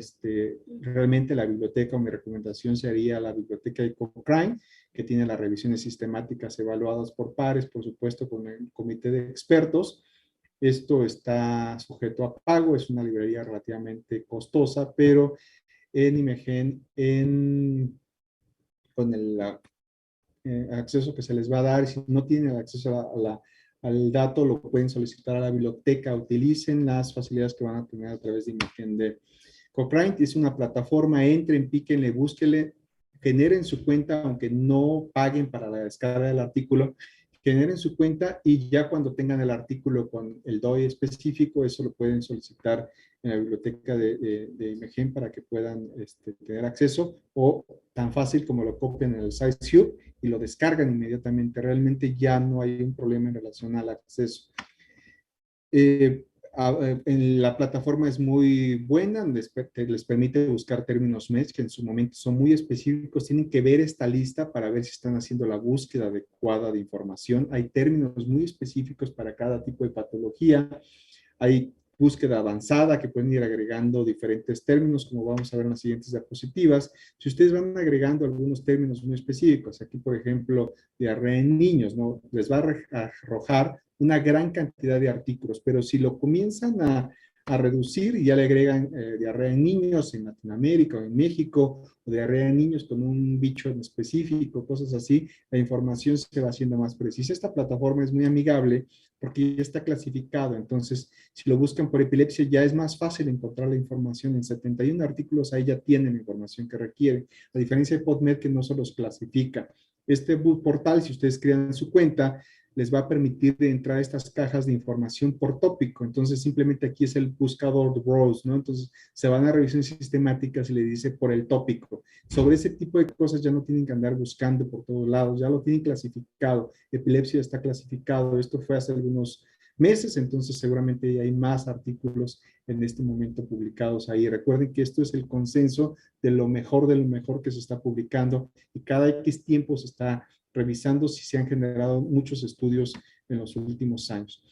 Realmente la biblioteca o mi recomendación sería la biblioteca de Cochrane, que tiene las revisiones sistemáticas evaluadas por pares, por supuesto, con el comité de expertos. Esto está sujeto a pago, es una librería relativamente costosa, pero en Imagen, con el acceso que se les va a dar, si no tienen acceso al dato, lo pueden solicitar a la biblioteca, utilicen las facilidades que van a tener a través de Imagen de Cochrane. Es una plataforma, entren, píquenle, búsquenle, generen su cuenta, aunque no paguen para la descarga del artículo, generen su cuenta y ya cuando tengan el artículo con el DOI específico, eso lo pueden solicitar en la biblioteca de Imagen para que puedan tener acceso, o tan fácil como lo copian en el SciShub y lo descargan inmediatamente. Realmente ya no hay un problema en relación al acceso. En la plataforma es muy buena, les permite buscar términos MEDS que en su momento son muy específicos. Tienen que ver esta lista para ver si están haciendo la búsqueda adecuada de información. Hay términos muy específicos para cada tipo de patología. Hay búsqueda avanzada que pueden ir agregando diferentes términos, como vamos a ver en las siguientes diapositivas. Si ustedes van agregando algunos términos muy específicos, aquí por ejemplo, diarrea en niños, ¿no? Les va a arrojar una gran cantidad de artículos, pero si lo comienzan a reducir y ya le agregan diarrea en niños en Latinoamérica o en México, o diarrea en niños con un bicho en específico, cosas así, la información se va haciendo más precisa. Esta plataforma es muy amigable porque ya está clasificado, entonces si lo buscan por epilepsia ya es más fácil encontrar la información. En 71 artículos ahí ya tienen la información que requieren, a diferencia de PubMed que no se los clasifica. Este portal, si ustedes crean su cuenta, les va a permitir entrar a estas cajas de información por tópico. Entonces, simplemente aquí es el buscador de browse, ¿no? Entonces, se van a revisiones sistemáticas y le dice por el tópico. Sobre ese tipo de cosas ya no tienen que andar buscando por todos lados, ya lo tienen clasificado. Epilepsia está clasificado. Esto fue hace algunos meses, entonces seguramente hay más artículos en este momento publicados ahí. Recuerden que esto es el consenso de lo mejor que se está publicando y cada X tiempo se está revisando si se han generado muchos estudios en los últimos años.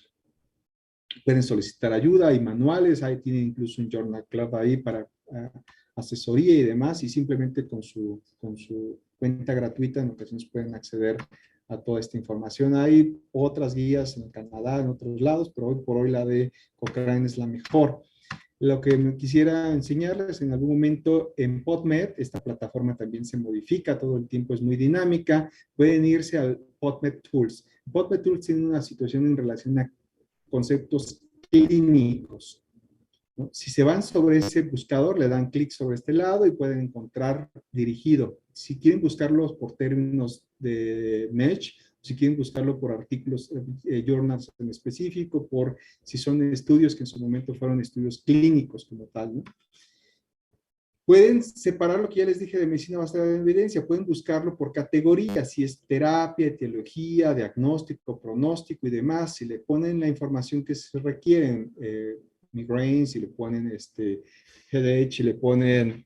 Pueden solicitar ayuda, hay manuales, ahí tienen incluso un Journal Club ahí para asesoría y demás, y simplemente con su cuenta gratuita en ocasiones pueden acceder a toda esta información. Hay otras guías en Canadá, en otros lados, pero hoy por hoy la de Cochrane es la mejor. Lo que me quisiera enseñarles en algún momento en PubMed, esta plataforma también se modifica todo el tiempo, es muy dinámica. Pueden irse al PubMed Tools. PubMed Tools tiene una situación en relación a conceptos clínicos, ¿no? Si se van sobre ese buscador, le dan clic sobre este lado y pueden encontrar dirigido. Si quieren buscarlos por términos de MESH, si quieren buscarlo por artículos, journals en específico, por si son estudios que en su momento fueron estudios clínicos como tal, ¿no? Pueden separar lo que ya les dije de medicina basada en evidencia, pueden buscarlo por categorías, si es terapia, etiología, diagnóstico, pronóstico y demás, si le ponen la información que se requieren, migraine, si le ponen HDH, si le ponen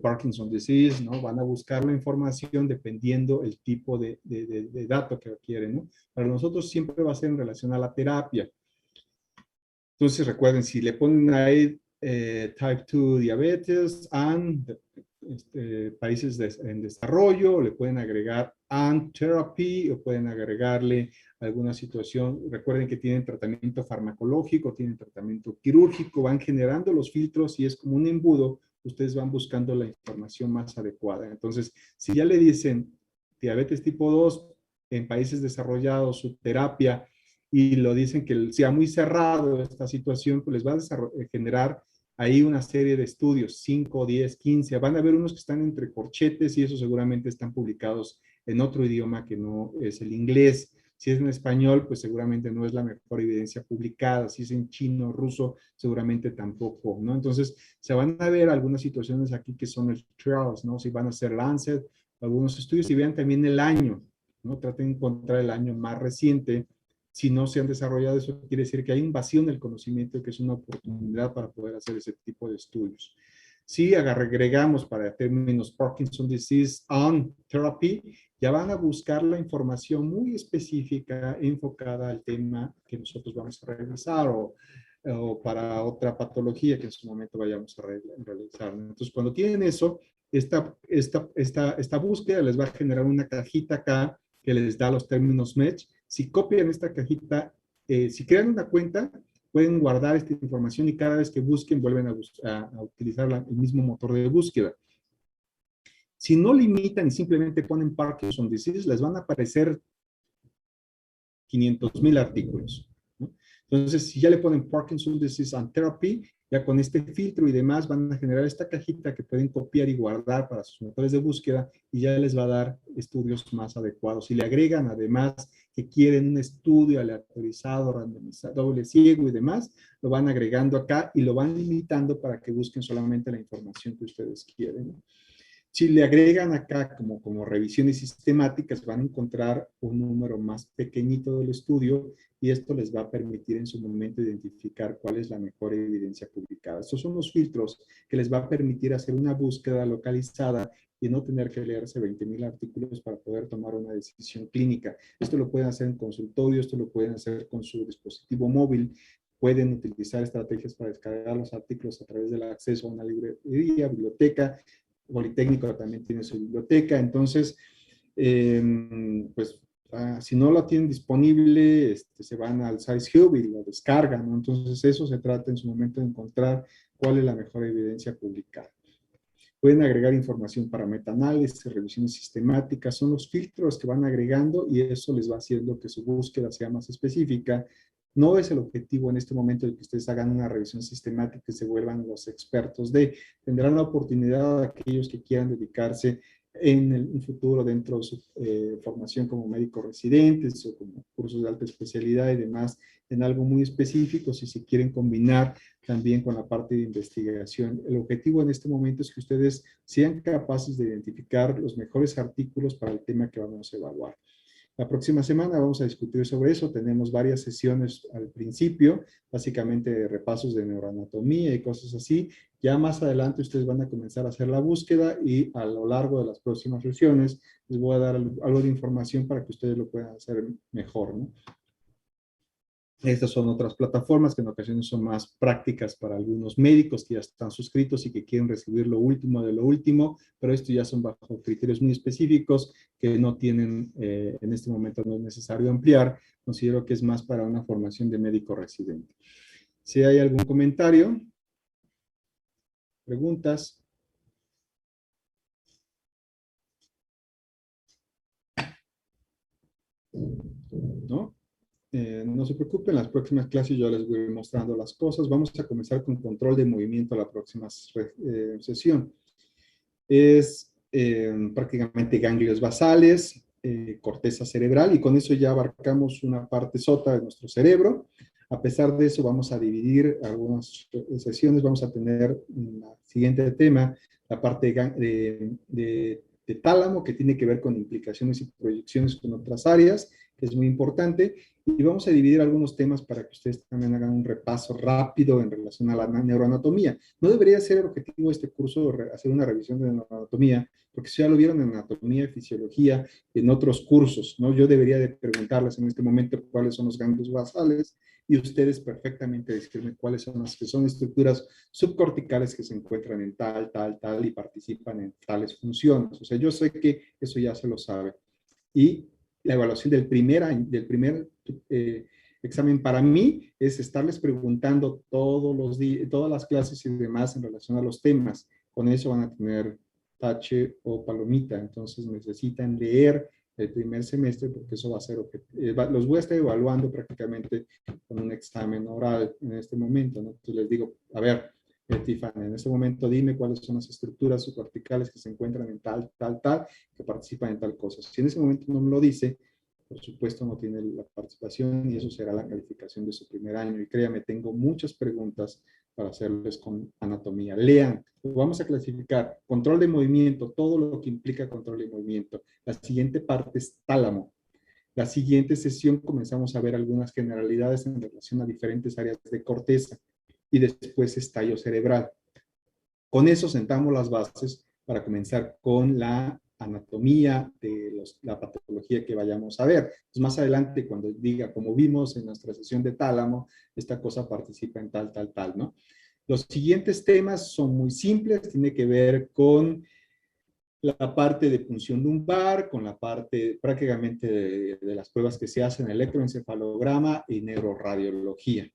Parkinson disease, ¿no? Van a buscar la información dependiendo el tipo de dato que quieren, ¿no? Para nosotros siempre va a ser en relación a la terapia. Entonces recuerden, si le ponen ahí type 2 diabetes and países en desarrollo, le pueden agregar and therapy o pueden agregarle alguna situación. Recuerden que tienen tratamiento farmacológico, tienen tratamiento quirúrgico, van generando los filtros y es como un embudo. Ustedes van buscando la información más adecuada. Entonces, si ya le dicen diabetes tipo 2 en países desarrollados, su terapia, y lo dicen que sea muy cerrado esta situación, pues les va a generar ahí una serie de estudios, 5, 10, 15, van a haber unos que están entre corchetes y esos seguramente están publicados en otro idioma que no es el inglés. Si es en español, pues seguramente no es la mejor evidencia publicada. Si es en chino, ruso, seguramente tampoco, ¿no? Entonces, se van a ver algunas situaciones aquí que son el trials, ¿no? Si van a ser Lancet, algunos estudios y vean también el año, ¿no? Traten de encontrar el año más reciente. Si no se han desarrollado, eso quiere decir que hay invasión del conocimiento, que es una oportunidad para poder hacer ese tipo de estudios. Si agregamos para términos Parkinson Disease on Therapy, ya van a buscar la información muy específica, enfocada al tema que nosotros vamos a realizar o para otra patología que en su momento vayamos a realizar. Entonces, cuando tienen eso, esta búsqueda les va a generar una cajita acá que les da los términos match. Si copian esta cajita, si crean una cuenta, pueden guardar esta información y cada vez que busquen vuelven a utilizar el mismo motor de búsqueda. Si no limitan y simplemente ponen Parkinson Disease, les van a aparecer 500,000 artículos, ¿no? Entonces, si ya le ponen Parkinson Disease and Therapy, ya con este filtro y demás van a generar esta cajita que pueden copiar y guardar para sus motores de búsqueda y ya les va a dar estudios más adecuados. Si le agregan además que quieren un estudio aleatorizado, randomizado, doble ciego y demás, lo van agregando acá y lo van limitando para que busquen solamente la información que ustedes quieren, ¿no? Si le agregan acá como revisiones sistemáticas, van a encontrar un número más pequeñito del estudio y esto les va a permitir en su momento identificar cuál es la mejor evidencia publicada. Estos son los filtros que les va a permitir hacer una búsqueda localizada y no tener que leerse 20,000 artículos para poder tomar una decisión clínica. Esto lo pueden hacer en consultorio, esto lo pueden hacer con su dispositivo móvil, pueden utilizar estrategias para descargar los artículos a través del acceso a una librería, biblioteca. Politécnico también tiene su biblioteca, entonces, pues, si no la tienen disponible, se van al SciHub y lo descargan, ¿no? Entonces, eso se trata en su momento de encontrar cuál es la mejor evidencia publicada. Pueden agregar información para metaanálisis, revisiones sistemáticas, son los filtros que van agregando y eso les va haciendo que su búsqueda sea más específica. No es el objetivo en este momento de que ustedes hagan una revisión sistemática y se vuelvan los expertos tendrán la oportunidad a aquellos que quieran dedicarse en un futuro dentro de su formación como médicos residentes o como cursos de alta especialidad y demás, en algo muy específico, si se quieren combinar también con la parte de investigación. El objetivo en este momento es que ustedes sean capaces de identificar los mejores artículos para el tema que vamos a evaluar. La próxima semana vamos a discutir sobre eso. Tenemos varias sesiones al principio, básicamente repasos de neuroanatomía y cosas así. Ya más adelante ustedes van a comenzar a hacer la búsqueda y a lo largo de las próximas sesiones les voy a dar algo de información para que ustedes lo puedan hacer mejor, ¿no? Estas son otras plataformas que en ocasiones son más prácticas para algunos médicos que ya están suscritos y que quieren recibir lo último de lo último, pero esto ya son bajo criterios muy específicos que no tienen, en este momento no es necesario ampliar. Considero que es más para una formación de médico residente. Si hay algún comentario, preguntas. ¿No? No se preocupen, las próximas clases yo les voy mostrando las cosas. Vamos a comenzar con control de movimiento la próxima sesión. Es prácticamente ganglios basales, corteza cerebral, y con eso ya abarcamos una parte sota de nuestro cerebro. A pesar de eso, vamos a dividir algunas sesiones. Vamos a tener el siguiente tema, la parte de tálamo, que tiene que ver con implicaciones y proyecciones con otras áreas, que es muy importante, Y vamos a dividir algunos temas para que ustedes también hagan un repaso rápido en relación a la neuroanatomía. No debería ser el objetivo de este curso hacer una revisión de neuroanatomía, porque si ya lo vieron en anatomía y fisiología y en otros cursos, ¿no? Yo debería de preguntarles en este momento cuáles son los ganglios basales y ustedes perfectamente decirme cuáles son las que son estructuras subcorticales que se encuentran en tal y participan en tales funciones. O sea, yo sé que eso ya se lo sabe. Y la evaluación del primer examen para mí es estarles preguntando todos los días, todas las clases y demás en relación a los temas. Con eso van a tener tache o palomita. Entonces necesitan leer el primer semestre porque eso va a ser, los voy a estar evaluando prácticamente con un examen oral en este momento, ¿no? Entonces les digo, a ver, Tiffany, en este momento dime cuáles son las estructuras subcorticales que se encuentran en tal, que participan en tal cosa. Si en ese momento no me lo dice, por supuesto no tiene la participación y eso será la calificación de su primer año. Y créame, tengo muchas preguntas para hacerles con anatomía. Lean, vamos a clasificar control de movimiento, todo lo que implica control de movimiento. La siguiente parte es tálamo. La siguiente sesión comenzamos a ver algunas generalidades en relación a diferentes áreas de corteza y después estallo cerebral. Con eso sentamos las bases para comenzar con la anatomía de la patología que vayamos a ver. Entonces, más adelante, cuando diga, como vimos en nuestra sesión de tálamo, esta cosa participa en tal, ¿no? Los siguientes temas son muy simples, tiene que ver con la parte de punción lumbar, con la parte prácticamente de las pruebas que se hacen, electroencefalograma y neuroradiología,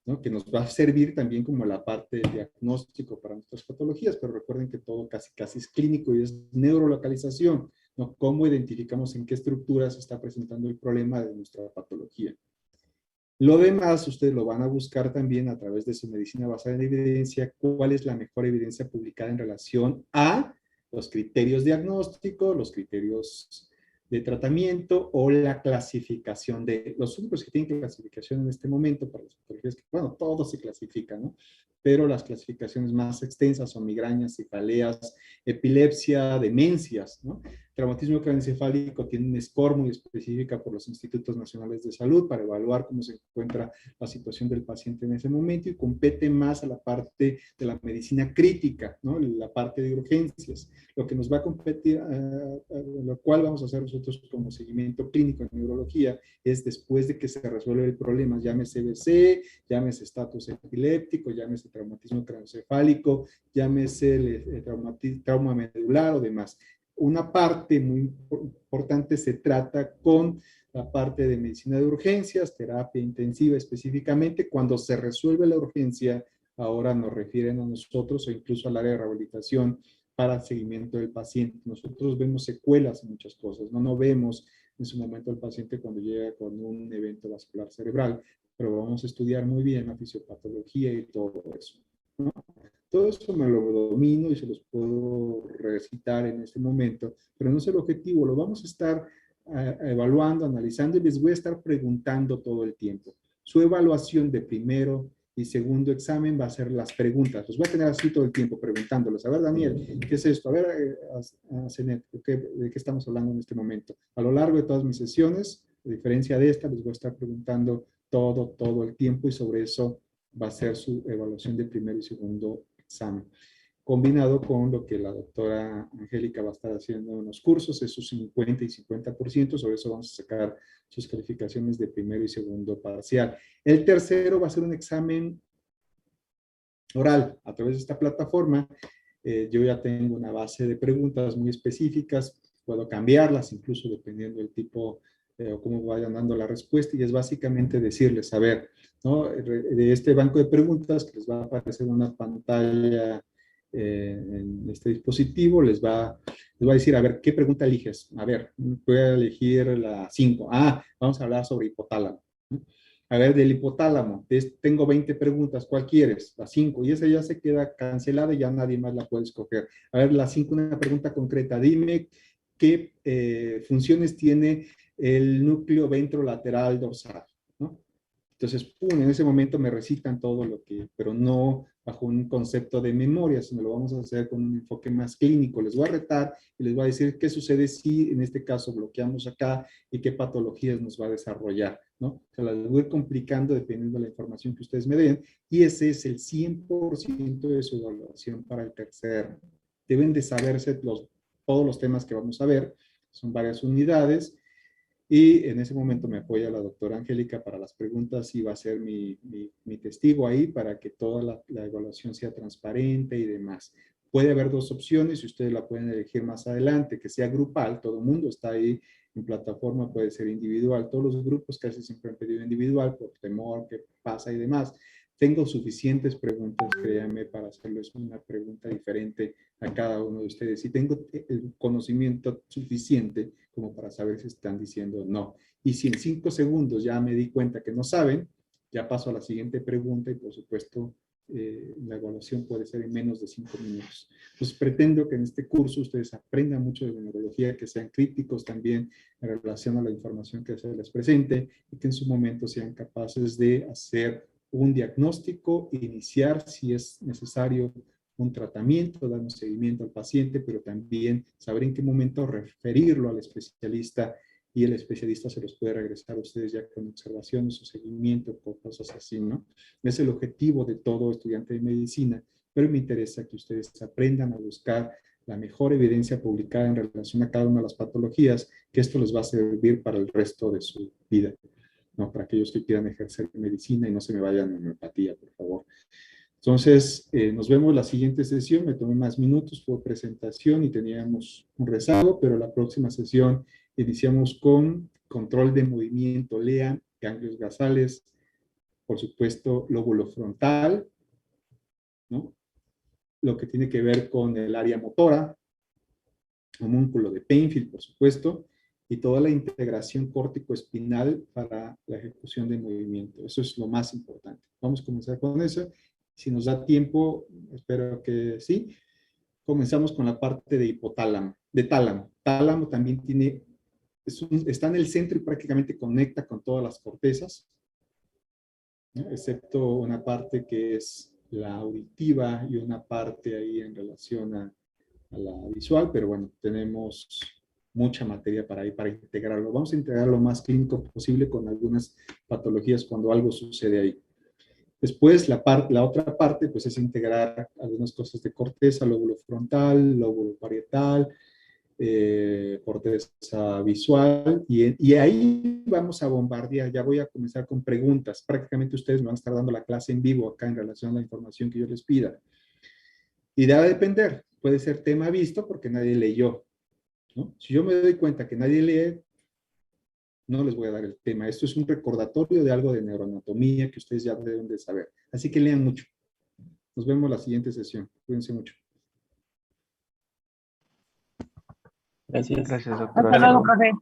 ¿no? Que nos va a servir también como la parte de diagnóstico para nuestras patologías, pero recuerden que todo casi es clínico y es neurolocalización, ¿no? Cómo identificamos en qué estructura se está presentando el problema de nuestra patología. Lo demás, ustedes lo van a buscar también a través de su medicina basada en evidencia, cuál es la mejor evidencia publicada en relación a los criterios diagnósticos, los criterios de tratamiento o la clasificación de los únicos que tienen clasificación en este momento para las patologías que, bueno, todo se clasifica, ¿no? Pero las clasificaciones más extensas son migrañas, cefaleas, epilepsia, demencias, ¿no? Traumatismo craneoencefálico tiene un score muy específica por los Institutos Nacionales de Salud para evaluar cómo se encuentra la situación del paciente en ese momento y compete más a la parte de la medicina crítica, ¿no? La parte de urgencias. Lo que nos va a competir, lo cual vamos a hacer nosotros como seguimiento clínico en neurología, es después de que se resuelve el problema, llámese BC, llámese estatus epiléptico, llámese traumatismo craneoencefálico, llámese trauma medular o demás. Una parte muy importante se trata con la parte de medicina de urgencias, terapia intensiva específicamente. Cuando se resuelve la urgencia, ahora nos refieren a nosotros o incluso al área de rehabilitación para el seguimiento del paciente. Nosotros vemos secuelas en muchas cosas, no vemos en su momento al paciente cuando llega con un evento vascular cerebral, pero vamos a estudiar muy bien la fisiopatología y todo eso, ¿no? Todo eso me lo domino y se los puedo recitar en este momento, pero no es el objetivo, lo vamos a estar evaluando, analizando y les voy a estar preguntando todo el tiempo. Su evaluación de primero y segundo examen va a ser las preguntas. Los voy a tener así todo el tiempo preguntándoles. A ver, Daniel, ¿qué es esto? A ver, Zenet, ¿de qué estamos hablando en este momento? A lo largo de todas mis sesiones, a diferencia de esta, les voy a estar preguntando todo el tiempo y sobre eso va a ser su evaluación de primero y segundo examen, combinado con lo que la doctora Angélica va a estar haciendo en los cursos, es su 50 y 50%, sobre eso vamos a sacar sus calificaciones de primero y segundo parcial. El tercero va a ser un examen oral a través de esta plataforma. Yo ya tengo una base de preguntas muy específicas, puedo cambiarlas incluso dependiendo del tipo o cómo vayan dando la respuesta, y es básicamente decirles, a ver, ¿no? De este banco de preguntas que les va a aparecer una pantalla en este dispositivo, les va a decir, a ver, ¿qué pregunta eliges? A ver, voy a elegir la 5. Vamos a hablar sobre hipotálamo. A ver, del hipotálamo, tengo 20 preguntas, ¿cuál quieres? La 5, y esa ya se queda cancelada y ya nadie más la puede escoger. A ver, la 5, una pregunta concreta, dime qué funciones tiene el núcleo ventrolateral dorsal, ¿no? Entonces, pum, en ese momento me recitan todo lo que, pero no bajo un concepto de memoria, sino lo vamos a hacer con un enfoque más clínico. Les voy a retar y les voy a decir qué sucede si en este caso bloqueamos acá y qué patologías nos va a desarrollar. ¿no? O sea, las voy a ir complicando dependiendo de la información que ustedes me den, y ese es el 100% de su evaluación para el tercer. Deben de saberse todos los temas que vamos a ver, son varias unidades, y en ese momento me apoya la doctora Angélica para las preguntas y va a ser mi testigo ahí para que toda la evaluación sea transparente y demás. Puede haber dos opciones y ustedes la pueden elegir más adelante, que sea grupal, todo el mundo está ahí en plataforma, puede ser individual. Todos los grupos casi siempre han pedido individual por temor, qué pasa y demás. Tengo suficientes preguntas, créanme, para hacerles una pregunta diferente a cada uno de ustedes. Y tengo el conocimiento suficiente como para saber si están diciendo no. Y si en 5 segundos ya me di cuenta que no saben, ya paso a la siguiente pregunta y por supuesto la evaluación puede ser en menos de 5 minutos. Entonces pretendo que en este curso ustedes aprendan mucho de neurología, que sean críticos también en relación a la información que se les presente y que en su momento sean capaces de hacer un diagnóstico, iniciar si es necesario un tratamiento, dar un seguimiento al paciente, pero también saber en qué momento referirlo al especialista y el especialista se los puede regresar a ustedes ya con observaciones o seguimiento o cosas así, ¿no? Es el objetivo de todo estudiante de medicina, pero me interesa que ustedes aprendan a buscar la mejor evidencia publicada en relación a cada una de las patologías, que esto les va a servir para el resto de su vida, ¿no? Para aquellos que quieran ejercer medicina y no se me vayan a homeopatía, por favor. Entonces, nos vemos la siguiente sesión. Me tomé más minutos, fue presentación y teníamos un rezago, pero la próxima sesión iniciamos con control de movimiento, LEA, ganglios basales, por supuesto, lóbulo frontal, ¿no? Lo que tiene que ver con el área motora, homúnculo de Painfield, por supuesto, y toda la integración córtico-espinal para la ejecución de movimiento. Eso es lo más importante. Vamos a comenzar con eso. Si nos da tiempo, espero que sí. Comenzamos con la parte de hipotálamo, de tálamo. Tálamo también tiene, está en el centro y prácticamente conecta con todas las cortezas, ¿no? Excepto una parte que es la auditiva y una parte ahí en relación a la visual, pero bueno, tenemos mucha materia para ahí, para integrarlo. Vamos a integrar lo más clínico posible con algunas patologías cuando algo sucede ahí. Después, la otra parte, pues es integrar algunas cosas de corteza, lóbulo frontal, lóbulo parietal, corteza visual, y ahí vamos a bombardear. Ya voy a comenzar con preguntas. Prácticamente ustedes me van a estar dando la clase en vivo acá en relación a la información que yo les pida. Y debe depender. Puede ser tema visto porque nadie leyó, ¿no? Si yo me doy cuenta que nadie lee, no les voy a dar el tema. Esto es un recordatorio de algo de neuroanatomía que ustedes ya deben de saber. Así que lean mucho. Nos vemos la siguiente sesión. Cuídense mucho. Gracias. Gracias, doctor. Hasta luego, profe.